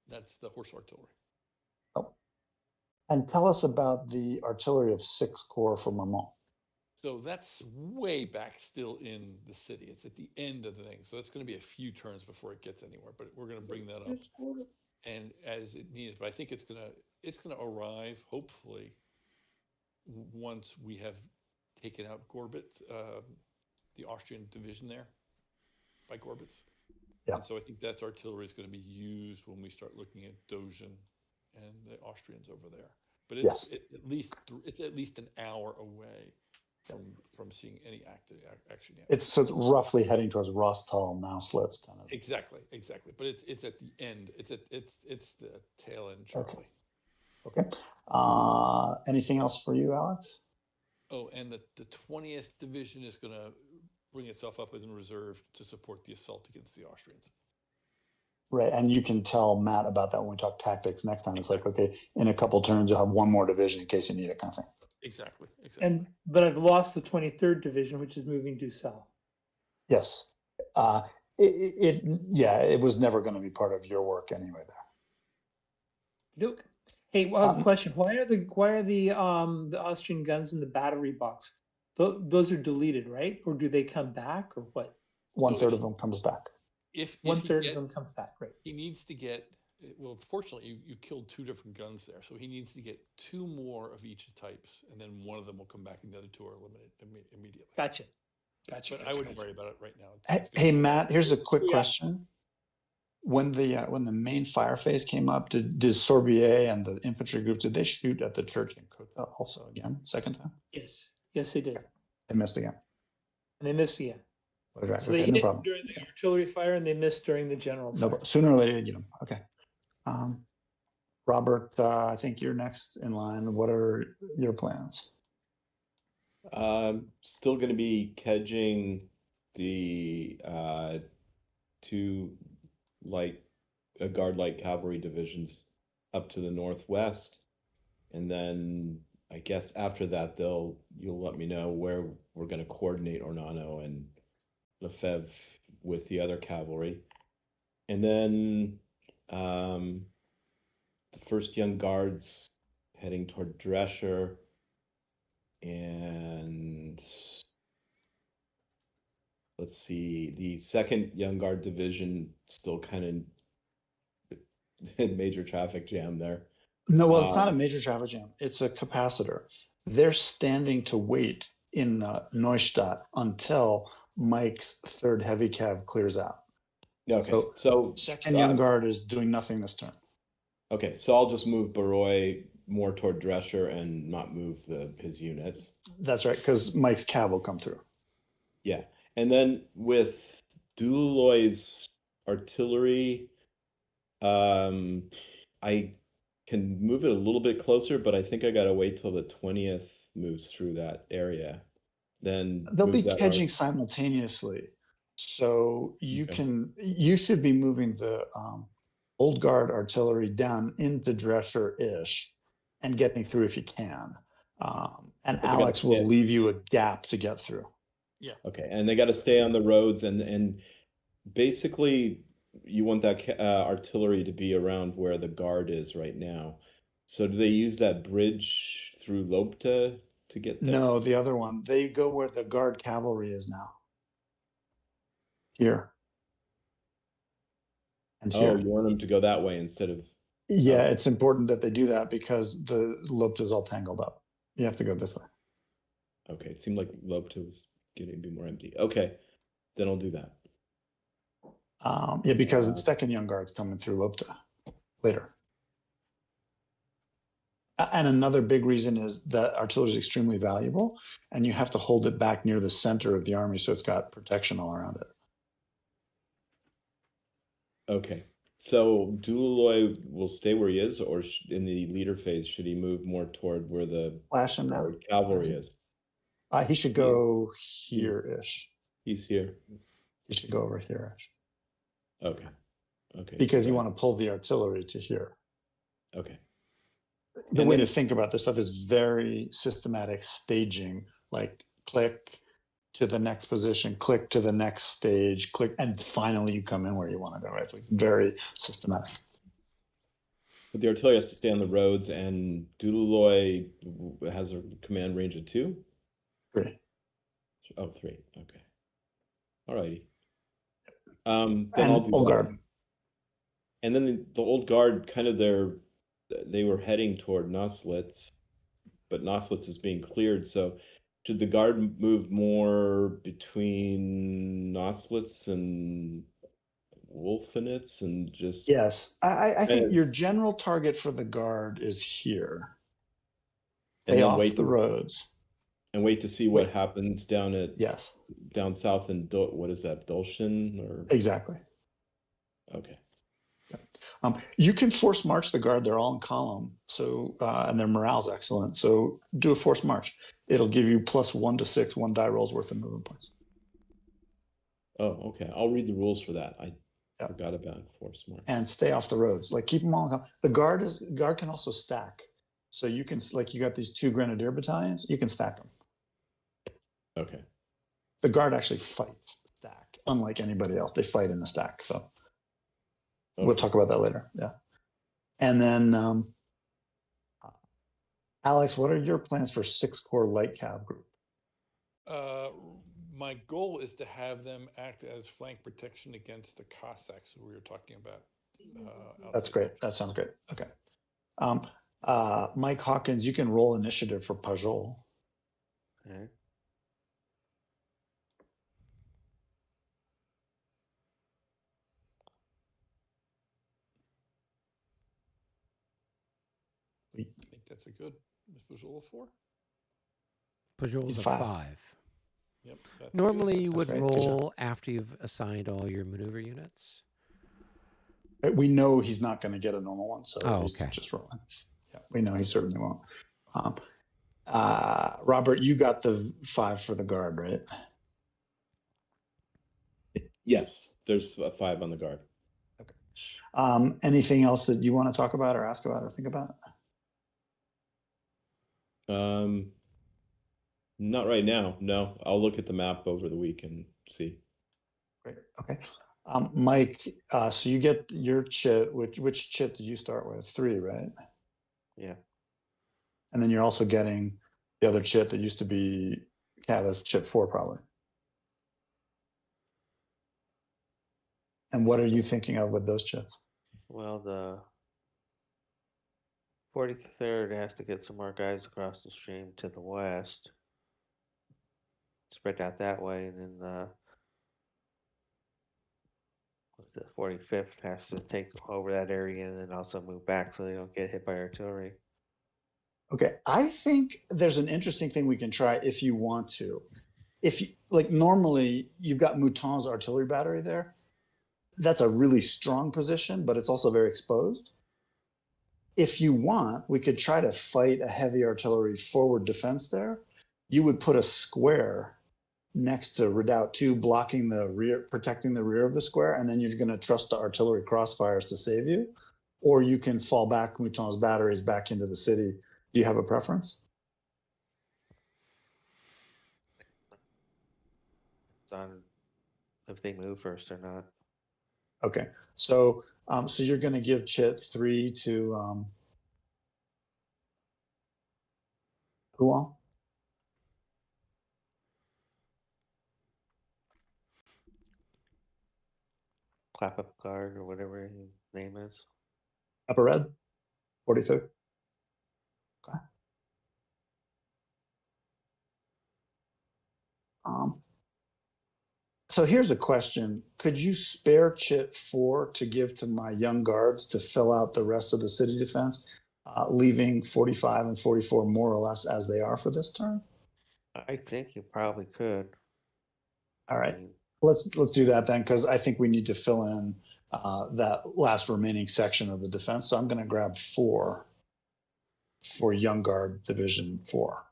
That's the horse artillery. Oh. And tell us about the artillery of 6 Corps for Marmont. So that's way back still in the city. It's at the end of the thing. So it's going to be a few turns before it gets anywhere, but we're going to bring that up and as it needs. But I think it's going to arrive hopefully once we have taken out Gorbit, the Austrian division there by Gorbitz. Yeah. And so I think that's artillery is going to be used when we start looking at Dogen and the Austrians over there. But it's it's at least an hour away from seeing any action yet. It's roughly heading towards Rostal, Nauslitz kind of. Exactly. But it's at the end. It's the tail end, Charlie. Okay. Anything else for you, Alex? Oh, and the 20th division is going to bring itself up as in reserve to support the assault against the Austrians. Right, and you can tell Matt about that when we talk tactics next time. It's like, okay, in a couple turns, you'll have one more division in case you need it, kind of thing. Exactly. But I've lost the 23rd division, which is moving due south. Yes. It was never going to be part of your work anyway there. Look. Hey, question. Why are the Austrian guns in the battery box? Those are deleted, right? Or do they come back, or what? One third of them comes back. If one third of them comes back, right? He needs to get. Well, fortunately, you killed 2 different guns there, so he needs to get 2 more of each types, and then one of them will come back, and the other 2 are eliminated immediately. Gotcha. But I wouldn't worry about it right now. Hey, Matt, here's a quick question. When the main fire phase came up, did Sorbier and the infantry group, did they shoot at the church in Kota also again, second time? Yes, they did. They missed again. And they missed again. Okay, So they hit during the artillery fire, and they missed during the general fire. No, sooner or later you get them. Okay. Robert, I think you're next in line. What are your plans? Still going to be kedging the 2 guard light cavalry divisions up to the northwest, and then I guess after that you'll let me know where we're going to coordinate Ornano and Lefebvre with the other cavalry, and then the first Young Guards heading toward Drescher, and let's see, the second Young Guard division still kind of in major traffic jam there. No, well, it's not a major traffic jam. It's a capacitor. They're standing to wait in Neustadt until Mike's 3rd heavy cav clears out. Okay, so second Young Guard is doing nothing this turn. Okay, so I'll just move Baroy more toward Drescher and not move his units. That's right, because Mike's cav will come through. Yeah, and then with Dululoy's artillery, I can move it a little bit closer, but I think I gotta wait till the 20th moves through that area. Then they'll be kedging simultaneously, so you should be moving the Old Guard artillery down into Drescher-ish and getting through if you can. And Alex will leave you a gap to get through. Yeah. Okay, and they got to stay on the roads, and basically you want that artillery to be around where the guard is right now. So do they use that bridge through Lobta to get there? No, the other one. They go where the guard cavalry is now. Here. And here. Oh, you want them to go that way instead of... Yeah, it's important that they do that because the Lobta is all tangled up. You have to go this way. Okay, it seemed like Lobta was getting to be more empty. Okay, then I'll do that. Yeah, because the second Young Guard's coming through Lobta later. And another big reason is that artillery is extremely valuable, and you have to hold it back near the center of the army so it's got protection all around it. Okay, so Dululoy will stay where he is, or in the leader phase, should he move more toward where the cavalry is? He should go here-ish. He's here. He should go over here-ish. Okay. Okay. Because you want to pull the artillery to here. Okay. The way to think about this stuff is very systematic staging, like click to the next position, click to the next stage, click, and finally you come in where you want to go, right? It's like very systematic. But the artillery has to stay on the roads, and Dululoy has a command range of 2? 3. Oh, 3. Okay. All righty. Then I'll do Old Guard. And then the Old Guard, kind of they were heading toward Nuslitz. but Noslitz is being cleared. So should the guard move more between Noslitz and Wolfenitz and just Yes, I think And- your general target for the guard is here. and Stay then off wait the roads. and wait to see what happens down at Yes, down south in what is that, Dulcian or exactly. okay. You can force march the guard. They're all in column. So, and their morale's excellent. So do a force march. It'll give you +1 to 6, 1 die rolls worth of movement points. Oh, okay. I'll read the rules for that. I Yeah. forgot about force march. And stay off the roads. Like keep them all in column. The guard can also stack. So you can, like you got these 2 grenadier battalions, you can stack them. Okay. The guard actually fights stacked, unlike anybody else. They fight in a stack. So we'll Okay. talk about that later. Yeah. And then, Alex, what are your plans for 6-corps light cav group? My goal is to have them act as flank protection against the Cossacks who we were talking about. That's outside. great. That sounds great. Okay. Mike Hawkins, you can roll initiative for Pajol. Okay. I think that's a good. Was Pajol a 4? Pajol's He's a 5. 5. Yep. That's Normally, you That's would great. Good job. roll after you've assigned all your maneuver units. We know he's not going to get a normal one, so Oh, he's okay. just rolling. Yeah, we know he certainly won't. Robert, you got the 5 for the guard, right? Yes, there's a 5 on the guard. Anything else that you want to talk about or ask about or think about? Not right now. No, I'll look at the map over the week and see. Great. Okay. Mike, so you get your chit. Which chit did you start with? 3, right? Yeah. And then you're also getting the other chit that used to be, yeah, that's chit 4 probably. And what are you thinking of with those chits? Well, the 43rd has to get some more guys across the stream to the west. Spread out that way, and then the 45th has to take over that area and then also move back so they don't get hit by artillery. Okay, I think there's an interesting thing we can try if you want to. If you, like normally you've got Mouton's artillery battery there. That's a really strong position, but it's also very exposed. If you want, we could try to fight a heavy artillery forward defense there. You would put a square next to Redoubt 2, blocking the rear, protecting the rear of the square, and then you're going to trust the artillery crossfires to save you. Or you can fall back Mouton's batteries back into the city. Do you have a preference? It's on if they move first or not. Okay, so so you're going to give Chit 3 to who all? Clap up guard or whatever his name is. Upper red, 42. Okay. So here's a question. Could you spare Chit 4 to give to my young guards to fill out the rest of the city defense, leaving 45 and 44 more or less as they are for this turn? I think you probably could. All I right, mean, let's do that then, because I think we need to fill in that last remaining section of the defense. So I'm going to grab 4 for Young Guard Division 4.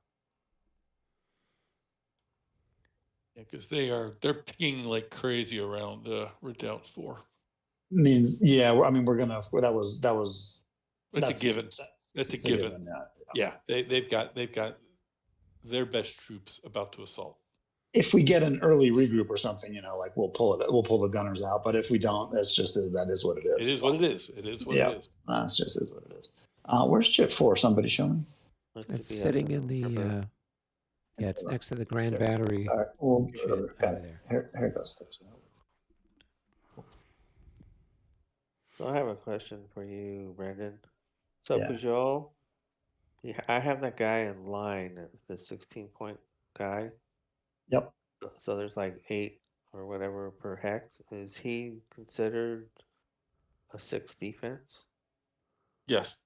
Yeah, because they're pinging like crazy around the Redoubt 4. Means, yeah, I mean, we're gonna. That was. It's a given. That's a given. Yeah. Yeah, they've got their best troops about to assault. If we get an early regroup or something, like we'll pull the gunners out. But if we don't, that's just that is what it is. It is what it is. It is what Yeah. it is. That's just is what it is. Where's Chit 4? Somebody show me. it could It's be up sitting in in the, river. yeah, it's next to the Grand There. Battery. All right, we'll Shit, got over it. there. Here it goes. So I have a question for you, Brandon. So Yeah. Pujol, Yeah, I have that guy in line, the 16-point guy. Yep. So there's like 8 or whatever per hex. Is he considered a 6 defense? Yes.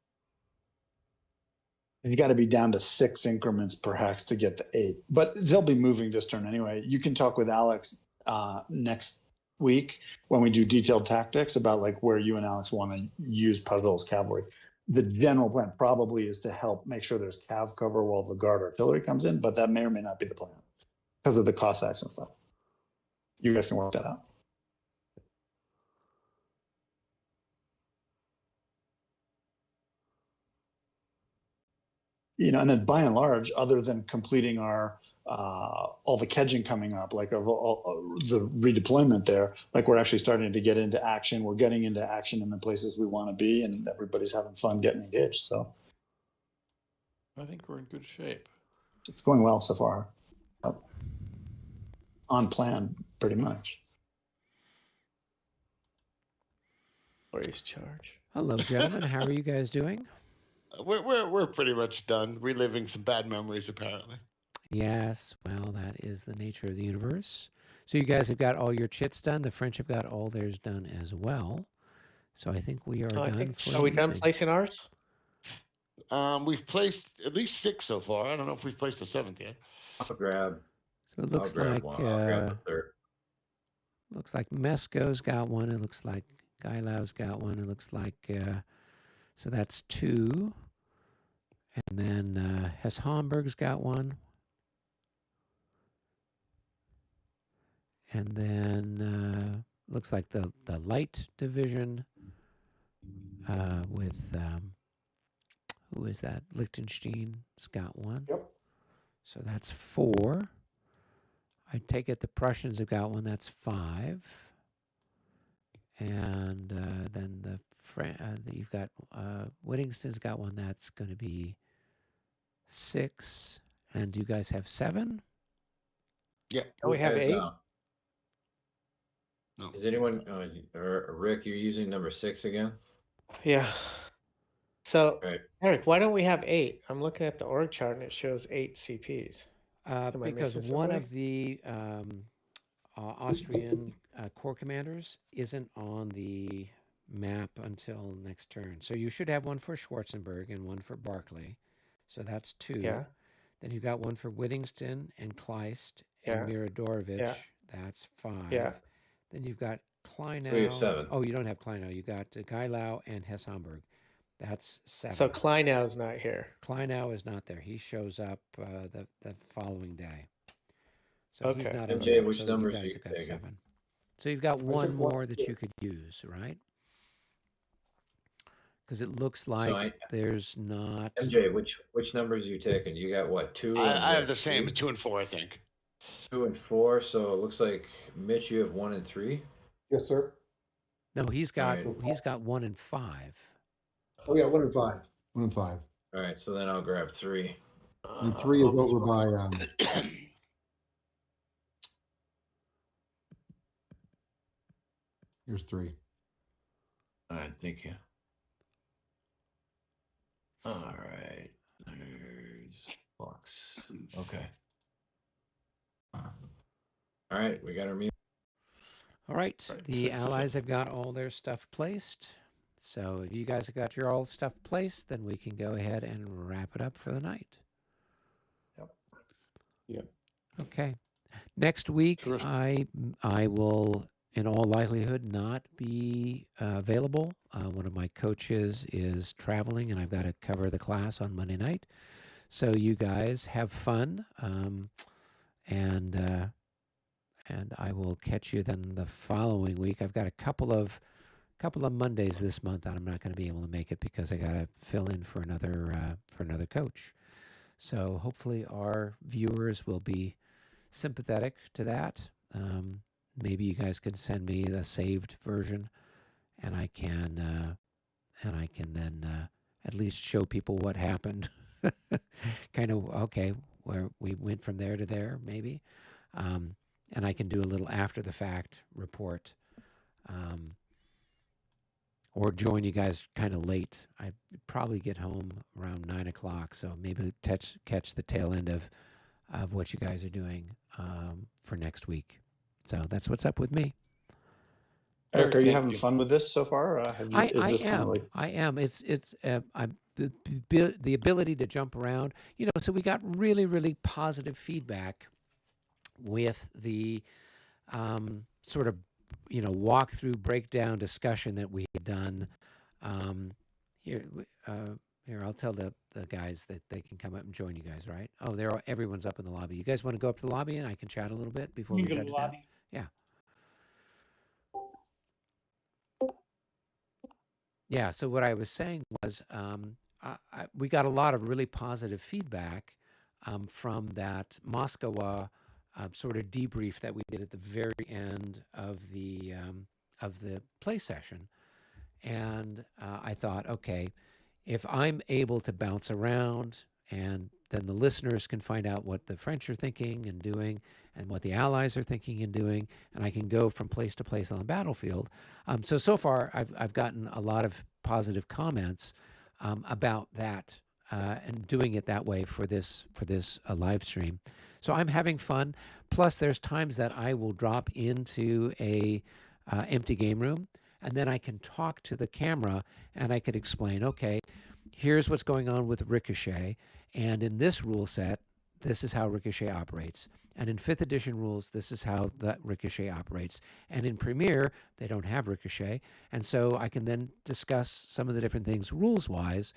And you got to be down to 6 increments per hex to get to 8. But they'll be moving this turn anyway. You can talk with Alex next week when we do detailed tactics about like where you and Alex want to use puzzles cavalry. The general plan probably is to help make sure there's cav cover while the guard artillery comes in, but that may or may not be the plan because of the Cossacks and stuff. You guys can work that out. You know, and then by and large, other than completing our all the kedging coming up, like of all the redeployment there, like we're actually starting to get into action. We're getting into action in the places we want to be, and everybody's having fun getting engaged. So I think we're in good shape. it's going well so far. On plan, pretty much. Glorious charge. Hello, gentlemen. How are you guys doing? We're pretty much done reliving some bad memories, apparently. Yes, well, that is the nature of the universe. So you guys have got all your chits done. The French have got all theirs done as well. So I think we are done for Are we the done evening. placing ours? We've placed at least 6 so far. I don't know if we've placed the 7th yet. I'll grab. So it looks I'll grab like one. I'll grab the third. looks like Mesco's got one. It looks like Gailau's got one. It looks like so that's 2. And then Hess Homburg's got one. And then looks like the light division with who is that? Liechtenstein's got one. Yep. So that's 4. I take it the Prussians have got one. That's 5. And then you've got Whittington's got one. That's going to be 6. And do you guys have 7? Yeah. Oh, we have Guys, 8. No. Is anyone, or Rick, you're using number 6 again? Yeah. So, Right. Eric, why don't we have 8? I'm looking at the org chart and it shows 8 CPs. Am I Because missing one somebody? of the Austrian corps commanders isn't on the map until next turn. So you should have one for Schwarzenberg and one for Barclay. So that's 2. Yeah. Then you've got one for Whittington and Kleist Yeah. and Mirodorovich. Yeah. That's 5. Yeah. Then you've got Kleinau. So you have 7. Oh, you don't have Kleinau. You got Geilau and Hess Homburg. That's 7. So Kleinau's not here. Kleinau is not there. He shows up the following day. So he's Okay. not MJ, on there. which So numbers you are guys you have got taking? 7. So you've got one took one, more that you could use, right? Because it looks like there's not. MJ, which numbers are you taking? You got what, 2? I have the same, 2 and 4, I think. 2 and 4. So it looks like Mitch, you have 1 and 3. Yes, sir. No, he's got Right. 1 and 5. Oh, yeah, 1 and 5. 1 and 5. All right, so then I'll grab 3. And 3 is over by, here's 3. All right, thank you. All right, there's box. Okay. All right, we got our meal. All right. Right, The 6 is allies have got all their stuff placed. So if you guys have got your all stuff placed, then we can go ahead and wrap it up for the night. Yep. Yep. Okay. Next week, Terrific. I will, in all likelihood, not be available. One of my coaches is traveling, and I've got to cover the class on Monday night. So you guys have fun, and I will catch you then the following week. I've got a couple of Mondays this month that I'm not going to be able to make it because I got to fill in for another coach. So hopefully our viewers will be sympathetic to that. Maybe you guys can send me the saved version, and I can then at least show people what happened. Kind of okay, where we went from there to there, maybe. And I can do a little after the fact report. or join you guys kind of late. I probably get home around 9 o'clock, so maybe catch the tail end of what you guys are doing for next week. So that's what's up with me. Eric, are you thank having you. fun with this so far? Is this kind of like I am. It's I'm the ability to jump around. So we got really, really positive feedback with the sort of walkthrough breakdown discussion that we had done. Here, I'll tell the guys that they can come up and join you guys. Right? Oh, everyone's up in the lobby. You guys want to go up to the lobby and I can chat a little bit before You we can go shut to it the down? lobby. Yeah. Yeah. So what I was saying was, we got a lot of really positive feedback from that Moscow sort of debrief that we did at the very end of the play session, and I thought, okay, if I'm able to bounce around, and then the listeners can find out what the French are thinking and doing, and what the Allies are thinking and doing, and I can go from place to place on the battlefield. So far, I've gotten a lot of positive comments about that and doing it that way for this live stream. So I'm having fun. Plus, there's times that I will drop into a empty game room, and then I can talk to the camera and I could explain, okay, here's what's going on with Ricochet, and in this rule set, this is how Ricochet operates. And in 5th edition rules, this is how that Ricochet operates. And in Premiere, they don't have Ricochet. And so I can then discuss some of the different things rules-wise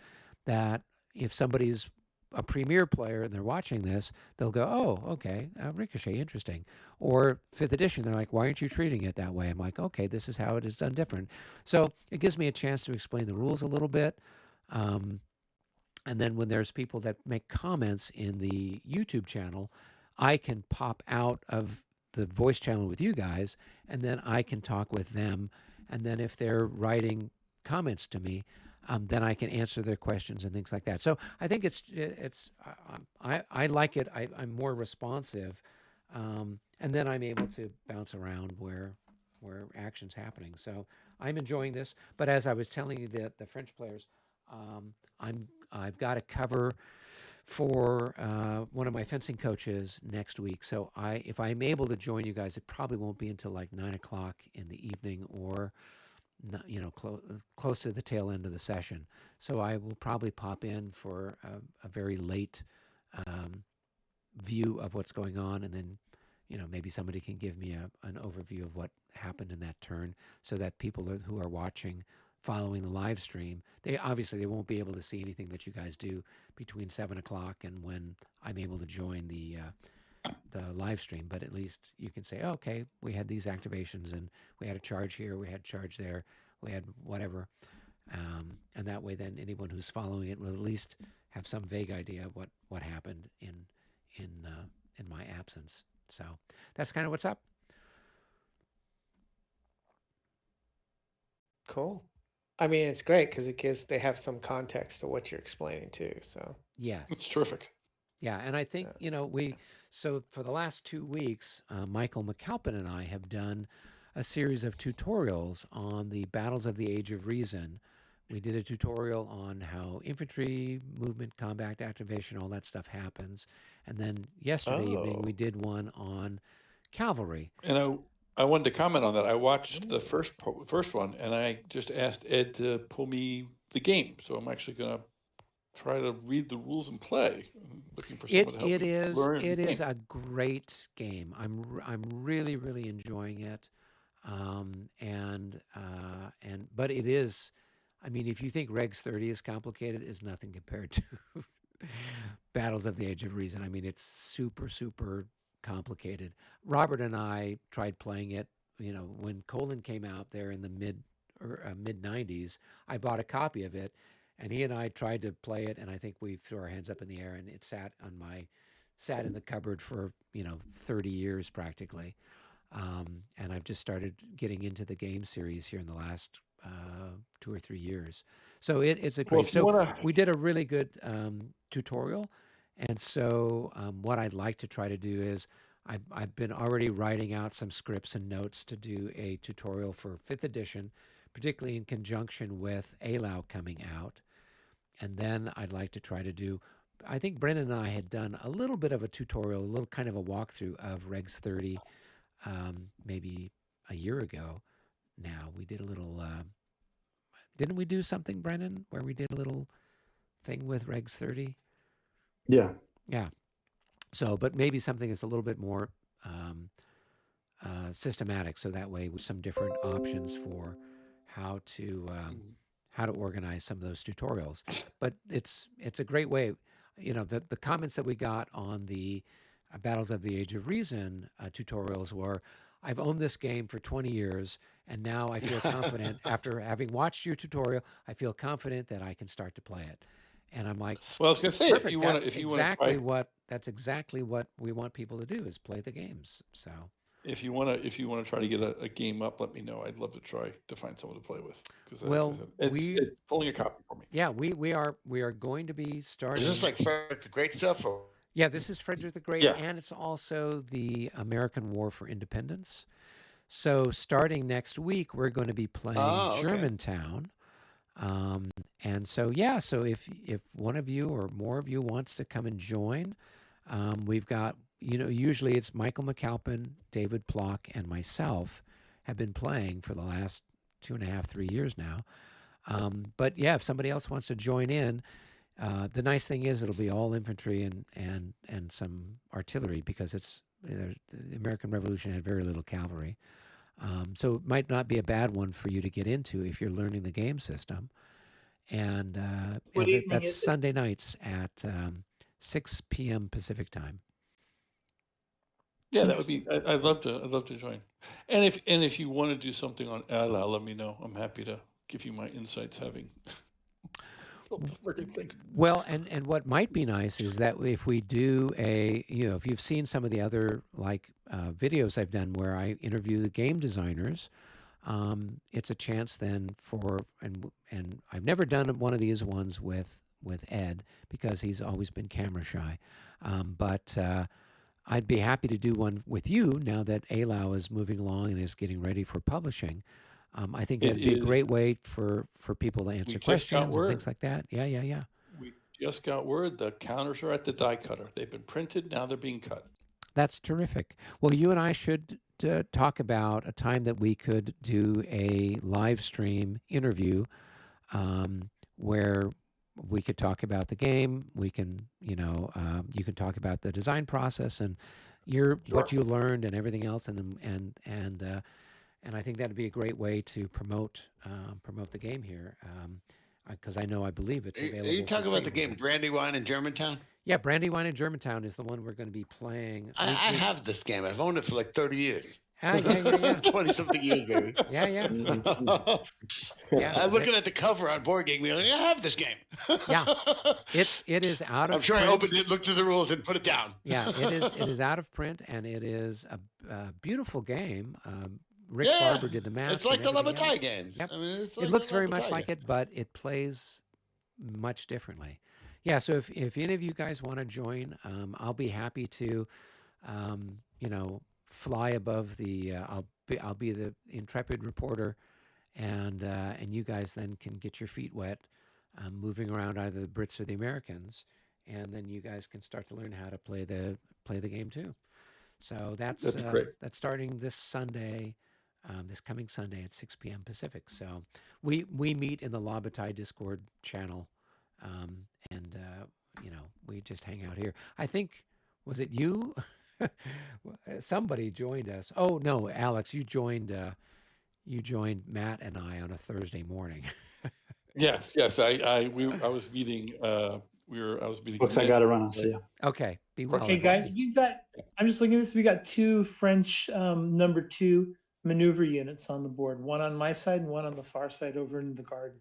that if somebody's a Premiere player and they're watching this, they'll go, oh, okay, Ricochet, interesting. Or 5th edition, they're like, why aren't you treating it that way? I'm like, okay, this is how it is done different. So it gives me a chance to explain the rules a little bit. And then when there's people that make comments in the YouTube channel, I can pop out of the voice channel with you guys, and then I can talk with them. And then if they're writing comments to me, then I can answer their questions and things like that. So I think I like it. I'm more responsive, and then I'm able to bounce around where action's happening. So I'm enjoying this. But as I was telling you, the French players, I've got a cover for one of my fencing coaches next week. So if I'm able to join you guys, it probably won't be until like 9 o'clock in the evening, or close to the tail end of the session. So I will probably pop in for a very late view of what's going on, and then maybe somebody can give me an overview of what happened in that turn, so that people who are watching, following the live stream, they won't be able to see anything that you guys do between 7 o'clock and when I'm able to join the live stream. But at least you can say, oh, okay, we had these activations, and we had a charge here, we had a charge there, we had whatever, and that way then anyone who's following it will at least have some vague idea of what happened in my absence. So that's kind of what's up. Cool. I mean, it's great because they have some context to what you're explaining too. So Yes. It's terrific. Yeah, and I think, so for the last 2 weeks, Michael McAlpin and I have done a series of tutorials on the Battles of the Age of Reason. We did a tutorial on how infantry, movement, combat activation, all that stuff happens. And then yesterday evening, we did one on cavalry. And I wanted to comment on that. I watched the first one, and I just asked Ed to pull me the game. So I'm actually going to try to read the rules and play. I'm looking for someone to help me learn. It is a great game. I'm really, really enjoying it. But it is, I mean, if you think Regs 30 is complicated, it's nothing compared to Battles of the Age of Reason. I mean, it's super, super complicated. Robert and I tried playing it, when Colin came out there in the mid 90s. I bought a copy of it, and he and I tried to play it, and I think we threw our hands up in the air, and it sat in the cupboard for 30 years practically. And I've just started getting into the game series here in the last 2 or 3 years. So it's a great. We did a really good tutorial, and so what I'd like to try to do is I've been already writing out some scripts and notes to do a tutorial for 5th edition, particularly in conjunction with ALAU coming out. And then I'd like to try to do, I think Brendan and I had done a little bit of a tutorial, a little kind of a walkthrough of Regs 30 maybe a year ago now. We did a little, didn't we do something, Brendan, where we did a little thing with Regs 30? Yeah. Yeah. So, but maybe something that's a little bit more systematic, so that way with some different options for how to organize some of those tutorials. But it's a great way. You know, the comments that we got on the Battles of the Age of Reason tutorials were, I've owned this game for 20 years, and now I feel confident after having watched your tutorial. I feel confident that I can start to play it. And I'm like, Well, I was going to say, perfect. if you want That's to, that's exactly what we want people to do, is play the games. So if you want to try to get a game up, let me know. I'd love to try to find someone to play with, because it's pulling a copy for me. Yeah, we are going to be starting. Is this like Frederick the Great stuff? Or? Yeah, this is Frederick the Great, Yeah. and it's also the American War for Independence. So starting next week, we're going to be playing Germantown. And so, yeah, so if one of you or more of you wants to come and join, we've got, usually it's Michael McAlpin, David Plock, and myself have been playing for the last 2.5, 3 years now. But yeah, if somebody else wants to join in, the nice thing is it'll be all infantry and some artillery, because the American Revolution had very little cavalry. So it might not be a bad one for you to get into if you're learning the game system. And that's Sunday nights at 6 p.m. Pacific time. Yeah, that would be. I'd love to join. And if you want to do something on ALA, let me know. I'm happy to give you my insights, having. Well, and what might be nice is that if we do if you've seen some of the other videos I've done where I interview the game designers, it's a chance then and I've never done one of these ones with Ed, because he's always been camera shy, but I'd be happy to do one with you now that ALAU is moving along and is getting ready for publishing. I think it'd be a great way for people to answer questions and things like that. Yeah. We just got word the counters are at the die cutter. They've been printed. Now they're being cut. That's terrific. Well, you and I should talk about a time that we could do a live stream interview where we could talk about the game. We can, you can talk about the design process and what you learned and everything else, and I think that'd be a great way to promote the game here, because I believe it's available. Are you talking about the game Brandywine in Germantown? Yeah, Brandywine in Germantown is the one we're going to be playing. I have this game. I've owned it for like 30 years. Yeah. 20-something years, baby. Yeah. I'm looking at the cover on Board Game. I have this game. Yeah, it is out of. I'm sure print. I opened it, looked at the rules, and put it down. Yeah, it is out of print, and it is a beautiful game. Rick Barber did the maps. It's like the Bataille games. Yep. I mean, it looks very much like it, but it plays much differently. Yeah, so if any of you guys want to join, I'll be happy to, fly above the. I'll be the intrepid reporter, and you guys then can get your feet wet, moving around either the Brits or the Americans, and then you guys can start to learn how to play the game too. So that's starting this Sunday. This coming Sunday at 6 p.m. Pacific. So we meet in the La Bataille Discord channel, and we just hang out here. I think, was it you? Somebody joined us. Oh no, Alex, you joined Matt and I on a Thursday morning. Yes. I was meeting. I was meeting. Books I got to run off. Yeah. Okay. Be well. Okay, guys, I'm just looking at this. We got 2 French number 2 maneuver units on the board. One on my side and one on the far side over in the garden.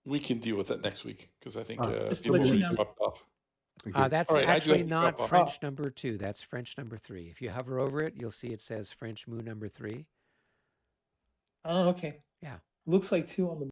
We can deal with that next week, because I think just to let you know. dropped off. That's actually not French number 2. That's French number 3. If you hover over it, you'll see it says French Moo number 3. Oh, okay. Yeah. Looks like 2 on the